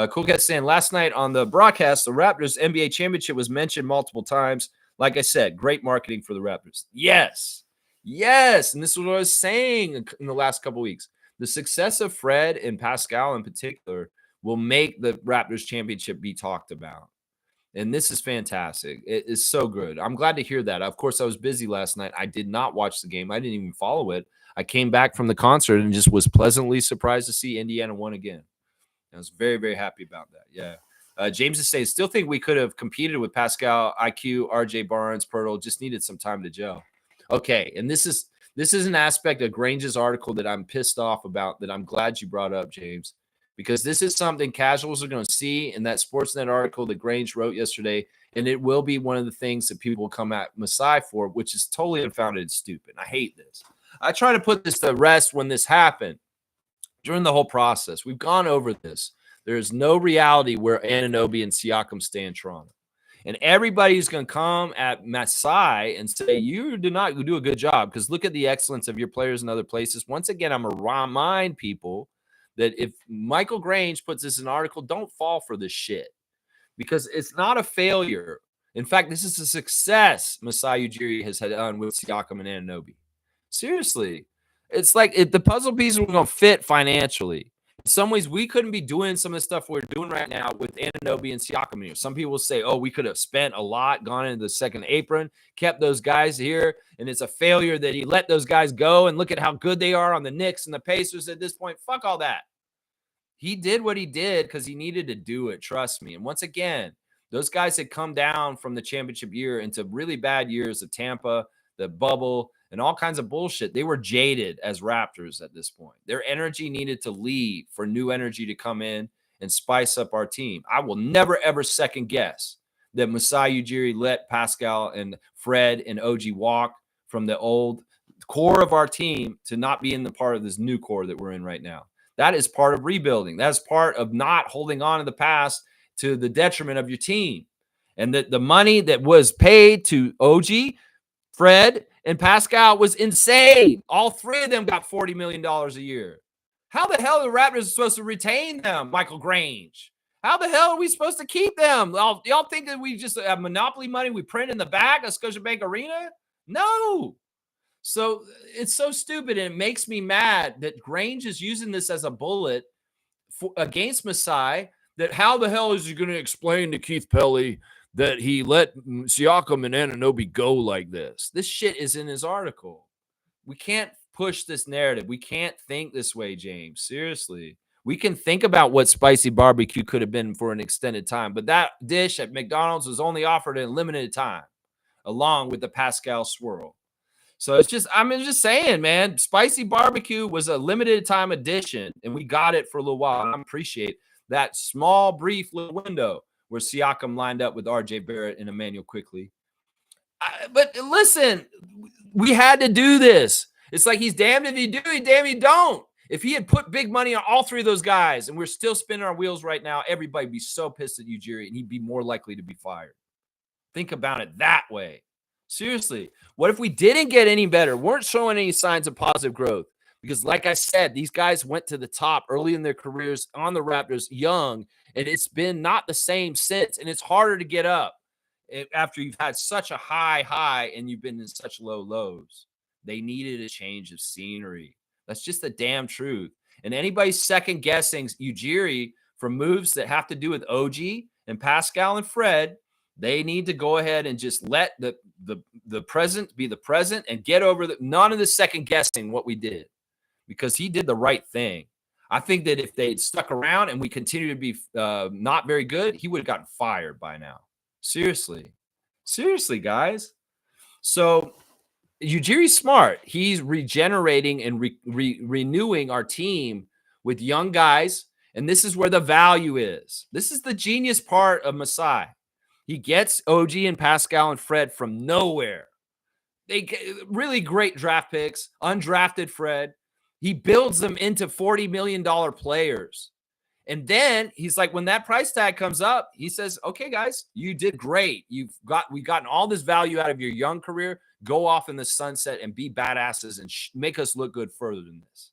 Cool Cat saying, last night on the broadcast, the Raptors NBA championship was mentioned multiple times. Like I said, great marketing for the Raptors. Yes. And this is what I was saying in the last couple of weeks. The success of Fred and Pascal in particular will make the Raptors championship be talked about. And this is fantastic. It is so good. I'm glad to hear that. Of course, I was busy last night. I did not watch the game. I didn't even follow it. I came back from the concert and just was pleasantly surprised to see Indiana won again. I was very, very happy about that. Yeah. James is saying, still think we could have competed with Pascal, IQ, RJ Barnes, Pirtle. Just needed some time to gel. Okay. And this is an aspect of Grange's article that I'm pissed off about that I'm glad you brought up, James. Because this is something casuals are going to see in that Sportsnet article that Grange wrote yesterday, and it will be one of the things that people will come at Masai for, which is totally unfounded and stupid. I hate this. I try to put this to rest when this happened during the whole process. We've gone over this. There is no reality where Anunoby and Siakam stay in Toronto. And everybody's going to come at Masai and say, you do not do a good job because look at the excellence of your players in other places. Once again, I'm going to remind people that if Michael Grange puts this in an article, don't fall for this shit because it's not a failure. In fact, this is a success Masai Ujiri has had done with Siakam and Anunoby. Seriously. It's like the puzzle pieces were going to fit financially. In some ways, we couldn't be doing some of the stuff we're doing right now with Anunoby and Siakam here. Some people say, oh, we could have spent a lot, gone into the second apron, kept those guys here, and it's a failure that he let those guys go, and look at how good they are on the Knicks and the Pacers at this point. Fuck all that. He did what he did because he needed to do it. Trust me. And once again, Those guys had come down from the championship year into really bad years of Tampa, the bubble, and all kinds of bullshit. They were jaded as Raptors at this point. Their energy needed to leave for new energy to come in and spice up our team. I will never, ever second guess that Masai Ujiri let Pascal and Fred and OG walk from the old core of our team to not be in the part of this new core that we're in right now. That is part of rebuilding. That's part of not holding on to the past to the detriment of your team. And that the money that was paid to OG, Fred, and Pascal was insane. All three of them got $40 million a year. How the hell are the Raptors supposed to retain them, Michael Grange? How the hell are we supposed to keep them? Y'all think that we just have monopoly money we print in the back of Scotiabank Arena? No. So it's so stupid, and it makes me mad that Grange is using this as a bullet against Masai. That how the hell is he going to explain to Keith Pelly that he let Siakam and Anunoby go like this? This shit is in his article. We can't push this narrative. We can't think this way, James. Seriously. We can think about what spicy barbecue could have been for an extended time, but that dish at McDonald's was only offered in limited time, along with the Pascal swirl. So it's just, I'm just saying, man, spicy barbecue was a limited time addition, and we got it for a little while. I appreciate that small, brief little window where Siakam lined up with RJ Barrett and Emmanuel quickly. But listen, we had to do this. It's like he's damned if you do, he's damned if you don't. If he had put big money on all three of those guys and we're still spinning our wheels right now, everybody would be so pissed at Ujiri and he'd be more likely to be fired. Think about it that way. Seriously, what if we didn't get any better, weren't showing any signs of positive growth? Because like I said, these guys went to the top early in their careers on the Raptors young, and it's been not the same since. And it's harder to get up after you've had such a high and you've been in such low lows. They needed a change of scenery. That's just the damn truth. And anybody second guessing Ujiri for moves that have to do with OG and Pascal and Fred, they need to go ahead and just let the present be the present and get over none of the second guessing what we did, because he did the right thing. I think that if they'd stuck around and we continue to be not very good, he would have gotten fired by now. Seriously, guys. So Ujiri's smart. He's regenerating and renewing our team with young guys, and this is where the value is. This is the genius part of Masai. He gets OG and Pascal and Fred from nowhere. They get really great draft picks, undrafted Fred. He builds them into $40 million players. And then he's like, when that price tag comes up, he says, okay, guys, you did great. We've gotten all this value out of your young career. Go off in the sunset and be badasses and make us look good further than this.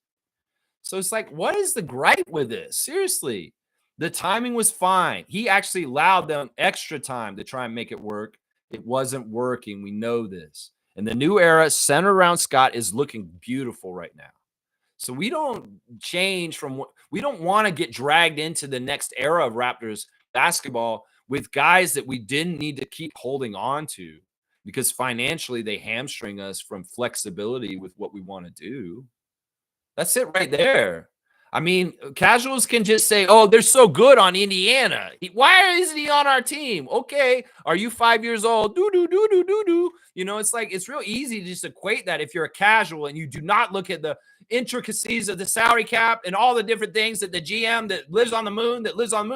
So it's like, what is the gripe with this? Seriously. The timing was fine. He actually allowed them extra time to try and make it work. It wasn't working. We know this. And the new era centered around Scott is looking beautiful right now. So we don't change from what we don't want to get dragged into the next era of Raptors basketball with guys that we didn't need to keep holding on to because financially they hamstring us from flexibility with what we want to do. That's it right there. I mean, casuals can just say, oh, they're so good on Indiana. Why isn't he on our team? Okay. Are you 5 years old? Do. You know, it's like, it's real easy to just equate that if you're a casual and you do not look at the intricacies of the salary cap and all the different things that the GM that lives on the moon,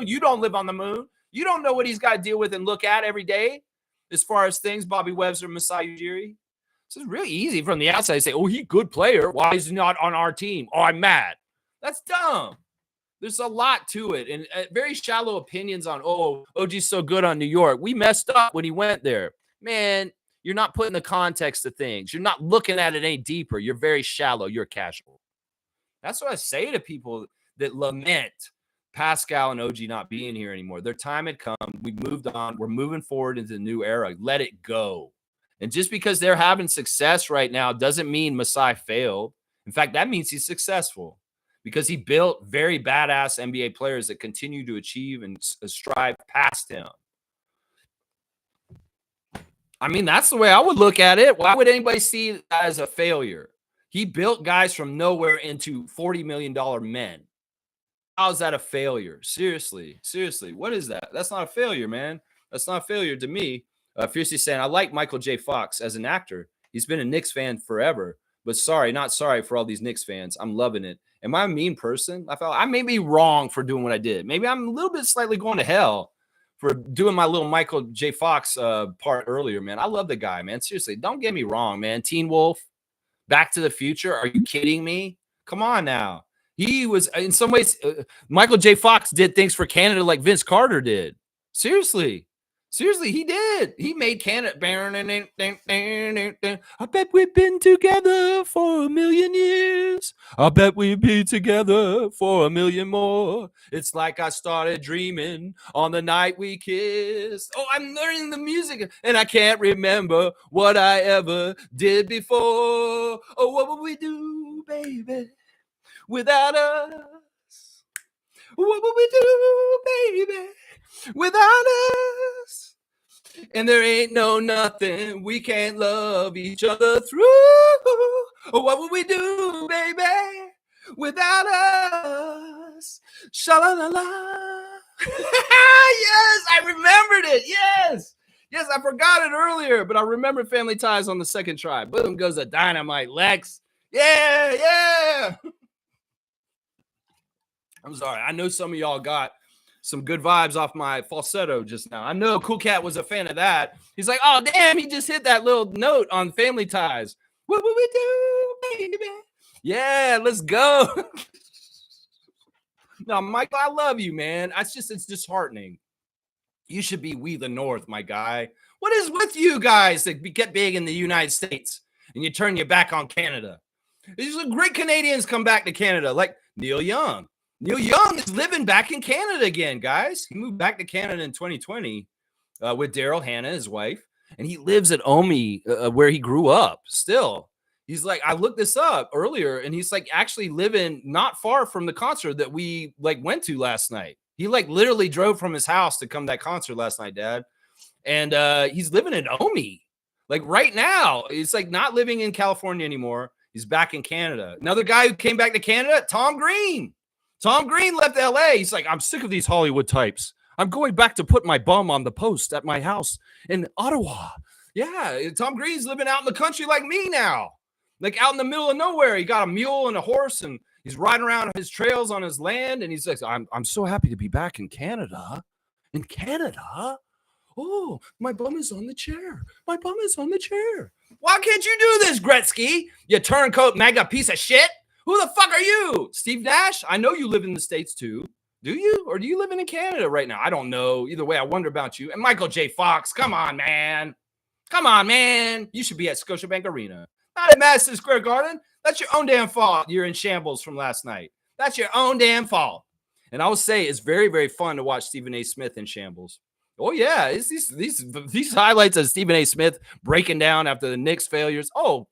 you don't live on the moon. You don't know what he's got to deal with and look at every day as far as things, Bobby Webster, Masai Ujiri. So it's really easy from the outside to say, oh, he's a good player. Why is he not on our team? Oh, I'm mad. That's dumb. There's a lot to it. And very shallow opinions on, oh, OG's so good on New York. We messed up when he went there. Man, you're not putting the context of things. You're not looking at it any deeper. You're very shallow. You're casual. That's what I say to people that lament Pascal and OG not being here anymore. Their time had come. We moved on. We're moving forward into the new era. Let it go. And just because they're having success right now doesn't mean Masai failed. In fact, that means he's successful because he built very badass NBA players that continue to achieve and strive past him. I mean, that's the way I would look at it. Why would anybody see that as a failure? He built guys from nowhere into $40 million men. How is that a failure? Seriously. What is that? That's not a failure, man. That's not failure to me. Fiercely saying, I like Michael J. Fox as an actor. He's been a Knicks fan forever. But sorry, not sorry for all these Knicks fans. I'm loving it. Am I a mean person? I may be wrong for doing what I did. Maybe I'm a little bit slightly going to hell for doing my little Michael J. Fox part earlier, man. I love the guy, man. Seriously, don't get me wrong, man. Teen Wolf, Back to the Future. Are you kidding me? Come on now. He was, in some ways, Michael J. Fox did things for Canada like Vince Carter did. Seriously, he did. He made Canada. I bet we've been together for a million years. I bet we'd be together for a million more. It's like I started dreaming on the night we kissed. Oh, I'm learning the music, and I can't remember what I ever did before. Oh, what would we do, baby, without us? What would we do, baby, without us? And there ain't no nothing we can't love each other through. What would we do, baby, without us? Sha-la-la-la. Yes, I remembered it. Yes, I forgot it earlier, but I remembered Family Ties on the second try. Boom goes a dynamite, Lex. Yeah. I'm sorry. I know some of y'all got some good vibes off my falsetto just now. I know Cool Cat was a fan of that. He's like, oh, damn, he just hit that little note on Family Ties. What would we do, baby? Yeah, let's go. No, Michael, I love you, man. It's disheartening. You should be We the North, my guy. What is with you guys that get big in the United States and you turn your back on Canada? These are great Canadians come back to Canada, like Neil Young. Neil Young is living back in Canada again, guys. He moved back to Canada in 2020 with Daryl Hannah, his wife, and he lives at Omi, where he grew up still. He's like, I looked this up earlier, and he's like actually living not far from the concert that we like went to last night. He like literally drove from his house to come to that concert last night, Dad. And he's living in Omi. Like right now, it's like not living in California anymore. He's back in Canada. Another guy who came back to Canada, Tom Green. Tom Green left LA. He's like, I'm sick of these Hollywood types. I'm going back to put my bum on the post at my house in Ottawa. Yeah, Tom Green's living out in the country like me now. Like out in the middle of nowhere. He got a mule and a horse, and he's riding around his trails on his land. And he's like, I'm so happy to be back in Canada. In Canada? Oh, my bum is on the chair. My bum is on the chair. Why can't you do this, Gretzky? You turncoat mega piece of shit. Who the fuck are you? Steve Nash? I know you live in the States too. Do you? Or do you live in Canada right now? I don't know. Either way, I wonder about you. And Michael J. Fox, come on, man. Come on, man. You should be at Scotiabank Arena. Not at Madison Square Garden. That's your own damn fault. You're in shambles from last night. That's your own damn fault. And I will say it's very, very fun to watch Stephen A. Smith in shambles. Oh, yeah. It's these highlights of Stephen A. Smith breaking down after the Knicks failures. Oh,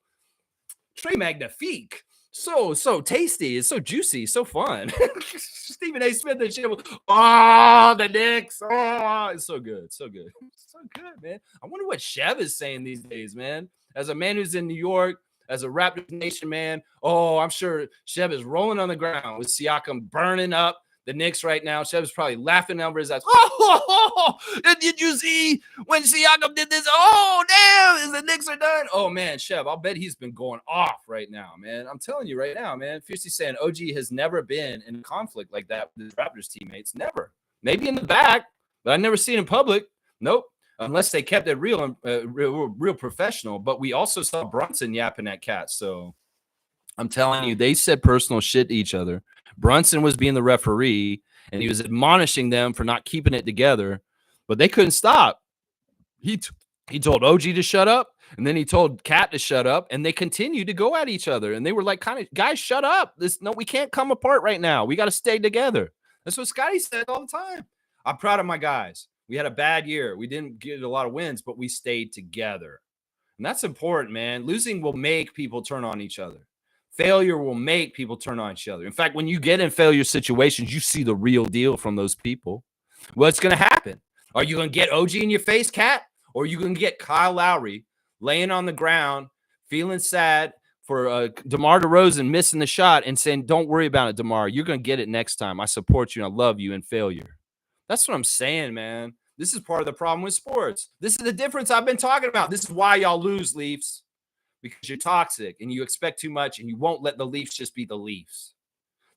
Très magnifique. So tasty. It's so juicy. So fun. Stephen A. Smith and shit. Oh, the Knicks. Oh, it's so good. So good. So good, man. I wonder what Chev is saying these days, man. As a man who's in New York, as a Raptors Nation man, oh, I'm sure Chev is rolling on the ground with Siakam burning up the Knicks right now. Chev's probably laughing over his ass. Oh, did you see when Siakam did this? Oh, damn, the Knicks are done. Oh, man, Chev, I'll bet he's been going off right now, man. I'm telling you right now, man. Fiercely saying OG has never been in conflict like that with his Raptors teammates. Never. Maybe in the back, but I've never seen in public. Nope. Unless they kept it real professional. But we also saw Brunson yapping at Cat. So I'm telling you, they said personal shit to each other. Brunson was being the referee, and he was admonishing them for not keeping it together, but they couldn't stop. He told OG to shut up, and then he told Cat to shut up, and they continued to go at each other. And they were like, kind of, guys, shut up. We can't come apart right now. We got to stay together. That's what Scotty said all the time. I'm proud of my guys. We had a bad year. We didn't get a lot of wins, but we stayed together. And that's important, man. Losing will make people turn on each other. Failure will make people turn on each other. In fact, when you get in failure situations, you see the real deal from those people. What's going to happen? Are you going to get OG in your face, Cat? Or are you going to get Kyle Lowry laying on the ground, feeling sad for DeMar DeRozan missing the shot and saying, don't worry about it, DeMar. You're going to get it next time. I support you and I love you in failure. That's what I'm saying, man. This is part of the problem with sports. This is the difference I've been talking about. This is why y'all lose, Leafs, because you're toxic and you expect too much and you won't let the Leafs just be the Leafs.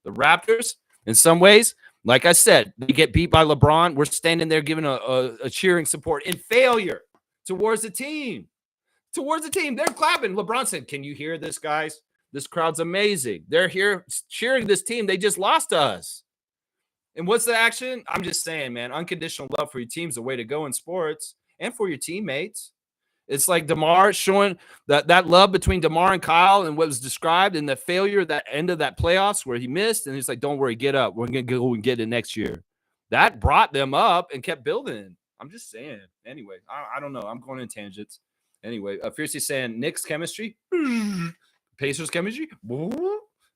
The Raptors, in some ways, like I said, they get beat by LeBron. We're standing there giving a cheering support in failure towards the team. Towards the team. They're clapping. LeBron said, can you hear this, guys? This crowd's amazing. They're here cheering this team. They just lost to us. And what's the action? I'm just saying, man, unconditional love for your team is the way to go in sports and for your teammates. It's like DeMar showing that love between DeMar and Kyle and what was described in the failure, that end of that playoffs where he missed. And he's like, don't worry, get up. We're going to go and get it next year. That brought them up and kept building. I'm just saying. Anyway, I don't know. I'm going in tangents. Anyway, Fiercely saying Knicks chemistry, Pacers chemistry.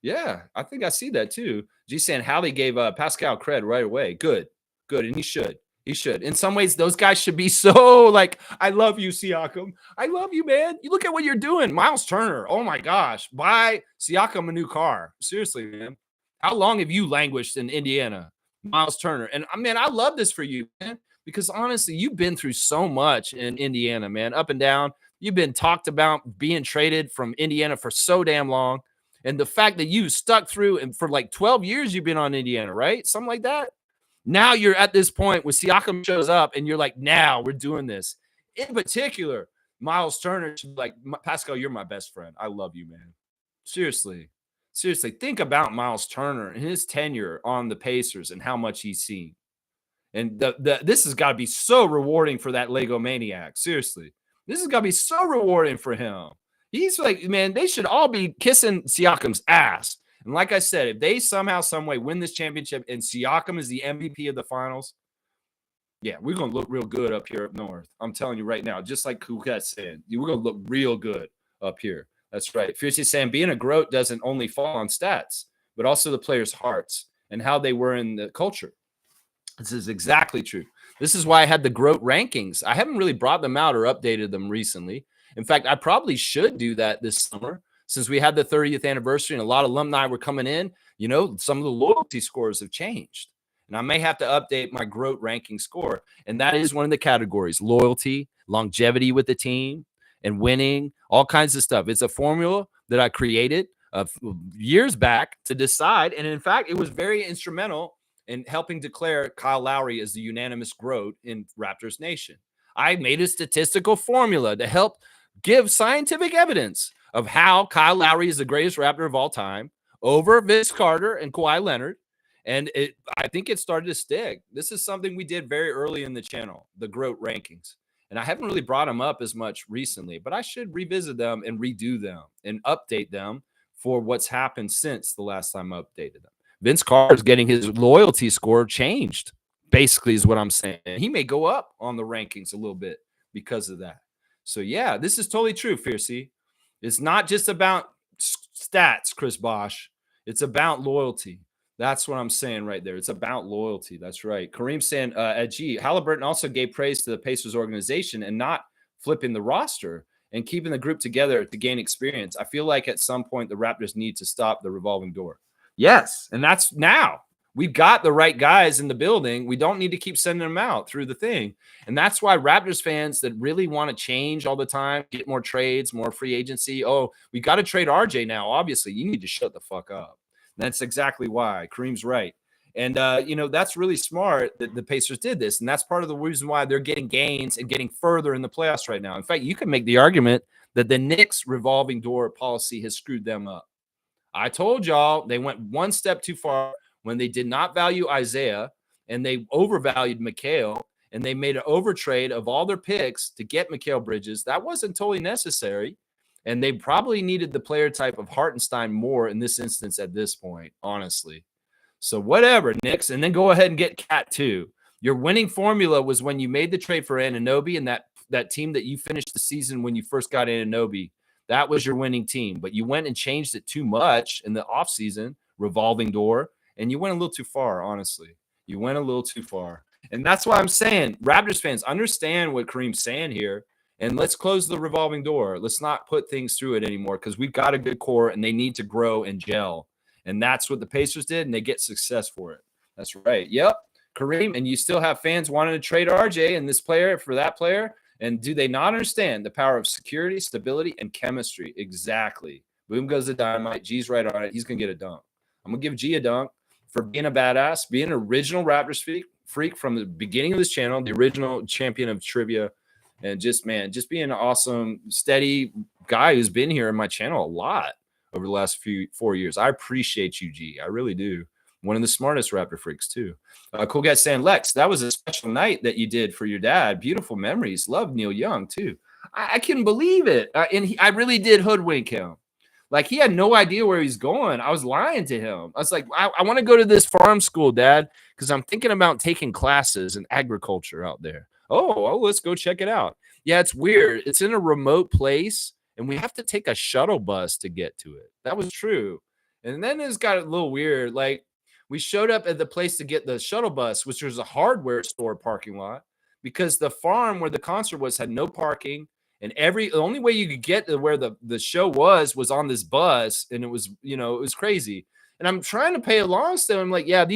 Yeah, I think I see that too. G saying Hallie gave Pascal cred right away. Good. And he should. He should. In some ways, those guys should be so like, I love you, Siakam. I love you, man. You look at what you're doing. Miles Turner. Oh, my gosh. Buy Siakam a new car. Seriously, man. How long have you languished in Indiana? Miles Turner. And, man, I love this for you, man, because, honestly, you've been through so much in Indiana, man, up and down. You've been talked about being traded from Indiana for so damn long. And the fact that you stuck through and for like 12 years you've been on Indiana, right? Something like that. Now you're at this point where Siakam shows up and you're like, now we're doing this. In particular, Miles Turner should be like, Pascal, you're my best friend. I love you, man. Seriously. Think about Miles Turner and his tenure on the Pacers and how much he's seen. And this has got to be so rewarding for that Lego maniac. Seriously. This has got to be so rewarding for him. He's like, man, they should all be kissing Siakam's ass. And like I said, if they somehow, some way win this championship and Siakam is the MVP of the finals, yeah, we're going to look real good up here up north. I'm telling you right now, just like Kukat said, we're going to look real good up here. That's right. Fiercely saying being a GOAT doesn't only fall on stats, but also the players' hearts and how they were in the culture. This is exactly true. This is why I had the GOAT rankings. I haven't really brought them out or updated them recently. In fact, I probably should do that this summer. Since we had the 30th anniversary and a lot of alumni were coming in, some of the loyalty scores have changed. And I may have to update my GOAT ranking score. And that is one of the categories: loyalty, longevity with the team, and winning, all kinds of stuff. It's a formula that I created years back to decide. And in fact, it was very instrumental in helping declare Kyle Lowry as the unanimous GOAT in Raptors Nation. I made a statistical formula to help give scientific evidence of how Kyle Lowry is the greatest Raptor of all time over Vince Carter and Kawhi Leonard. And I think it started to stick. This is something we did very early in the channel, the GOAT rankings. And I haven't really brought them up as much recently, but I should revisit them and redo them and update them for what's happened since the last time I updated them. Vince Carter's getting his loyalty score changed, basically, is what I'm saying. He may go up on the rankings a little bit because of that. So, yeah, this is totally true, Fiercey. It's not just about stats, Chris Bosch. It's about loyalty. That's what I'm saying right there. It's about loyalty. That's right. Kareem saying, Halliburton also gave praise to the Pacers organization and not flipping the roster and keeping the group together to gain experience. I feel like at some point the Raptors need to stop the revolving door. Yes, and that's now. We've got the right guys in the building. We don't need to keep sending them out through the thing. And that's why Raptors fans that really want to change all the time, get more trades, more free agency. Oh, we got to trade RJ now. Obviously, you need to shut the fuck up. That's exactly why. Kareem's right. And, that's really smart that the Pacers did this. And that's part of the reason why they're getting gains and getting further in the playoffs right now. In fact, you can make the argument that the Knicks revolving door policy has screwed them up. I told y'all they went one step too far when they did not value Isaiah and they overvalued Mikal and they made an overtrade of all their picks to get Mikal Bridges. That wasn't totally necessary. And they probably needed the player type of Hartenstein more in this instance at this point, honestly. So whatever, Knicks. And then go ahead and get Cat too. Your winning formula was when you made the trade for Anunoby and that team that you finished the season when you first got Anunoby. That was your winning team. But you went and changed it too much in the offseason, revolving door. And you went a little too far, honestly. You went a little too far. And that's why I'm saying, Raptors fans, understand what Kareem's saying here. And let's close the revolving door. Let's not put things through it anymore because we've got a good core and they need to grow and gel. And that's what the Pacers did, and they get success for it. That's right. Yep. Kareem, and you still have fans wanting to trade RJ and this player for that player. And do they not understand the power of security, stability, and chemistry? Exactly. Boom goes the dynamite. G's right on it. He's going to get a dunk. I'm going to give G a dunk for being a badass, being an original Raptors freak from the beginning of this channel, the original champion of trivia. And just being an awesome, steady guy who's been here in my channel a lot over the last 4 years. I appreciate you, G. I really do. One of the smartest Raptor freaks, too. Cool guy saying, Lex, that was a special night that you did for your dad. Beautiful memories. Love Neil Young, too. I couldn't believe it. And I really did hoodwink him. Like, he had no idea where he's going. I was lying to him. I was like, I want to go to this farm school, Dad, because I'm thinking about taking classes in agriculture out there. Oh, let's go check it out. Yeah, it's weird. It's in a remote place, and we have to take a shuttle bus to get to it. That was true. And then it's got a little weird. Like, we showed up at the place to get the shuttle bus, which was a hardware store parking lot, because the farm where the concert was had no parking. And the only way you could get to where the show was on this bus. And it was, it was crazy. And I'm trying to pay along still. I'm like, yeah,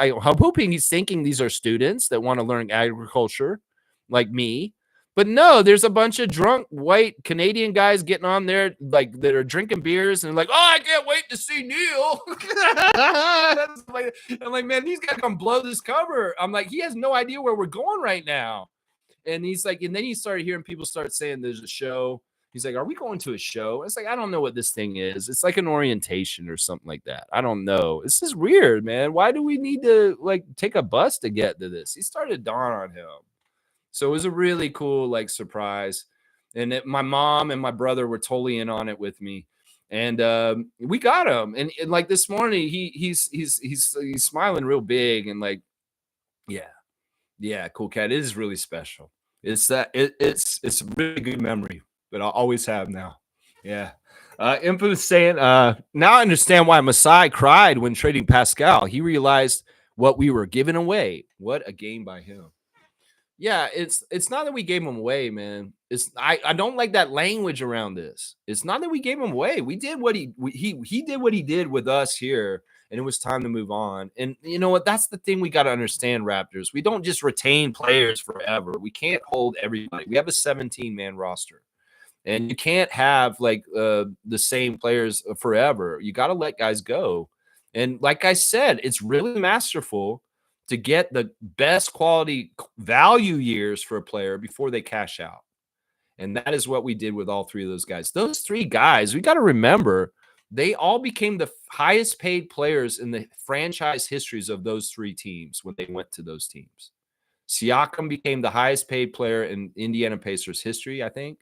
I'm hoping he's thinking these are students that want to learn agriculture like me. But no, there's a bunch of drunk white Canadian guys getting on there like that are drinking beers and like, oh, I can't wait to see Neil. I'm like, man, these guys gonna blow this cover. I'm like, he has no idea where we're going right now. And he's like, and then he started hearing people start saying there's a show. He's like, are we going to a show? It's like, I don't know what this thing is. It's like an orientation or something like that. I don't know. This is weird, man. Why do we need to like take a bus to get to this? He started to dawn on him. So it was a really cool like surprise. And my mom and my brother were totally in on it with me. And we got him. And like this morning, he's smiling real big and like, yeah, cool cat. It is really special. It's a really good memory, but I'll always have now. Yeah. Info saying, now I understand why Masai cried when trading Pascal. He realized what we were giving away. What a game by him. Yeah, it's not that we gave him away, man. I don't like that language around this. It's not that we gave him away. We did what he did what he did with us here, and it was time to move on. And you know what? That's the thing we got to understand, Raptors. We don't just retain players forever. We can't hold everybody. We have a 17-man roster. And you can't have like the same players forever. You got to let guys go. And like I said, it's really masterful to get the best quality value years for a player before they cash out. And that is what we did with all three of those guys. Those three guys, we got to remember, they all became the highest paid players in the franchise histories of those three teams when they went to those teams. Siakam became the highest paid player in Indiana Pacers history, I think.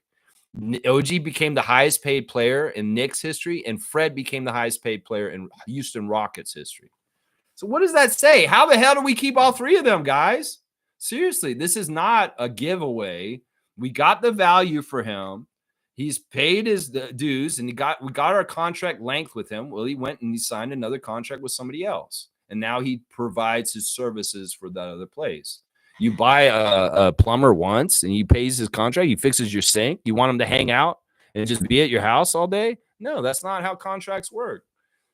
OG became the highest paid player in Knicks history, and Fred became the highest paid player in Houston Rockets history. So what does that say? How the hell do we keep all three of them, guys? Seriously, this is not a giveaway. We got the value for him. He's paid his dues, and we got our contract length with him. Well, he went and he signed another contract with somebody else, and now he provides his services for that other place. You buy a plumber once, and he pays his contract. He fixes your sink. You want him to hang out and just be at your house all day? No, that's not how contracts work.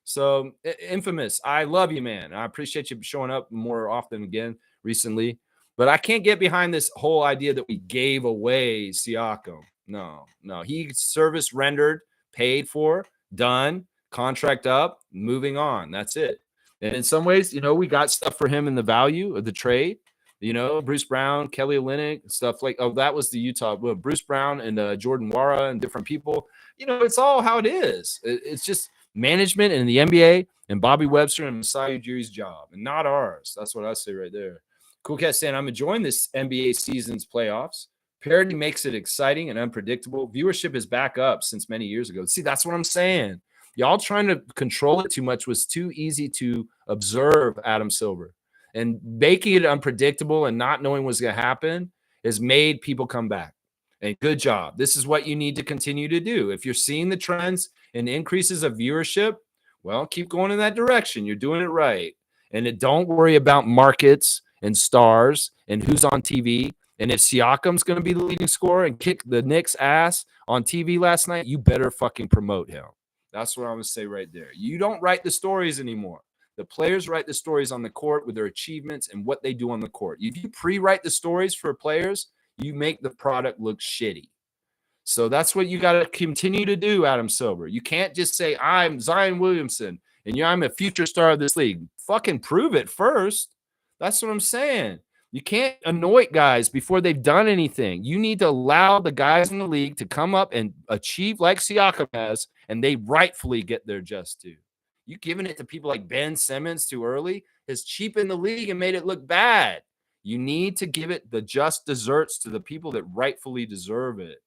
So, Infamous, I love you, man. I appreciate you showing up more often again recently. But I can't get behind this whole idea that we gave away Siakam. No. He service rendered, paid for, done, contract up, moving on. That's it. And in some ways, we got stuff for him in the value of the trade. Bruce Brown, Kelly Olynyk, stuff like, that was the Utah. Well, Bruce Brown and Jordan Nwora and different people. It's all how it is. It's just management in the NBA and Bobby Webster and Masai Ujiri's job, and not ours. That's what I say right there. Cool Cat saying, I'm enjoying this NBA season's playoffs. Parity makes it exciting and unpredictable. Viewership is back up since many years ago. See, that's what I'm saying. Y'all trying to control it too much was too easy to observe, Adam Silver. And making it unpredictable and not knowing what's going to happen has made people come back. And good job. This is what you need to continue to do. If you're seeing the trends and increases of viewership, well, keep going in that direction. You're doing it right. And don't worry about markets and stars and who's on TV. And if Siakam's going to be the leading scorer and kick the Knicks' ass on TV last night, you better fucking promote him. That's what I'm going to say right there. You don't write the stories anymore. The players write the stories on the court with their achievements and what they do on the court. If you pre-write the stories for players, you make the product look shitty. So that's what you got to continue to do, Adam Silver. You can't just say, I'm Zion Williamson and I'm a future star of this league. Fucking prove it first. That's what I'm saying. You can't anoint guys before they've done anything. You need to allow the guys in the league to come up and achieve like Siakam has, and they rightfully get their just due. You giving it to people like Ben Simmons too early has cheapened the league and made it look bad. You need to give it the just desserts to the people that rightfully deserve it.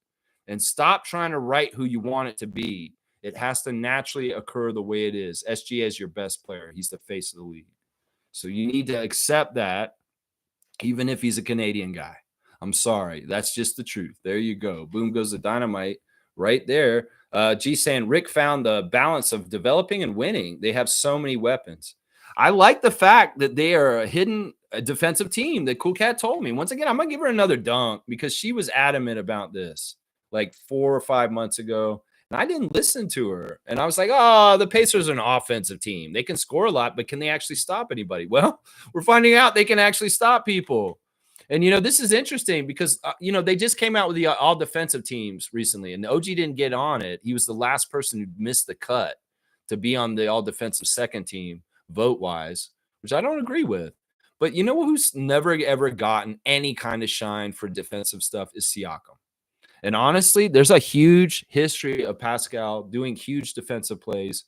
And stop trying to write who you want it to be. It has to naturally occur the way it is. SGA is your best player. He's the face of the league. So you need to accept that, even if he's a Canadian guy. I'm sorry. That's just the truth. There you go. Boom goes the dynamite right there. G saying Rick found the balance of developing and winning. They have so many weapons. I like the fact that they are a hidden defensive team that Cool Cat told me. Once again, I'm going to give her another dunk because she was adamant about this like 4 or 5 months ago. And I didn't listen to her. And I was like, oh, the Pacers are an offensive team. They can score a lot, but can they actually stop anybody? Well, we're finding out they can actually stop people. And, this is interesting because, they just came out with the all defensive teams recently, and OG didn't get on it. He was the last person who missed the cut to be on the all defensive second team vote wise, which I don't agree with. But you know who's never, ever gotten any kind of shine for defensive stuff is Siakam. And honestly, there's a huge history of Pascal doing huge defensive plays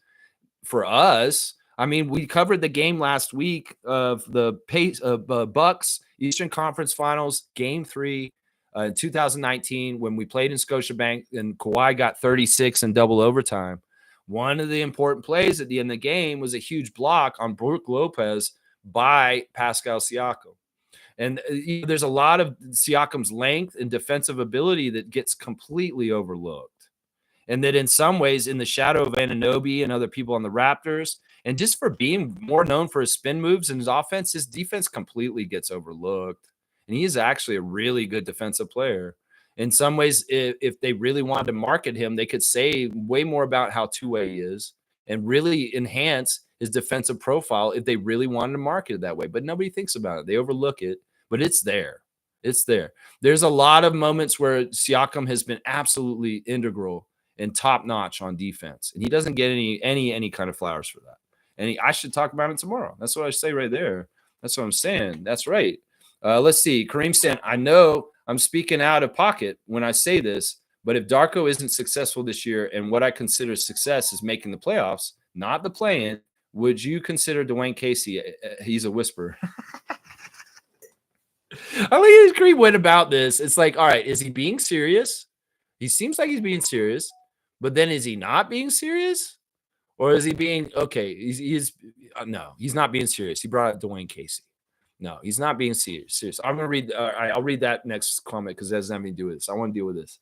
for us. I mean, we covered the game last week of the Bucks Eastern Conference Finals, Game 3 in 2019 when we played in Scotiabank and Kawhi got 36 in double overtime. One of the important plays at the end of the game was a huge block on Brook Lopez by Pascal Siakam. And there's a lot of Siakam's length and defensive ability that gets completely overlooked. And that in some ways, in the shadow of Anunoby and other people on the Raptors, and just for being more known for his spin moves and his offense, his defense completely gets overlooked. And he is actually a really good defensive player. In some ways, if they really wanted to market him, they could say way more about how two-way he is and really enhance his defensive profile if they really wanted to market it that way. But nobody thinks about it. They overlook it. But it's there. It's there. There's a lot of moments where Siakam has been absolutely integral and top notch on defense, and he doesn't get any kind of flowers for that. And I should talk about it tomorrow. That's what I say right there. That's what I'm saying. That's right. Let's see. Kareem saying, I know I'm speaking out of pocket when I say this, but if Darko isn't successful this year, and what I consider success is making the playoffs, not the play-in, would you consider Dwayne Casey? He's a whisperer. I like his Creed went about this. It's like, all right, is he being serious? He seems like he's being serious, but then is he not being serious? Or is he being okay? No, he's not being serious. He brought up Dwayne Casey. No, he's not being serious. I'm gonna read. I'll read that next comment because it doesn't have anything to do with this. I want to deal with this.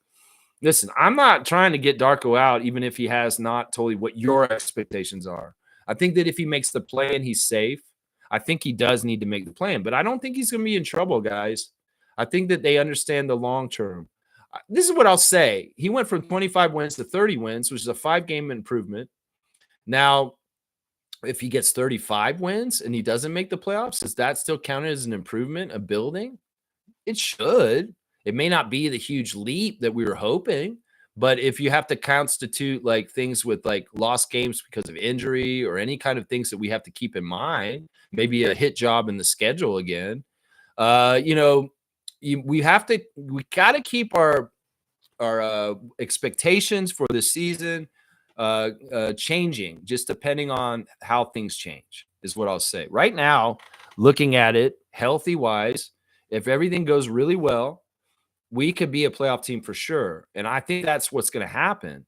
Listen, I'm not trying to get Darko out, even if he has not totally what your expectations are. I think that if he makes the play and he's safe, I think he does need to make the plan, but I don't think he's going to be in trouble, guys. I think that they understand the long term. This is what I'll say. He went from 25 wins to 30 wins, which is a 5-game improvement. Now, if he gets 35 wins and he doesn't make the playoffs, is that still counted as an improvement, a building? It should. It may not be the huge leap that we were hoping, but if you have to constitute like things with like lost games because of injury or any kind of things that we have to keep in mind, maybe a hit job in the schedule again, we got to keep our expectations for the season changing, just depending on how things change, is what I'll say. Right now, looking at it healthy wise, if everything goes really well, we could be a playoff team for sure. And I think that's what's going to happen.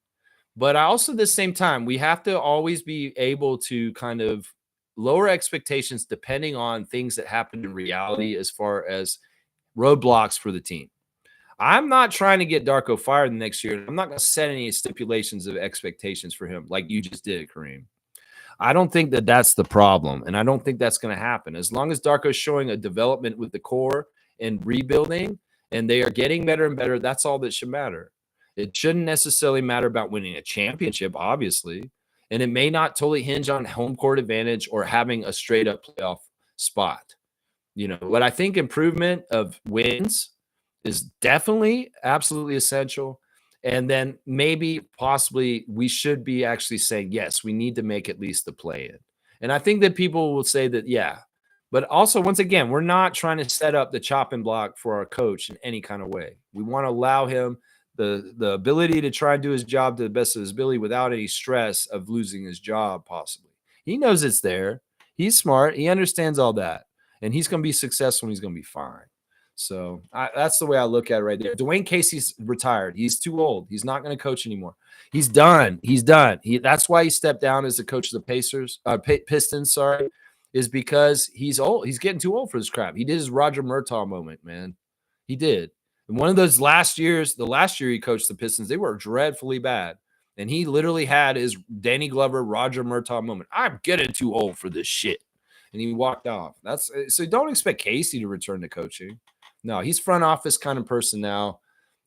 But I also, at the same time, we have to always be able to kind of lower expectations depending on things that happen in reality as far as roadblocks for the team. I'm not trying to get Darko fired next year. I'm not going to set any stipulations of expectations for him like you just did, Kareem. I don't think that that's the problem, and I don't think that's going to happen. As long as Darko's showing a development with the core and rebuilding, and they are getting better and better, that's all that should matter. It shouldn't necessarily matter about winning a championship, obviously. And it may not totally hinge on home court advantage or having a straight up playoff spot. But I think improvement of wins is definitely absolutely essential. And then maybe possibly we should be actually saying, yes, we need to make at least the play in. And I think that people will say that, yeah. But also, once again, we're not trying to set up the chopping block for our coach in any kind of way. We want to allow him the ability to try and do his job to the best of his ability without any stress of losing his job, possibly. He knows it's there. He's smart. He understands all that. And he's going to be successful and he's going to be fine. So that's the way I look at it right there. Dwayne Casey's retired. He's too old. He's not going to coach anymore. He's done. That's why he stepped down as the coach of the Pistons, is because he's old. He's getting too old for this crap. He did his Roger Murtaugh moment, man. He did. And one of those the last year he coached the Pistons, they were dreadfully bad. And he literally had his Danny Glover, Roger Murtaugh moment. I'm getting too old for this shit. And he walked off. So don't expect Casey to return to coaching. No, he's front office kind of person now,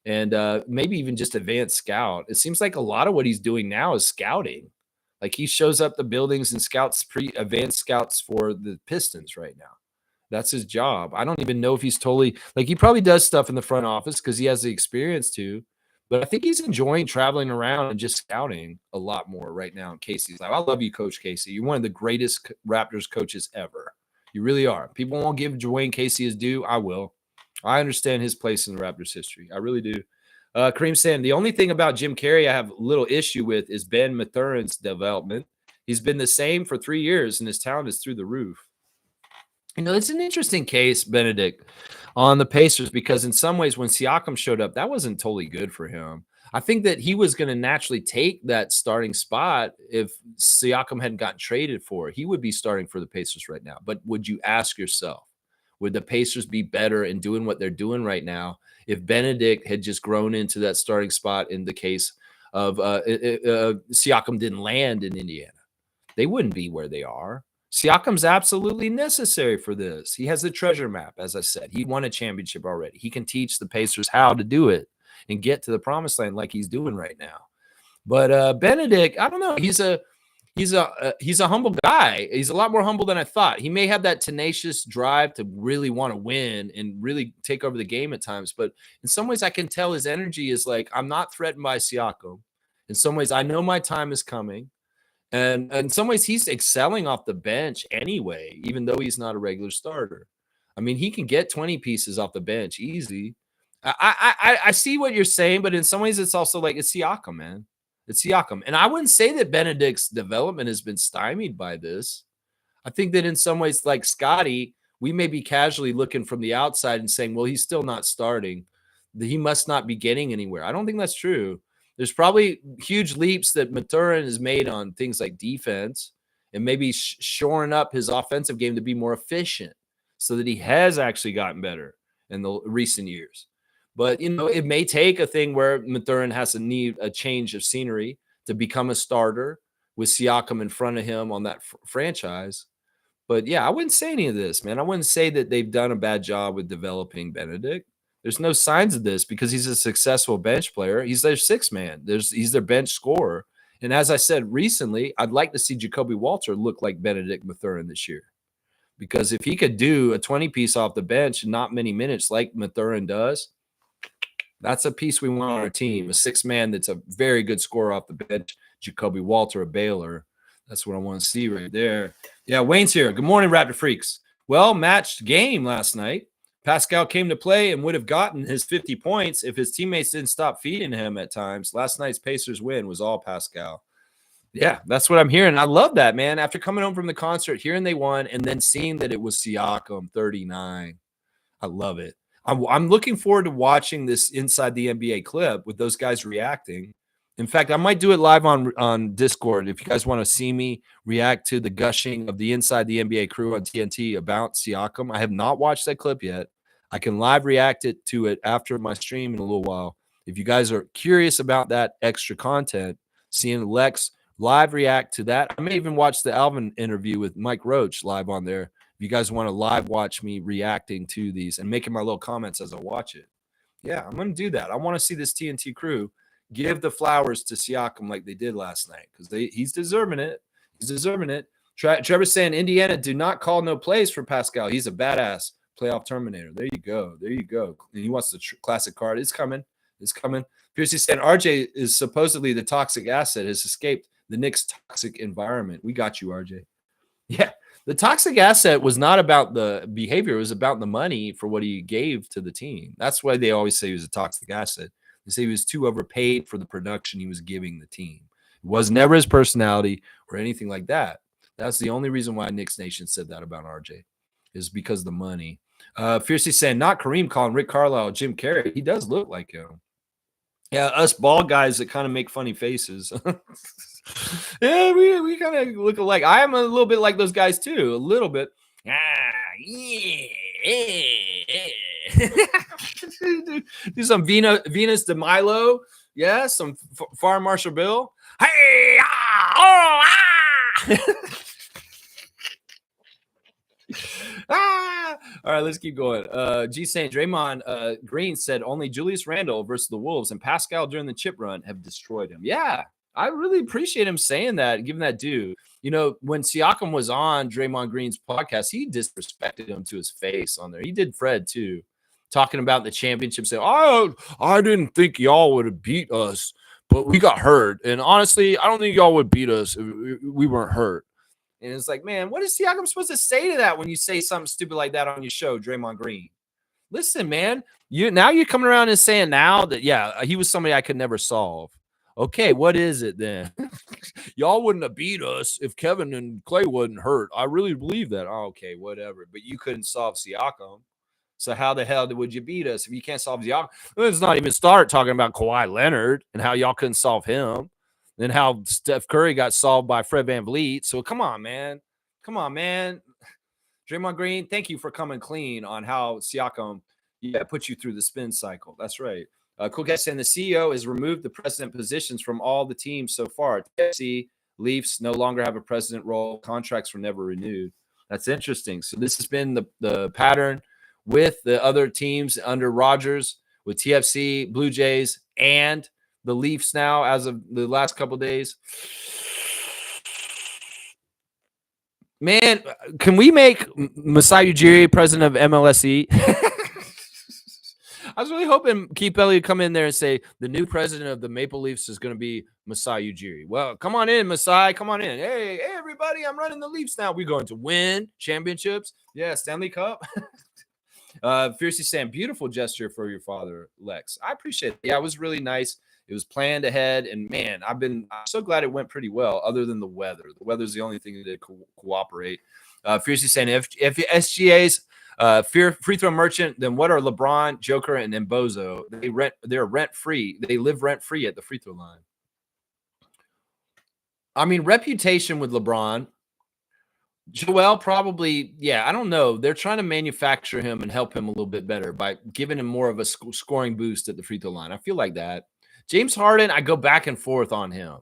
and maybe even just advanced scout. It seems like a lot of what he's doing now is scouting. Like he shows up the buildings and scouts advanced scouts for the Pistons right now. That's his job. I don't even know if he's totally he probably does stuff in the front office because he has the experience to. But I think he's enjoying traveling around and just scouting a lot more right now. Casey's like, I love you, Coach Casey. You're one of the greatest Raptors coaches ever. You really are. People won't give Dwayne Casey his due. I will. I understand his place in the Raptors history. I really do. Kareem saying, the only thing about Jim Carrey I have a little issue with is Ben Mathurin's development. He's been the same for 3 years, and his talent is through the roof. It's an interesting case, Benedict, on the Pacers, because in some ways when Siakam showed up, that wasn't totally good for him. I think that he was going to naturally take that starting spot if Siakam hadn't gotten traded for. He would be starting for the Pacers right now. But would you ask yourself, would the Pacers be better in doing what they're doing right now if Benedict had just grown into that starting spot in the case of Siakam didn't land in Indiana? They wouldn't be where they are. Siakam's absolutely necessary for this. He has the treasure map, as I said. He won a championship already. He can teach the Pacers how to do it and get to the promised land like he's doing right now. But Benedict, I don't know. He's a humble guy. He's a lot more humble than I thought. He may have that tenacious drive to really want to win and really take over the game at times. But in some ways, I can tell his energy is like, I'm not threatened by Siakam. In some ways, I know my time is coming. And in some ways, he's excelling off the bench anyway, even though he's not a regular starter. I mean, he can get 20 pieces off the bench easy. I see what you're saying, but in some ways, it's also like it's Siakam, man. It's Siakam. And I wouldn't say that Benedict's development has been stymied by this. I think that in some ways, like Scotty, we may be casually looking from the outside and saying, well, he's still not starting. He must not be getting anywhere. I don't think that's true. There's probably huge leaps that Mathurin has made on things like defense and maybe shoring up his offensive game to be more efficient so that he has actually gotten better in the recent years. But, it may take a thing where Mathurin has to need a change of scenery to become a starter with Siakam in front of him on that franchise. But, yeah, I wouldn't say any of this, man. I wouldn't say that they've done a bad job with developing Benedict. There's no signs of this because he's a successful bench player. He's their sixth man. He's their bench scorer. And as I said recently, I'd like to see Jacoby Walter look like Benedict Mathurin this year. Because if he could do a 20-piece off the bench in not many minutes like Mathurin does, that's a piece we want on our team. A sixth man that's a very good scorer off the bench, Jacoby Walter, a Baylor. That's what I want to see right there. Yeah, Wayne's here. Good morning, Raptor Freaks. Well, matched game last night. Pascal came to play and would have gotten his 50 points if his teammates didn't stop feeding him at times. Last night's Pacers win was all Pascal. Yeah, that's what I'm hearing. I love that, man. After coming home from the concert, hearing they won, and then seeing that it was Siakam, 39. I love it. I'm looking forward to watching this Inside the NBA clip with those guys reacting. In fact, I might do it live on Discord if you guys want to see me react to the gushing of the Inside the NBA crew on TNT about Siakam. I have not watched that clip yet. I can live react to it after my stream in a little while. If you guys are curious about that extra content, seeing Lex live react to that. I may even watch the Alvin interview with Mike Roach live on there. If you guys want to live watch me reacting to these and making my little comments as I watch it. Yeah, I'm going to do that. I want to see this TNT crew give the flowers to Siakam like they did last night because he's deserving it. He's deserving it. Trevor's saying Indiana do not call no plays for Pascal. He's a badass playoff terminator. There you go. There you go. And he wants the classic card. It's coming. It's coming. Piercy saying RJ is supposedly the toxic asset, has escaped the Knicks' toxic environment. We got you, RJ. Yeah. The toxic asset was not about the behavior. It was about the money for what he gave to the team. That's why they always say he was a toxic asset. They say he was too overpaid for the production he was giving the team. It was never his personality or anything like that. That's the only reason why Knicks Nation said that about RJ, is because of the money. Fiercely saying, not Kareem calling Rick Carlisle Jim Carrey. He does look like him. Yeah, us bald guys that kind of make funny faces. Yeah, we kind of look alike. I am a little bit like those guys too, a little bit. Do some Venus de Milo. Yeah, some Fire Marshal Bill. Hey, All right, let's keep going. G saying Draymond Green said only Julius Randle versus the Wolves and Pascal during the chip run have destroyed him. Yeah, I really appreciate him saying that, giving that due. You know, when Siakam was on Draymond Green's podcast, he disrespected him to his face on there. He did Fred too, talking about the championship, saying, "Oh, I didn't think y'all would have beat us, but we got hurt. And honestly, I don't think y'all would beat us if we weren't hurt." And it's like, man, what is Siakam supposed to say to that when you say something stupid like that on your show, Draymond Green? Listen, man, you're coming around and saying now that, yeah, he was somebody I could never solve. Okay, what is it then? Y'all wouldn't have beat us if Kevin and Clay wasn't hurt. I really believe that. Oh, okay, whatever. But you couldn't solve Siakam. So how the hell would you beat us if you can't solve Siakam? Let's not even start talking about Kawhi Leonard and how y'all couldn't solve him. And how Steph Curry got solved by Fred VanVleet. So come on, man. Come on, man. Draymond Green, thank you for coming clean on how Siakam put you through the spin cycle. That's right. Cool guy saying the CEO has removed the president positions from all the teams so far. TFC, Leafs no longer have a president role. Contracts were never renewed. That's interesting. So this has been the pattern with the other teams under Rodgers, with TFC, Blue Jays, and the Leafs now as of the last couple of days. Man, can we make Masai Ujiri president of MLSE? I was really hoping Keith Elliott would come in there and say the new president of the Maple Leafs is going to be Masai Ujiri. Well, come on in, Masai. Come on in. Hey, everybody, I'm running the Leafs now. We're going to win championships. Yeah, Stanley Cup. Fiercely saying, beautiful gesture for your father, Lex. I appreciate it. Yeah, it was really nice. It was planned ahead, and man, I'm so glad it went pretty well, other than the weather. The weather's the only thing that did cooperate. Fiercely saying, if SGA's free throw merchant, then what are LeBron, Joker, and Bozo? They're rent free. They live rent free at the free throw line. I mean, reputation with LeBron. Joel probably, I don't know. They're trying to manufacture him and help him a little bit better by giving him more of a scoring boost at the free throw line. I feel like that. James Harden, I go back and forth on him.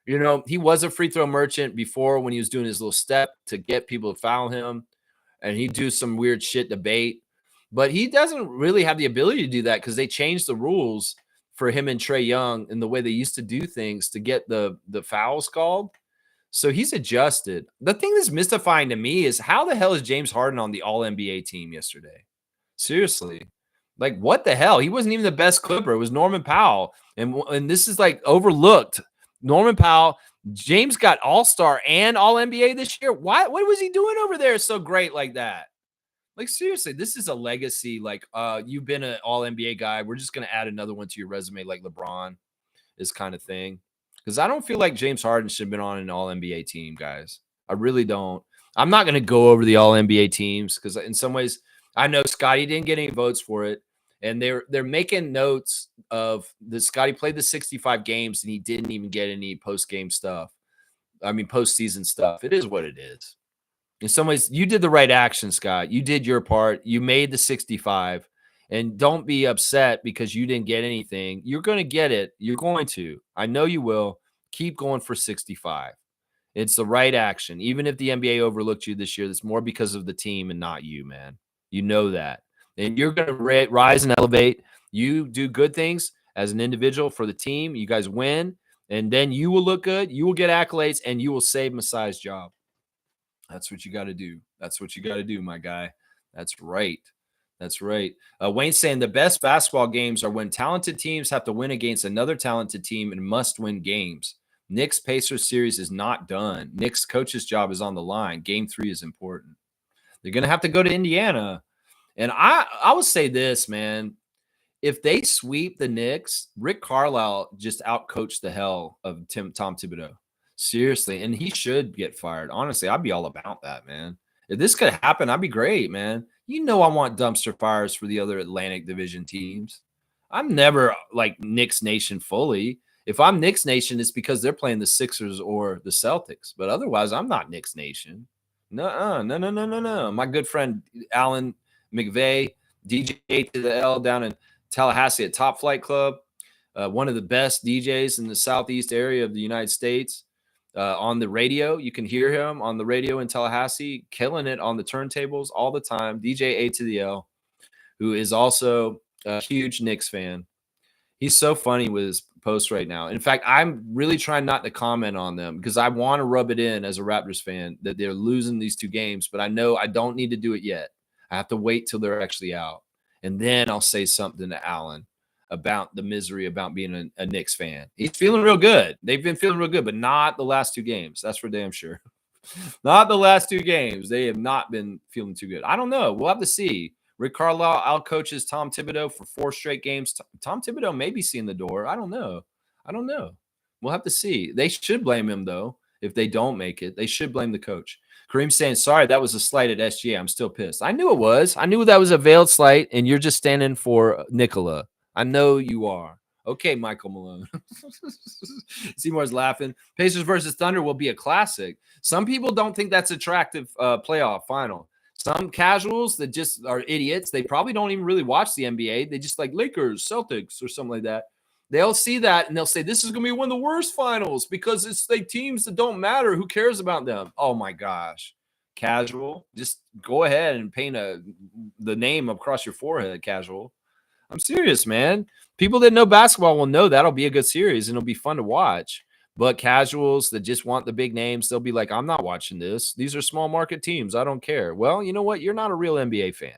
You know, he was a free throw merchant before when he was doing his little step to get people to foul him, and he'd do some weird shit debate. But he doesn't really have the ability to do that because they changed the rules for him and Trae Young in the way they used to do things to get the fouls called. So he's adjusted. The thing that's mystifying to me is how the hell is James Harden on the All-NBA team yesterday? Seriously. Like, what the hell? He wasn't even the best Clipper. It was Norman Powell. And this is like overlooked. Norman Powell, James got All-Star and All-NBA this year. What was he doing over there so great like that? Like, seriously, this is a legacy. Like, you've been an All-NBA guy. We're just going to add another one to your resume like LeBron, this kind of thing. Because I don't feel like James Harden should have been on an All-NBA team, guys. I really don't. I'm not going to go over the All-NBA teams because in some ways, I know Scotty didn't get any votes for it. And they're making notes of the Scotty played the 65 games and he didn't even get any post-game stuff. I mean, postseason stuff. It is what it is. In some ways, you did the right action, Scott. You did your part. You made the 65. And don't be upset because you didn't get anything. You're going to get it. You're going to. I know you will. Keep going for 65. It's the right action. Even if the NBA overlooked you this year, that's more because of the team and not you, man. You know that. And you're going to rise and elevate. You do good things. as an individual for the team. You guys win, and then you will look good. You will get accolades, and you will save Masai's job. That's what you got to do. That's what you got to do, my guy. That's right. That's right. Wayne's saying the best basketball games are when talented teams have to win against another talented team and must win games. Knicks Pacers series is not done. Knicks coach's job is on the line. Game 3 is important. They're going to have to go to Indiana. And I will say this, man. If they sweep the Knicks, Rick Carlisle just outcoached the hell of Tom Thibodeau. Seriously. And he should get fired. Honestly, I'd be all about that, man. If this could happen, I'd be great, man. You know I want dumpster fires for the other Atlantic Division teams. I'm never like Knicks Nation fully. If I'm Knicks Nation, it's because they're playing the Sixers or the Celtics. But otherwise, I'm not Knicks Nation. No. My good friend Alan McVeigh, DJ to the L down in Tallahassee at Top Flight Club, one of the best DJs in the Southeast area of the United States. On the radio, you can hear him on the radio in Tallahassee, killing it on the turntables all the time. DJ A to the L, who is also a huge Knicks fan. He's so funny with his posts right now. In fact, I'm really trying not to comment on them because I want to rub it in as a Raptors fan that they're losing these 2 games, but I know I don't need to do it yet. I have to wait till they're actually out. And then I'll say something to Alan about the misery about being a Knicks fan. He's feeling real good. They've been feeling real good, but not the last 2 games. That's for damn sure. Not the last 2 games. They have not been feeling too good. I don't know. We'll have to see. Rick Carlisle outcoaches Tom Thibodeau for 4 straight games. Tom Thibodeau may be seeing the door. I don't know. We'll have to see. They should blame him, though, if they don't make it. They should blame the coach. Kareem's saying, sorry, that was a slight at SGA. I'm still pissed. I knew it was. I knew that was a veiled slight, and you're just standing for Nicola. I know you are. Okay, Michael Malone. Seymour's laughing. Pacers versus Thunder will be a classic. Some people don't think that's attractive playoff final. Some casuals that just are idiots, they probably don't even really watch the NBA. They just like Lakers, Celtics, or something like that. They'll see that and they'll say, this is going to be one of the worst finals because it's like teams that don't matter. Who cares about them? Oh, my gosh. Casual. Just go ahead and paint the name across your forehead, casual. I'm serious, man. People that know basketball will know that'll be a good series and it'll be fun to watch. But casuals that just want the big names, they'll be like, I'm not watching this. These are small market teams. I don't care. Well, you know what? You're not a real NBA fan.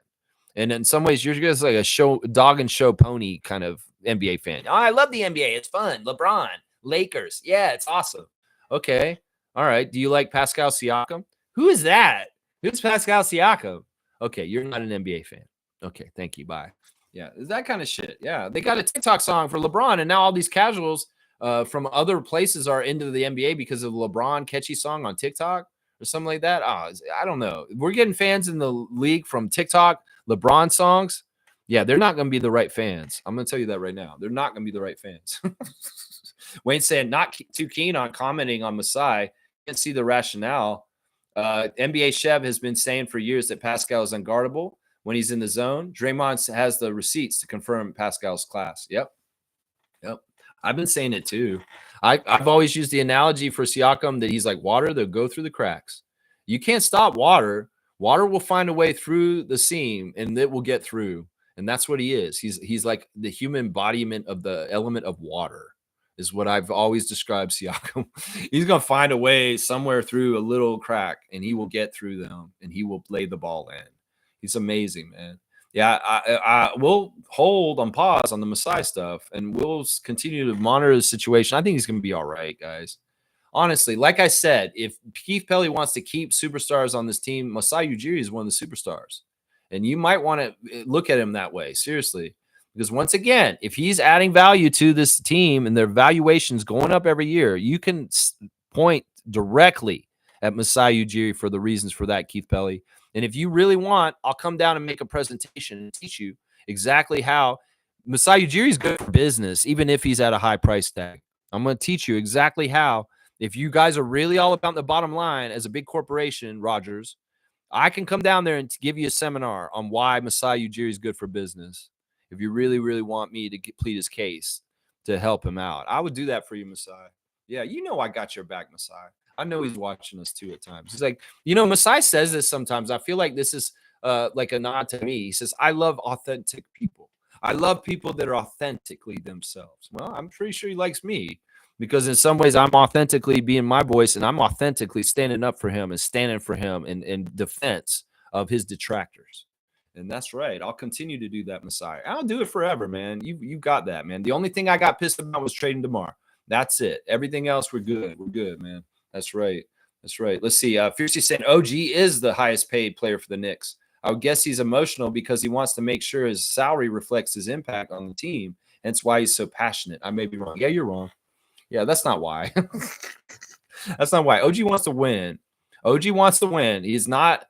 And in some ways, you're just like a dog and show pony kind of NBA fan. Oh, I love the NBA. It's fun. LeBron, Lakers. Yeah, it's awesome. Okay. All right. Do you like Pascal Siakam? Who is that? Who's Pascal Siakam? Okay. You're not an NBA fan. Okay. Thank you. Bye. Yeah. That kind of shit. Yeah. They got a TikTok song for LeBron, and now all these casuals from other places are into the NBA because of the LeBron catchy song on TikTok or something like that. Oh, I don't know. We're getting fans in the league from TikTok, LeBron songs. Yeah, they're not going to be the right fans. I'm going to tell you that right now. They're not going to be the right fans. Wayne's saying not too keen on commenting on Masai. Can't see the rationale. NBA Chev has been saying for years that Pascal is unguardable when he's in the zone. Draymond has the receipts to confirm Pascal's class. Yep. I've been saying it too. I've always used the analogy for Siakam that he's like water. They'll go through the cracks. You can't stop water. Water will find a way through the seam and it will get through. And that's what he is. He's like the human embodiment of the element of water is what I've always described Siakam. He's going to find a way somewhere through a little crack and he will get through them and he will lay the ball in. He's amazing, man. Yeah, I will hold on pause on the Masai stuff and we'll continue to monitor the situation. I think he's going to be all right, guys. Honestly, like I said, if Keith Pelly wants to keep superstars on this team, Masai Ujiri is one of the superstars. And you might want to look at him that way, seriously. Because once again, if he's adding value to this team and their valuations going up every year, you can point directly at Masai Ujiri for the reasons for that, Keith Pelly. And if you really want, I'll come down and make a presentation and teach you exactly how Masai Ujiri is good for business, even if he's at a high price tag. I'm going to teach you exactly how, if you guys are really all about the bottom line as a big corporation, Rogers, I can come down there and give you a seminar on why Masai Ujiri is good for business. If you really, really want me to plead his case to help him out, I would do that for you, Masai. Yeah, you know I got your back, Masai. I know he's watching us too at times. He's like, Masai says this sometimes. I feel like this is like a nod to me. He says, I love authentic people. I love people that are authentically themselves. Well, I'm pretty sure he likes me because in some ways I'm authentically being my voice and I'm authentically standing up for him and standing for him in defense of his detractors. And that's right. I'll continue to do that, Messiah. I'll do it forever, man. You got that, man. The only thing I got pissed about was trading DeMar. That's it. Everything else, we're good. We're good, man. That's right. That's right. Let's see. Fiercely saying OG is the highest paid player for the Knicks. I would guess he's emotional because he wants to make sure his salary reflects his impact on the team. Hence why he's so passionate. I may be wrong. Yeah, you're wrong. Yeah, that's not why. That's not why. OG wants to win. OG wants to win. He's not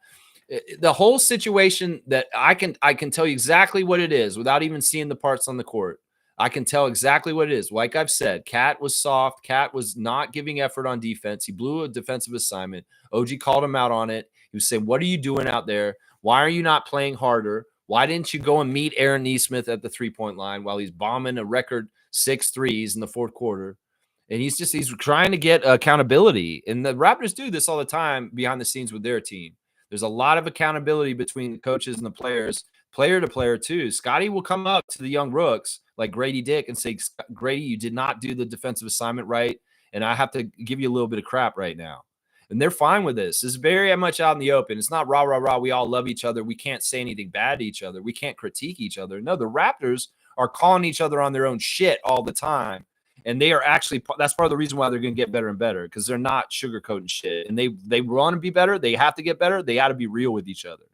the whole situation that I can tell you exactly what it is without even seeing the parts on the court. I can tell exactly what it is. Like I've said, Cat was soft. Cat was not giving effort on defense. He blew a defensive assignment. OG called him out on it. He was saying, "What are you doing out there? Why are you not playing harder? Why didn't you go and meet Aaron Nesmith at the three-point line while he's bombing a record 6 threes in the fourth quarter?" And he's trying to get accountability. And the Raptors do this all the time behind the scenes with their team. There's a lot of accountability between the coaches and the players, player to player too. Scotty will come up to the young rooks like Grady Dick and say, "Grady, you did not do the defensive assignment right, and I have to give you a little bit of crap right now." And they're fine with this. It's very much out in the open. It's not rah, rah, rah. We all love each other. We can't say anything bad to each other. We can't critique each other. No, the Raptors are calling each other on their own shit all the time. And they are actually, that's part of the reason why they're going to get better and better, because they're not sugarcoating shit. And they want to be better. They have to get better. They got to be real with each other.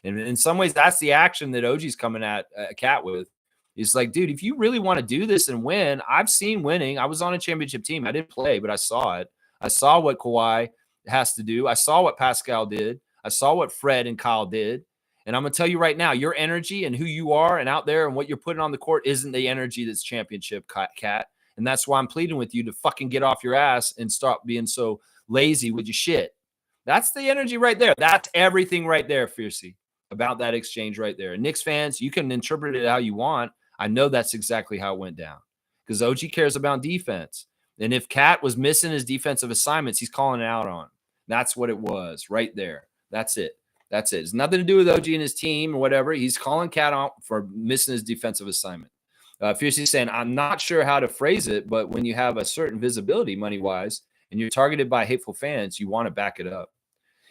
And in some ways, that's the action that OG's coming at Cat with. It's like, dude, if you really want to do this and win, I've seen winning. I was on a championship team. I didn't play, but I saw it. I saw what Kawhi has to do. I saw what Pascal did. I saw what Fred and Kyle did. And I'm going to tell you right now, your energy and who you are and out there and what you're putting on the court isn't the energy that's championship, Cat. And that's why I'm pleading with you to fucking get off your ass and stop being so lazy with your shit. That's the energy right there. That's everything right there, Fiercey, about that exchange right there. And Knicks fans, you can interpret it how you want. I know that's exactly how it went down because OG cares about defense. And if Cat was missing his defensive assignments, he's calling it out on. That's what it was right there. That's it. That's it. It's nothing to do with OG and his team or whatever. He's calling Cat out for missing his defensive assignment. Fiercely saying, I'm not sure how to phrase it, but when you have a certain visibility money-wise and you're targeted by hateful fans, you want to back it up.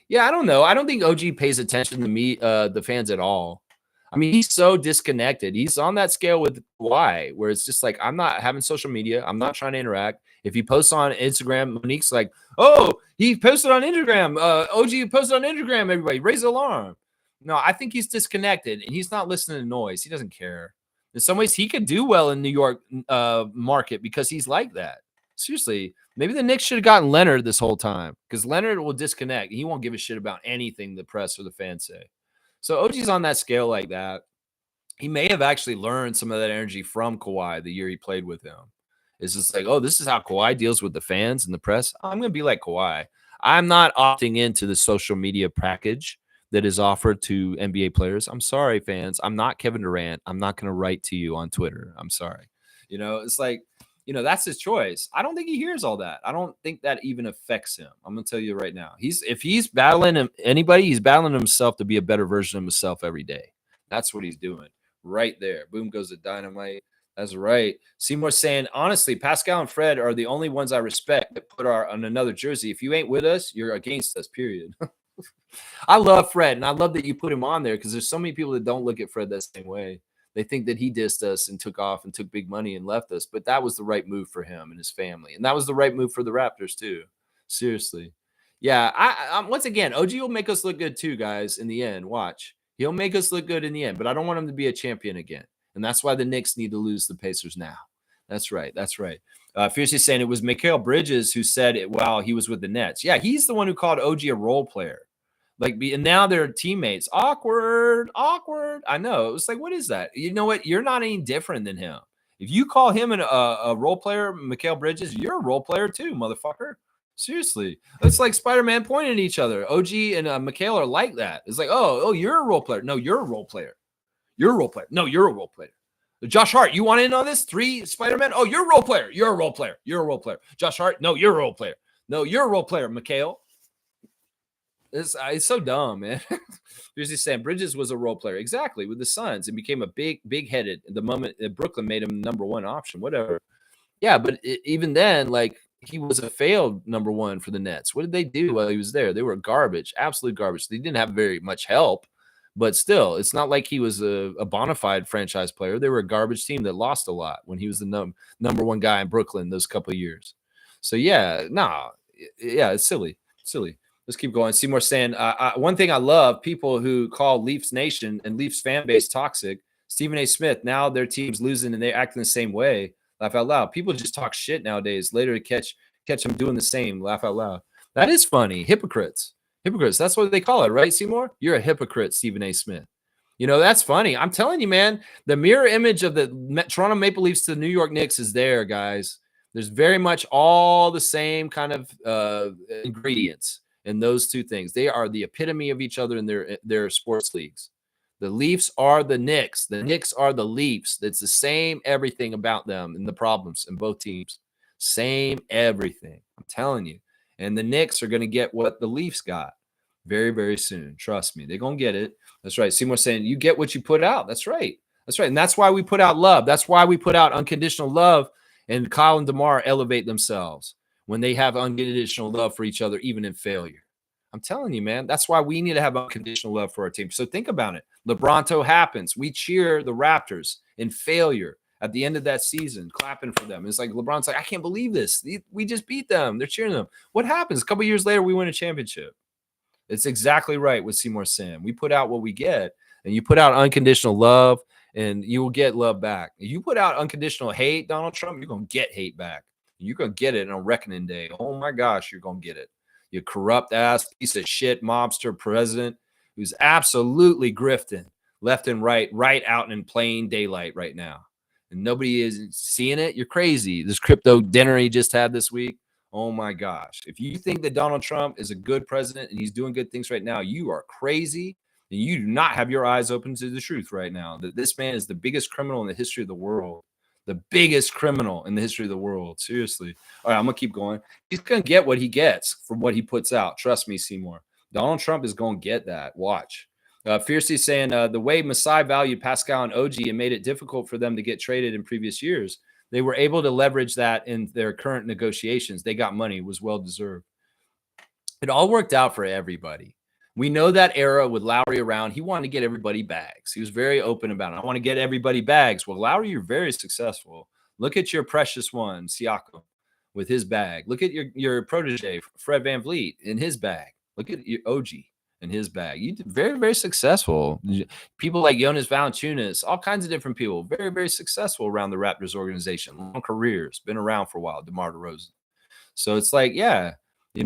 Yeah, I don't know. I don't think OG pays attention to me, the fans at all. I mean, he's so disconnected. He's on that scale with Kawhi, where it's just like, I'm not having social media. I'm not trying to interact. If he posts on Instagram, Monique's like, oh, he posted on Instagram. OG posted on Instagram, everybody. Raise the alarm. No, I think he's disconnected, and he's not listening to noise. He doesn't care. In some ways, he could do well in New York market because he's like that. Seriously, maybe the Knicks should have gotten Leonard this whole time because Leonard will disconnect. He won't give a shit about anything the press or the fans say. So OG's on that scale like that. He may have actually learned some of that energy from Kawhi the year he played with him. It's just like, oh, this is how Kawhi deals with the fans and the press. I'm going to be like Kawhi. I'm not opting into the social media package that is offered to NBA players. I'm sorry, fans. I'm not Kevin Durant. I'm not going to write to you on Twitter. I'm sorry. You know, it's like, you know, that's his choice. I don't think he hears all that. I don't think that even affects him. I'm going to tell you right now. If he's battling anybody, he's battling himself to be a better version of himself every day. That's what he's doing right there. Boom goes the dynamite. That's right. Seymour saying, honestly, Pascal and Fred are the only ones I respect that put on another jersey. If you ain't with us, you're against us, period. I love Fred, and I love that you put him on there because there's so many people that don't look at Fred that same way. They think that he dissed us and took off and took big money and left us, but that was the right move for him and his family, and that was the right move for the Raptors too. Seriously. Yeah, I once again, OG will make us look good too, guys, in the end. Watch. He'll make us look good in the end, but I don't want him to be a champion again, and that's why the Knicks need to lose the Pacers now. That's right. That's right. Fiercely saying it was Mikal Bridges who said it while he was with the Nets. Yeah, he's the one who called OG a role player. Like, and now they're teammates. Awkward. I know. It was like, what is that? You know what? You're not any different than him. If you call him a role player, Mikal Bridges, you're a role player too, motherfucker. Seriously. It's like Spider-Man pointing at each other. OG and Mikal are like that. It's like, oh, you're a role player. No, you're a role player. You're a role player. No, you're a role player. Josh Hart, you want in on this? 3 Spider-Man? Oh, you're a role player. You're a role player. You're a role player. Josh Hart, no, you're a role player. No, you're a role player, Mikal. It's so dumb, man. There's this saying Bridges was a role player. Exactly, with the Suns and became a big headed the moment that Brooklyn made him number one option, whatever. Yeah, but even then, like he was a failed number one for the Nets. What did they do while he was there? They were garbage, absolute garbage. They didn't have very much help, but still, it's not like he was a bona fide franchise player. They were a garbage team that lost a lot when he was the number one guy in Brooklyn those couple of years. So yeah, nah, yeah, it's silly, silly. Let's keep going. Seymour saying one thing I love: people who call Leafs Nation and Leafs fan base toxic. Stephen A. Smith. Now their team's losing and they're acting the same way. Laugh out loud. People just talk shit nowadays. Later to catch them doing the same. Laugh out loud. That is funny. Hypocrites. Hypocrites. That's what they call it, right, Seymour? You're a hypocrite, Stephen A. Smith. You know, that's funny. I'm telling you, man, the mirror image of the Toronto Maple Leafs to the New York Knicks is there, guys. There's very much all the same kind of ingredients in those two things. They are the epitome of each other in their sports leagues. The Leafs are the Knicks. The Knicks are the Leafs. It's the same everything about them and the problems in both teams. Same everything. I'm telling you. And the Knicks are going to get what the Leafs got very, very soon. Trust me. They're going to get it. That's right. Seymour saying, you get what you put out. That's right. That's right. And that's why we put out love. That's why we put out unconditional love. And Kyle and DeMar elevate themselves when they have unconditional love for each other, even in failure. I'm telling you, man, that's why we need to have unconditional love for our team. So think about it. LeBronto happens. We cheer the Raptors in failure at the end of that season, clapping for them. It's like LeBron's like, I can't believe this. We just beat them. They're cheering them. What happens? A couple years later, we win a championship. It's exactly right what Seymour's saying. We put out what we get, and you put out unconditional love, and you will get love back. If you put out unconditional hate, Donald Trump, you're going to get hate back. You're going to get it on reckoning day. Oh, my gosh, you're going to get it. You corrupt ass piece of shit mobster president who's absolutely grifting left and right out in plain daylight right now. And nobody is seeing it. You're crazy. This crypto dinner he just had this week. Oh my gosh. If you think that Donald Trump is a good president and he's doing good things right now, you are crazy. And you do not have your eyes open to the truth right now. That this man is the biggest criminal in the history of the world. The biggest criminal in the history of the world. Seriously. All right, I'm going to keep going. He's going to get what he gets from what he puts out. Trust me, Seymour. Donald Trump is going to get that. Watch. Fiercely saying the way Masai valued Pascal and OG and made it difficult for them to get traded in previous years, they were able to leverage that in their current negotiations. They got money. It was well-deserved. It all worked out for everybody. We know that era with Lowry around, he wanted to get everybody bags. He was very open about it. I want to get everybody bags. Well, Lowry, you're very successful. Look at your precious one, Siakam, with his bag. Look at your protege, Fred VanVleet, in his bag. Look at your OG in his bag. You did very, very successful. People like Jonas Valanciunas, all kinds of different people, very, very successful around the Raptors organization. Long careers, been around for a while, DeMar DeRozan. So it's like, yeah, we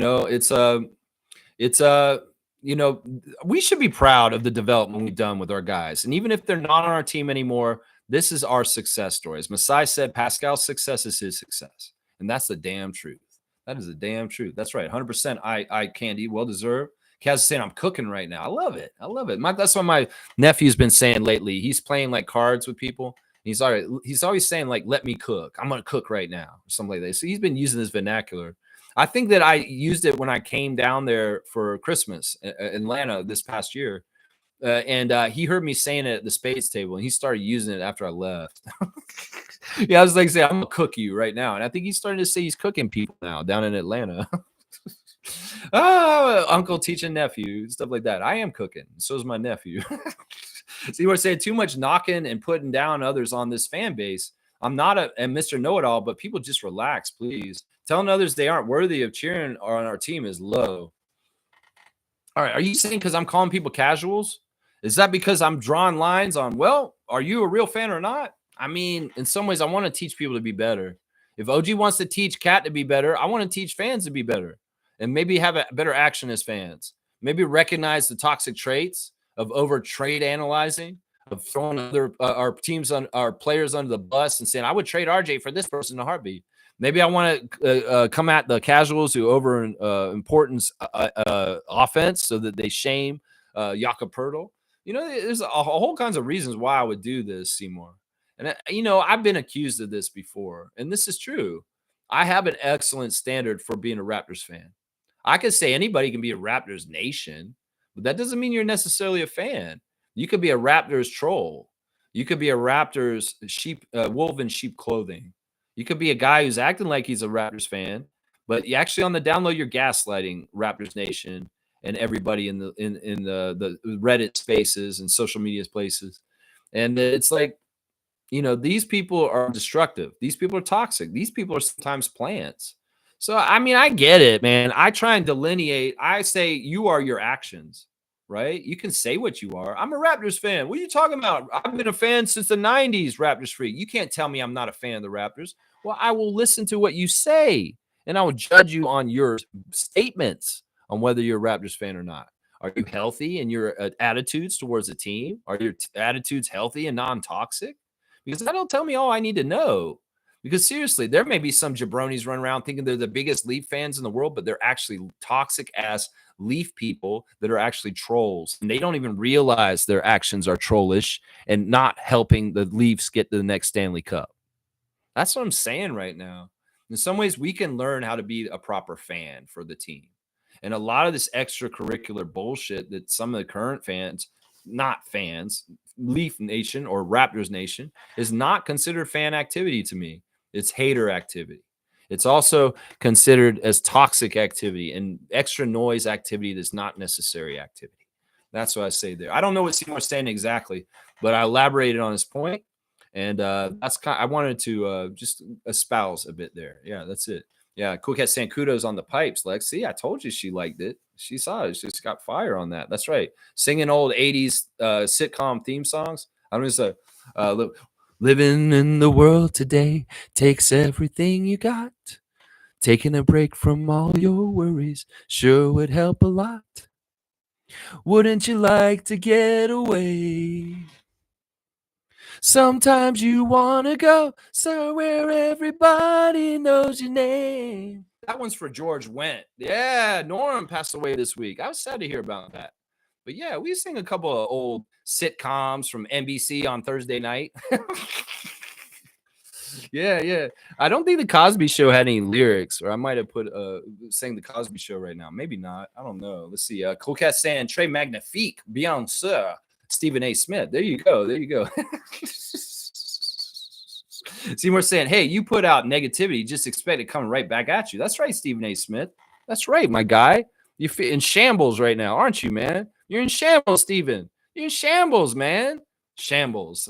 should be proud of the development we've done with our guys. And even if they're not on our team anymore, this is our success story. As Masai said, Pascal's success is his success. And that's the damn truth. That is the damn truth. That's right. 100% eye candy, well-deserved. Kaz is saying, I'm cooking right now. I love it. I love it. That's what my nephew's been saying lately. He's playing like cards with people. He's always saying, like, let me cook. I'm going to cook right now, or something like that. So he's been using this vernacular. I think that I used it when I came down there for Christmas in Atlanta this past year. And he heard me saying it at the spades table, and he started using it after I left. Yeah, I was like, say, I'm going to cook you right now. And I think he's starting to say he's cooking people now down in Atlanta. Uncle teaching nephew, stuff like that. I am cooking. So is my nephew. See what I'm saying? Too much knocking and putting down others on this fan base. I'm not a Mr. Know-It-All, but people just relax, please. Telling others they aren't worthy of cheering on our team is low. All right. Are you saying because I'm calling people casuals? Is that because I'm drawing lines on, well, are you a real fan or not? I mean, in some ways, I want to teach people to be better. If OG wants to teach Cat to be better, I want to teach fans to be better and maybe have a better action as fans. Maybe recognize the toxic traits of over trade analyzing, of throwing our teams on our players under the bus and saying, I would trade RJ for this person in a heartbeat. Maybe I want to come at the casuals who over importance offense so that they shame Jakob Poeltl. There's a whole kinds of reasons why I would do this, Seymour. And, I've been accused of this before, and this is true. I have an excellent standard for being a Raptors fan. I could say anybody can be a Raptors nation, but that doesn't mean you're necessarily a fan. You could be a Raptors troll. You could be a Raptors sheep, wolf in sheep clothing. You could be a guy who's acting like he's a Raptors fan, but you actually on the download you're gaslighting Raptors Nation and everybody in the Reddit spaces and social media places. And it's like, these people are destructive. These people are toxic. These people are sometimes plants. So, I mean, I get it, man. I try and delineate. I say you are your actions, right? You can say what you are. I'm a Raptors fan. What are you talking about? I've been a fan since the 90s, Raptors freak. You can't tell me I'm not a fan of the Raptors. Well, I will listen to what you say and I will judge you on your statements on whether you're a Raptors fan or not. Are you healthy in your attitudes towards the team? Are your attitudes healthy and non toxic? Because that'll tell me all I need to know. Because seriously, there may be some jabronis run around thinking they're the biggest Leaf fans in the world, but they're actually toxic ass Leaf people that are actually trolls. And they don't even realize their actions are trollish and not helping the Leafs get to the next Stanley Cup. That's what I'm saying right now. In some ways, we can learn how to be a proper fan for the team. And a lot of this extracurricular bullshit that some of the current fans, not fans, Leaf Nation or Raptors Nation, is not considered fan activity to me. It's hater activity. It's also considered as toxic activity and extra noise activity that's not necessary activity. That's what I say there. I don't know what Seymour's saying exactly, but I elaborated on his point, and that's I wanted to just espouse a bit there. Yeah, that's it. Yeah, Cool Cat saying kudos on the pipes, Lex. See, I told you she liked it. She saw it. She just got fire on that. That's right. Singing old 80s sitcom theme songs. I'm just living in the world today takes everything you got. Taking a break from all your worries sure would help a lot. Wouldn't you like to get away? Sometimes you want to go somewhere everybody knows your name. That one's for George Wendt. Yeah, Norm passed away this week. I was sad to hear about that. But yeah, we sing a couple of old sitcoms from NBC on Thursday night. Yeah. I don't think the Cosby Show had any lyrics, or I might have put sang the Cosby Show right now. Maybe not. I don't know. Let's see. Cool Cat saying Très Magnifique, Beyonce, Stephen A. Smith. There you go. Seymour saying, hey, you put out negativity, just expect it coming right back at you. That's right, Stephen A. Smith. That's right, my guy. You're in shambles right now, aren't you, man? You're in shambles, Stephen. You're in shambles, man. Shambles.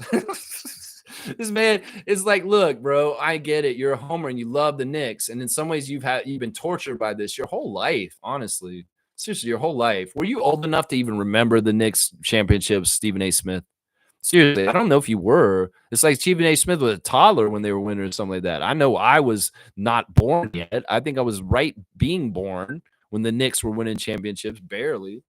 This man is like, look, bro, I get it. You're a homer and you love the Knicks. And in some ways, you've been tortured by this your whole life, honestly. Seriously, your whole life. Were you old enough to even remember the Knicks championships, Stephen A. Smith? Seriously, I don't know if you were. It's like Stephen A. Smith was a toddler when they were winning or something like that. I know I was not born yet. I think I was right being born when the Knicks were winning championships, barely.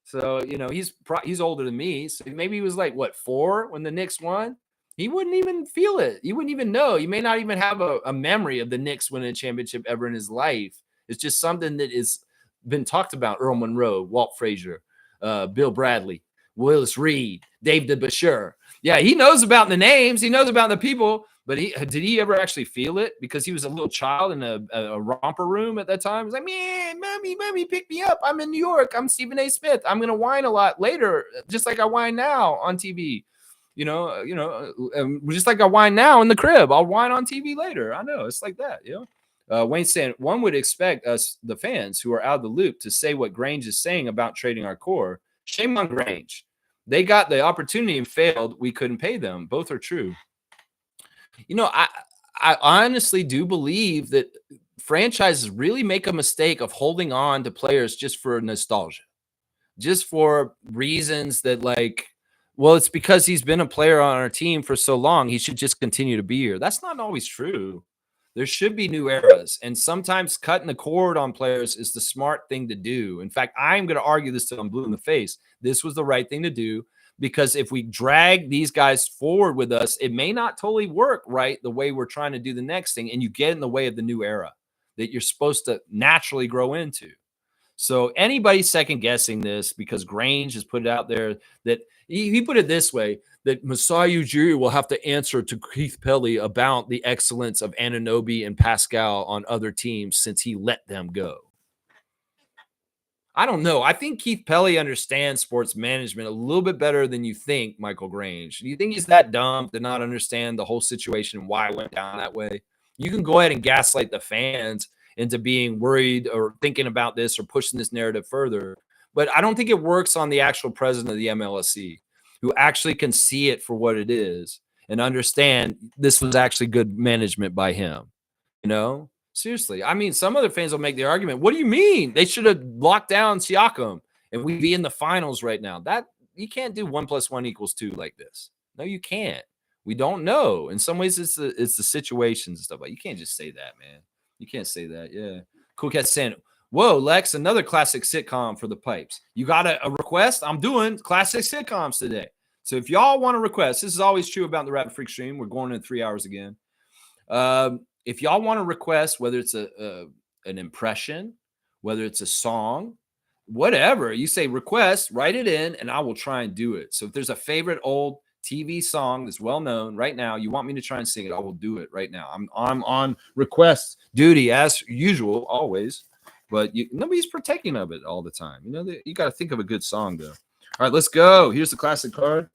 So, he's older than me. So maybe he was like, what, 4 when the Knicks won? He wouldn't even feel it. You wouldn't even know. You may not even have a memory of the Knicks winning a championship ever in his life. It's just something that has been talked about. Earl Monroe, Walt Frazier, Bill Bradley, Willis Reed, Dave DeBusschere. Yeah, he knows about the names. He knows about the people. But did he ever actually feel it? Because he was a little child in a romper room at that time. He was like, man, mommy, pick me up. I'm in New York. I'm Stephen A. Smith. I'm going to whine a lot later, just like I whine now on TV. Just like I whine now in the crib. I'll whine on TV later. I know. It's like that, Wayne saying, one would expect us, the fans who are out of the loop, to say what Grange is saying about trading our core. Shame on Grange. They got the opportunity and failed. We couldn't pay them. Both are true. I honestly do believe that franchises really make a mistake of holding on to players just for nostalgia, just for reasons that it's because he's been a player on our team for so long, he should just continue to be here. That's not always true. There should be new eras, and sometimes cutting the cord on players is the smart thing to do. In fact, I'm going to argue this till I'm blue in the face. This was the right thing to do, because if we drag these guys forward with us, it may not totally work right the way we're trying to do the next thing, and you get in the way of the new era that you're supposed to naturally grow into. So anybody second guessing this because Grange has put it out there that he put it this way, that Masai Ujiri will have to answer to Keith Pelly about the excellence of Anunoby and Pascal on other teams since he let them go. I don't know. I think Keith Pelly understands sports management a little bit better than you think, Michael Grange. Do you think he's that dumb to not understand the whole situation and why it went down that way? You can go ahead and gaslight the fans into being worried or thinking about this or pushing this narrative further. But I don't think it works on the actual president of the MLSE who actually can see it for what it is and understand this was actually good management by him. You know, seriously. I mean, some other fans will make the argument. What do you mean? They should have locked down Siakam and we'd be in the finals right now. That you can't do 1+1 = 2 like this. No, you can't. We don't know. In some ways, it's the situations and stuff like. You can't just say that, man. You can't say that. Yeah. Cool Cat saying, "Whoa, Lex, another classic sitcom for the pipes. You got a request? I'm doing classic sitcoms today. So if y'all want to request, this is always true about the Rapid Freak stream. We're going in 3 hours again. If y'all want to request, whether it's an impression, whether it's a song, whatever, you say request, write it in, and I will try and do it. So if there's a favorite old TV song that's well known right now, you want me to try and sing it, I will do it right now. I'm on request duty as usual, always. But nobody's protecting of it all the time. You know, you got to think of a good song though. All right, let's go. Here's the classic card.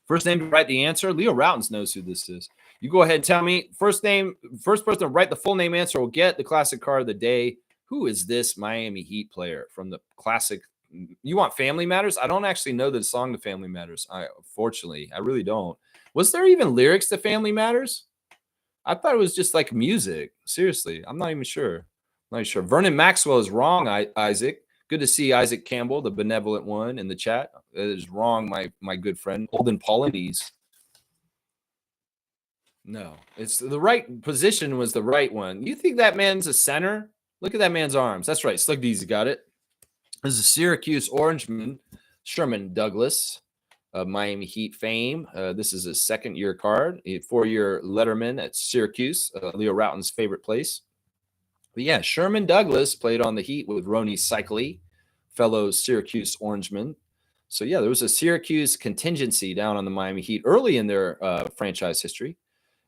First name to write the answer. Leo Routens knows who this is. You go ahead and tell me. First person to write the full name answer will get the classic card of the day. Who is this Miami Heat player from the classic? You want Family Matters? I don't actually know the song to Family Matters. Fortunately, I really don't. Was there even lyrics to Family Matters? I thought it was just like music. Seriously, I'm not even sure. Not sure. Vernon Maxwell is wrong, Isaac. Good to see Isaac Campbell, the benevolent one, in the chat. That is wrong, my good friend. Olden Polonese. No, it's the right position was the right one. You think that man's a center? Look at that man's arms. That's right. Slug Deezy got it. This is a Syracuse Orangeman, Sherman Douglas, of Miami Heat fame. This is a second-year card, a 4-year letterman at Syracuse, Leo Routen's favorite place. But yeah, Sherman Douglas played on the Heat with Rony Cycli, fellow Syracuse Orangeman. So yeah, there was a Syracuse contingency down on the Miami Heat early in their franchise history.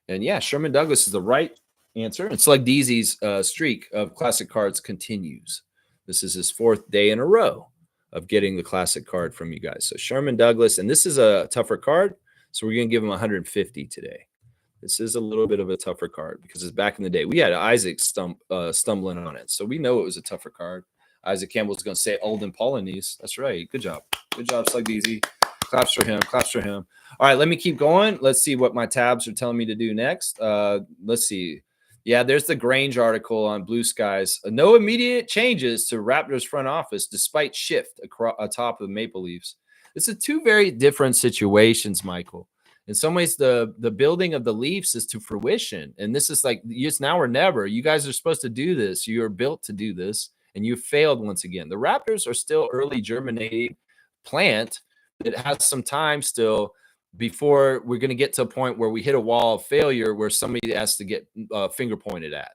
And yeah, Sherman Douglas is the right answer. And Slug Deezy's streak of classic cards continues. This is his 4th day in a row of getting the classic card from you guys. So Sherman Douglas, and this is a tougher card. So we're going to give him 150 today. This is a little bit of a tougher card because it's back in the day. We had Isaac stumbling on it. So we know it was a tougher card. Isaac Campbell's going to say Olden Polonese. That's right. Good job. Good job, Slug Deezy. Claps for him. Claps for him. All right, let me keep going. Let's see what my tabs are telling me to do next. Let's see. Yeah, there's the Grange article on Blue Skies. No immediate changes to Raptors front office despite shift atop of the Maple Leafs. It's a 2 very different situations, Michael. In some ways, the building of the Leafs is to fruition. And this is like, it's now or never. You guys are supposed to do this. You are built to do this. And you failed once again. The Raptors are still early germinating plant that has some time still before we're going to get to a point where we hit a wall of failure where somebody has to get finger pointed at.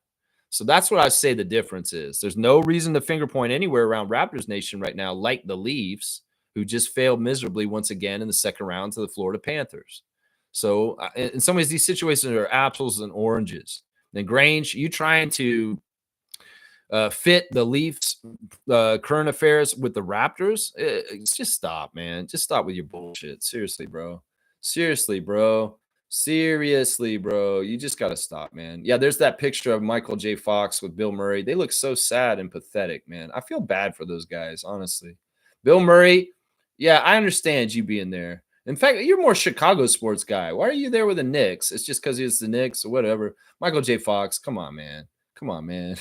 So that's what I say the difference is. There's no reason to finger point anywhere around Raptors Nation right now, like the Leafs, who just failed miserably once again in the second round to the Florida Panthers. So in some ways, these situations are apples and oranges. And Grange, you trying to fit the Leafs current affairs with the Raptors, just stop, man. Just stop with your bullshit. Seriously, bro. Seriously, bro. Seriously, bro. You just got to stop, man. Yeah, there's that picture of Michael J. Fox with Bill Murray. They look so sad and pathetic, man. I feel bad for those guys, honestly. Bill Murray, yeah, I understand you being there. In fact, you're more Chicago sports guy. Why are you there with the Knicks? It's just because it's the Knicks or whatever. Michael J. Fox, come on, man. Come on, man.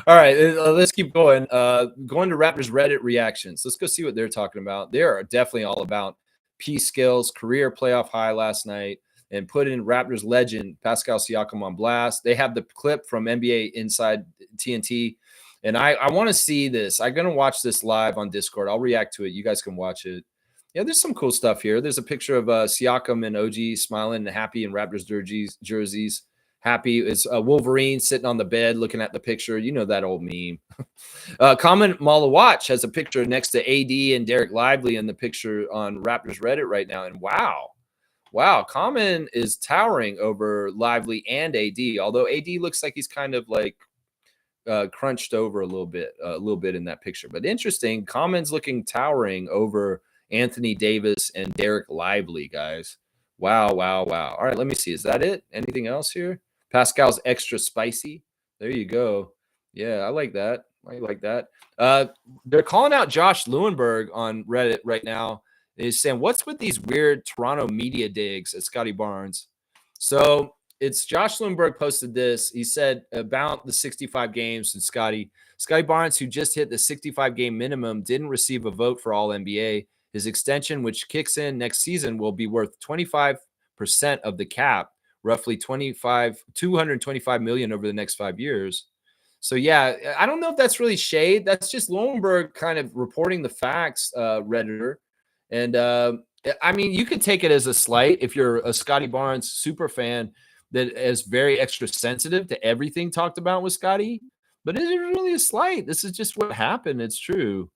All right, let's keep going. Going to Raptors Reddit reactions. Let's go see what they're talking about. They are definitely all about P skills, career playoff high last night, and put in Raptors legend Pascal Siakam on blast. They have the clip from NBA Inside TNT, and I want to see this. I'm going to watch this live on Discord. I'll react to it. You guys can watch it. Yeah, there's some cool stuff here. There's a picture of Siakam and OG smiling and happy in Raptors jerseys. Happy is Wolverine sitting on the bed looking at the picture. You know that old meme. Common Malawatch has a picture next to AD and Derek Lively in the picture on Raptors Reddit right now. And wow, Common is towering over Lively and AD. Although AD looks like he's kind of like crunched over a little bit in that picture. But interesting, Commons looking towering over Anthony Davis and Derek Lively, guys. Wow, wow, wow. All right, let me see. Is that it? Anything else here? Pascal's extra spicy. There you go. Yeah, I like that. I like that. They're calling out Josh Lewenberg on Reddit right now. Is saying, what's with these weird Toronto media digs at Scotty Barnes? So it's Josh Lewenberg posted this. He said about the 65 games and Scotty Barnes, who just hit the 65 game minimum, didn't receive a vote for All NBA. His extension, which kicks in next season, will be worth 25% of the cap, roughly 225 million over the next 5 years. So yeah, I don't know if that's really shade. That's just Lowenberg kind of reporting the facts, Redditor. And I mean, you could take it as a slight if you're a Scotty Barnes super fan that is very extra sensitive to everything talked about with Scotty. But it is really a slight. This is just what happened. It's true.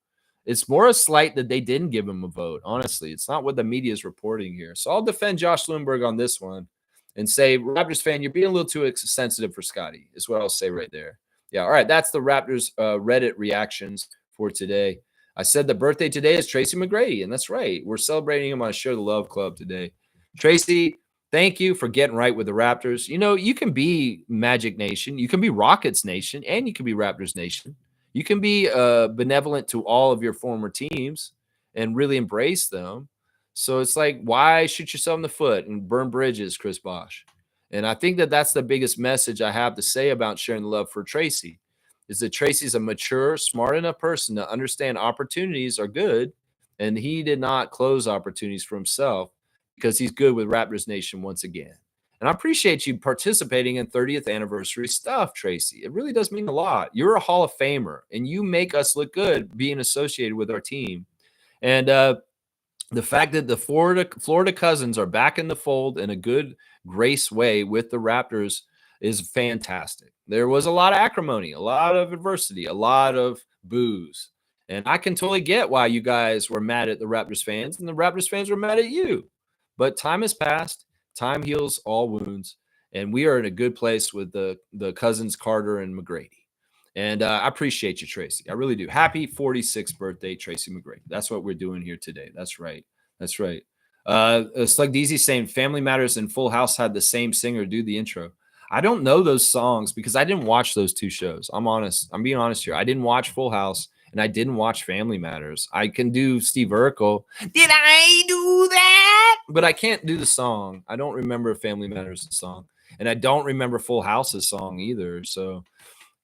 It's more a slight that they didn't give him a vote. Honestly, it's not what the media is reporting here. So I'll defend Josh Lewenberg on this one and say, Raptors fan, you're being a little too sensitive for Scotty, is what I'll say right there. Yeah, all right. That's the Raptors Reddit reactions for today. I said the birthday today is Tracy McGrady, and that's right. We're celebrating him on Share the Love Club today. Tracy, thank you for getting right with the Raptors. You know, you can be Magic Nation, you can be Rockets Nation, and you can be Raptors Nation. You can be benevolent to all of your former teams and really embrace them. So it's like, why shoot yourself in the foot and burn bridges, Chris Bosh? And I think that that's the biggest message I have to say about sharing the love for Tracy, is that Tracy's a mature, smart enough person to understand opportunities are good, and he did not close opportunities for himself because he's good with Raptors Nation once again. And I appreciate you participating in 30th anniversary stuff, Tracy. It really does mean a lot. You're a Hall of Famer, and you make us look good being associated with our team. And the fact that the Florida Cousins are back in the fold in a good grace way with the Raptors is fantastic. There was a lot of acrimony, a lot of adversity, a lot of boos. And I can totally get why you guys were mad at the Raptors fans and the Raptors fans were mad at you. But time has passed. Time heals all wounds. And we are in a good place with the Cousins, Carter, and McGrady. And I appreciate you, Tracy. I really do. Happy 46th birthday, Tracy McGrady. That's what we're doing here today. That's right. That's right. Slug Deezy saying Family Matters and Full House had the same singer do the intro. I don't know those songs because I didn't watch those two shows. I'm honest. I'm being honest here. I didn't watch Full House and I didn't watch Family Matters. I can do Steve Urkel. Did I do that? But I can't do the song. I don't remember Family Matters' song. And I don't remember Full House's song either. So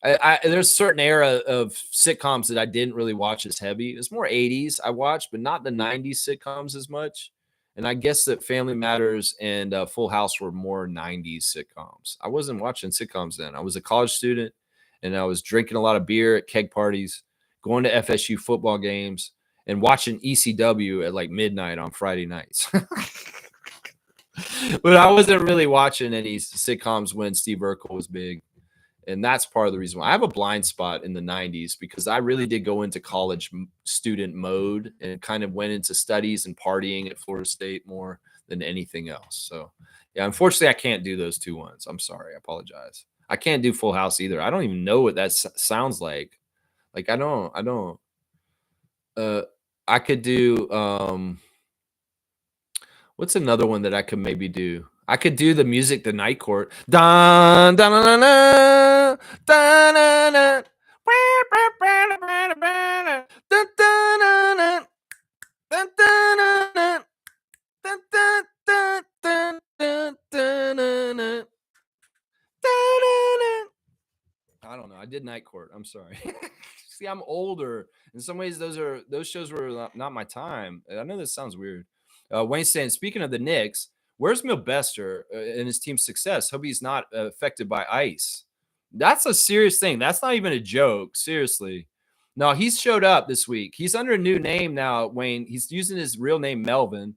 there's a certain era of sitcoms that I didn't really watch as heavy. It's more 80s I watched, but not the 90s sitcoms as much. And I guess that Family Matters and Full House were more 90s sitcoms. I wasn't watching sitcoms then. I was a college student, and I was drinking a lot of beer at keg parties, going to FSU football games, and watching ECW at like midnight on Friday nights. But I wasn't really watching any sitcoms when Steve Urkel was big. And that's part of the reason why I have a blind spot in the 90s, because I really did go into college student mode and kind of went into studies and partying at Florida State more than anything else. So, yeah, unfortunately, I can't do those two ones. I'm sorry. I apologize. I can't do Full House either. I don't even know what that sounds like. Like, I don't. I could do, what's another one that I could maybe do? I could do the music, the Night Court. Dun, dun, dun, dun, dun, dun, dun, dun. Dun, dun, dun, dun. Dun, dun, dun, dun. Dun, dun, dun, dun, dun, dun, dun, dun. I don't know. I did Night Court. I'm sorry. See, I'm older. In some ways, those shows were not my time. I know this sounds weird. Wayne saying, speaking of the Knicks, where's Milbester and his team's success? Hope he's not affected by ice. That's a serious thing. That's not even a joke. Seriously. No, he's showed up this week. He's under a new name now, Wayne. He's using his real name, Melvin.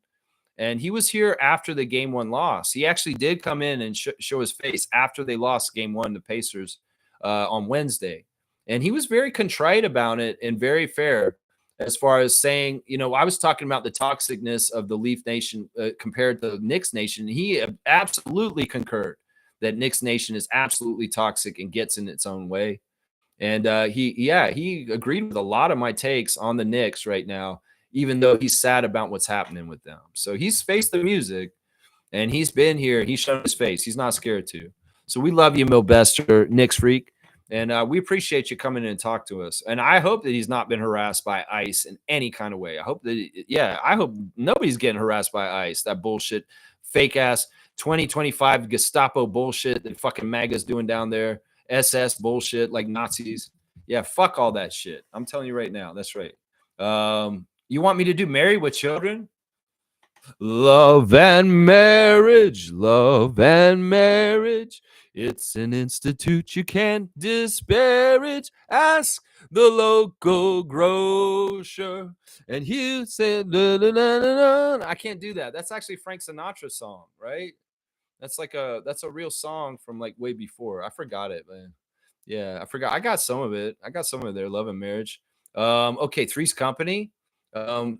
And he was here after the game one loss. He actually did come in and show his face after they lost game one to Pacers on Wednesday. And he was very contrite about it and very fair as far as saying, you know, I was talking about the toxicness of the Leaf Nation compared to Knicks Nation. He absolutely concurred that Knicks Nation is absolutely toxic and gets in its own way. And he agreed with a lot of my takes on the Knicks right now, even though he's sad about what's happening with them. So he's faced the music, and he's been here. He's shown his face. He's not scared to. So we love you, Milbester, Knicks freak. And we appreciate you coming in and talk to us. And I hope that he's not been harassed by ICE in any kind of way. I hope that, I hope nobody's getting harassed by ICE. That bullshit, fake ass 2025 Gestapo bullshit that fucking MAGA's doing down there. SS bullshit like Nazis. Yeah, fuck all that shit. I'm telling you right now. That's right. You want me to do Married with Children? Love and marriage, love and marriage. It's an institute you can't disparage. Ask the local grocer, and he'll say, da, da, da, da, da. I can't do that. That's actually Frank Sinatra's song, right? That's a real song from like way before. I forgot it, man. Yeah, I forgot. I got some of it. I got some of their Love and Marriage. Okay, Three's Company. I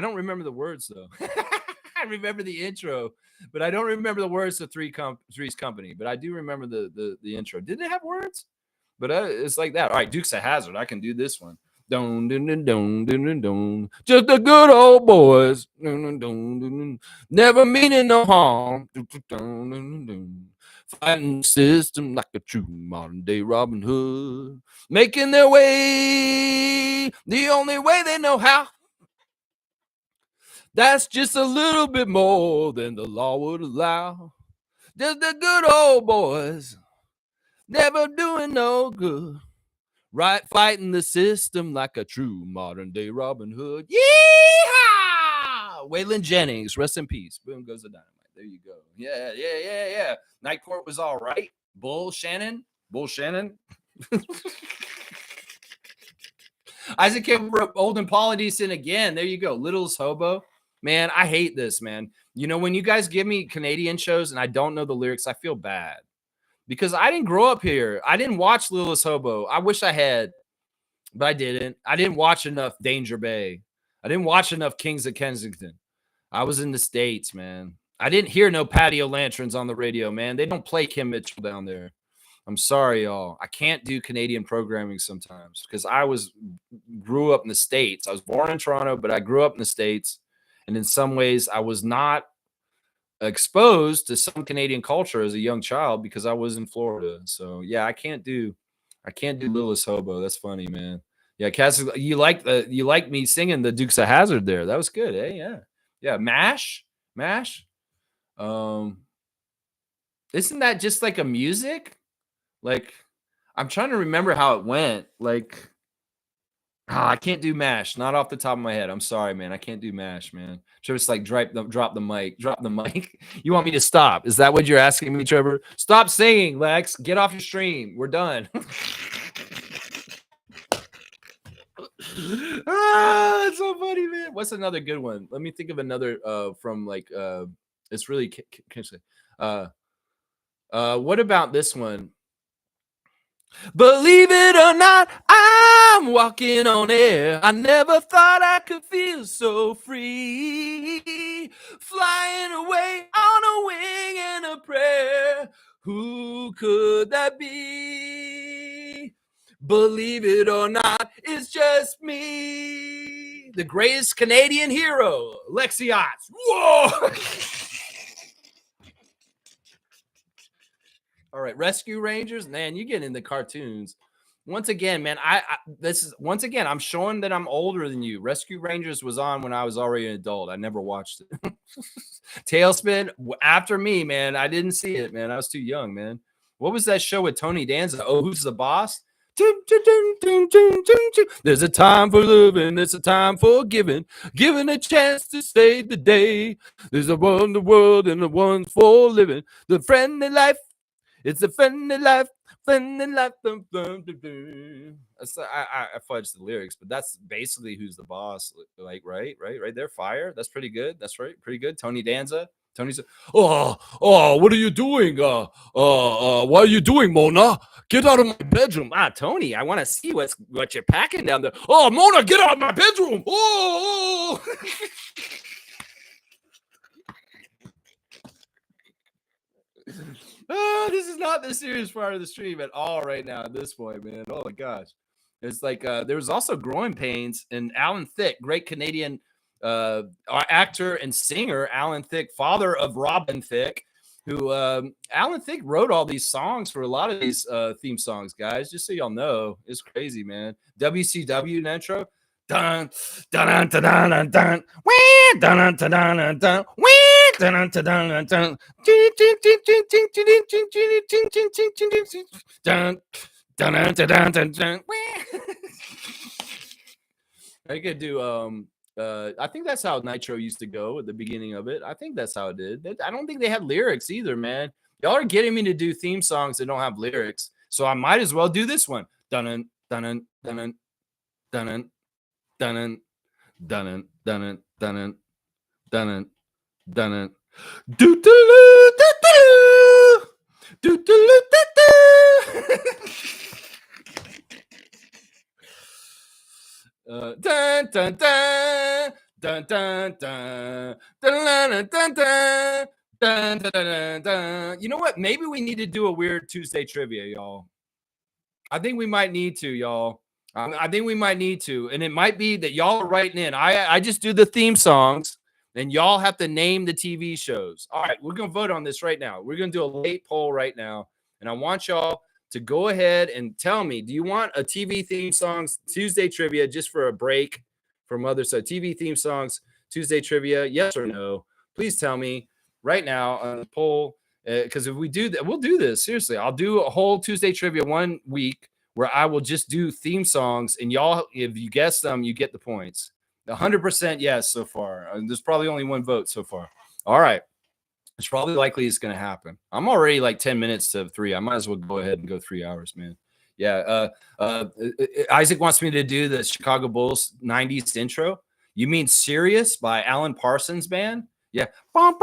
don't remember the words though. I remember the intro, but I don't remember the words to Three's Company. But I do remember the intro. Did it have words? But it's like that. All right, Dukes of Hazzard. I can do this one. Don, don, don, don, don, don, don. Just the good old boys. Don, don, don, don, don. Never meaning no harm. Don, don, don, don. Fighting system like a true modern day Robin Hood. Making their way the only way they know how. That's just a little bit more than the law would allow. Just the good old boys. Never doing no good. Right, fighting the system like a true modern day Robin Hood. Yeehaw! Waylon Jennings, rest in peace. Boom goes the dynamite. There you go. Yeah. Night Court was all right. Bull Shannon. Isaac Kimber, Olden Polydecent again. There you go. Littlest Hobo. Man, I hate this, man. You know, when you guys give me Canadian shows and I don't know the lyrics, I feel bad. Because I didn't grow up here. I didn't watch Littlest Hobo. I wish I had, but I didn't. I didn't watch enough Danger Bay. I didn't watch enough Kings of Kensington. I was in the States, man. I didn't hear no Patio Lanterns on the radio, man. They don't play Kim Mitchell down there. I'm sorry, y'all. I can't do Canadian programming sometimes because grew up in the States. I was born in Toronto, but I grew up in the States. And in some ways, I was not exposed to some Canadian culture as a young child because I was in Florida. So yeah, I can't do Littlest Hobo. That's funny, man. Yeah, Cass, you like me singing the Dukes of Hazzard there. That was good, eh? Yeah. Mash. Isn't that just like a music? Like, I'm trying to remember how it went. Like, I can't do MASH. Not off the top of my head. I'm sorry, man. I can't do MASH, man. Trevor's like, drop the mic. Drop the mic. You want me to stop? Is that what you're asking me, Trevor? Stop singing, Lex. Get off your stream. We're done. It's so funny, man. What's another good one? Let me think of another from like it's really what about this one? Believe it or not, I'm walking on air. I never thought I could feel so free. Flying away on a wing and a prayer. Who could that be? Believe it or not, it's just me. The greatest Canadian hero, Lexiot. Whoa! All right, Rescue Rangers, man, you get into cartoons. Once again, man, I'm showing that I'm older than you. Rescue Rangers was on when I was already an adult. I never watched it. Tailspin, after me, man. I didn't see it, man. I was too young, man. What was that show with Tony Danza? Oh, Who's the Boss? There's a time for living, there's a time for giving a chance to save the day. There's a one in the world and the one's for living. The friendly life. It's a friendly life. I fudged the lyrics, but that's basically Who's the Boss. Like, right there. Fire. That's pretty good. That's right. Pretty good. Tony Danza. Tony's, what are you doing? What are you doing, Mona? Get out of my bedroom. Tony, I want to see what you're packing down there. Oh, Mona, get out of my bedroom. Oh. Oh, this is not the serious part of the stream at all right now at this point, man. Oh my gosh. It's like there was also growing pains, and Alan Thicke, great Canadian actor and singer, Alan Thicke, father of Robin Thicke, who Alan Thicke wrote all these songs for a lot of these theme songs, guys. Just so y'all know, it's crazy, man. WCW intro. Dun dun dun dun dun dun dun dun dun dun dun dun dun dun dun dun dun dun. I could do I think that's how Nitro used to go at the beginning of it. I think that's how it did. I don't think they had lyrics either, man. Y'all are getting me to do theme songs that don't have lyrics, so I might as well do this one. Dun dun dun dun dun dun dun dun dun dun do do do do do dun dun dun dun dun dun dun dun dun. Dun, dun, dun, dun. You know what? Maybe we need to do a weird Tuesday trivia, y'all. I think we might need to, y'all. I think we might need to. And it might be that y'all are writing in. I just do the theme songs, and y'all have to name the TV shows. All right, we're going to vote on this right now. We're going to do a late poll right now. And I want y'all to go ahead and tell me, do you want a TV theme songs Tuesday trivia just for a break from others? So TV theme songs, Tuesday trivia, yes or no? Please tell me right now on the poll, because if we do that, we'll do this. Seriously, I'll do a whole Tuesday trivia 1 week where I will just do theme songs, and y'all, if you guess them, you get the points. 100% yes so far. There's probably only 1 vote so far. All right. It's probably likely it's going to happen. I'm already like 10 minutes to 3. I might as well go ahead and go 3 hours, man. Yeah. Isaac wants me to do the Chicago Bulls 90s intro. You mean Serious by Alan Parsons Band? Yeah. Dong,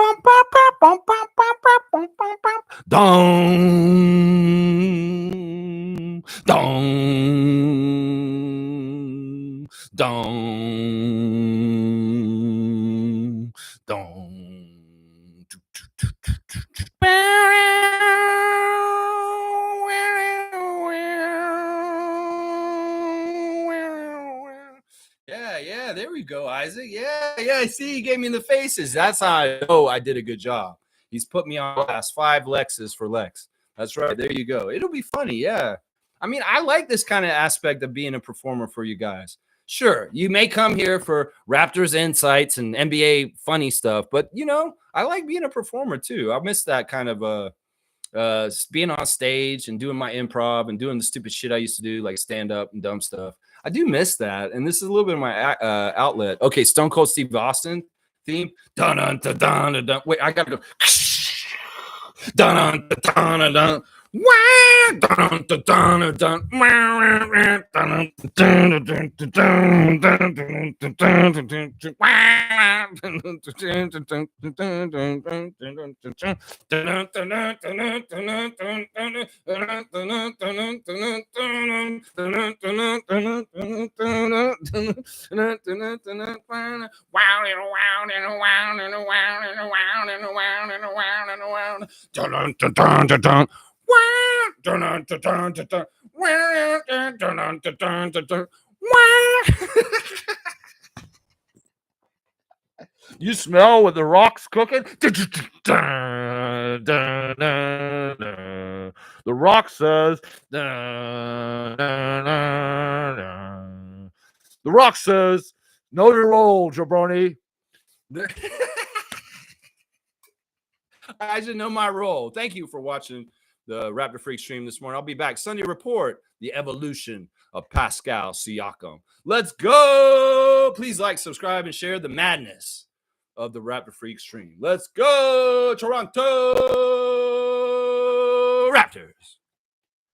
dong, dong, dong. Yeah, there we go, Isaac. Yeah, I see you gave me the faces. That's how I know I did a good job. He's put me on last 5 Lexes for Lex. That's right. There you go. It'll be funny. Yeah. I mean, I like this kind of aspect of being a performer for you guys. Sure, you may come here for Raptors insights and NBA funny stuff, but you know, I like being a performer too. I miss that kind of being on stage and doing my improv and doing the stupid shit I used to do, like stand up and dumb stuff. I do miss that, and this is a little bit of my outlet. Okay, Stone Cold Steve Austin theme. Dun dun dun dun dun. Wait, I gotta go. Dun dun dun dun dun. You smell what the rock's cooking? The rock says, the rock says, know your role, jabroni. I should know my role. Thank you for watching the Raptor Freak stream this morning. I'll be back Sunday report, the evolution of Pascal Siakam. Let's go. Please like, subscribe, and share the madness of the Raptor Freak stream. Let's go, Toronto Raptors.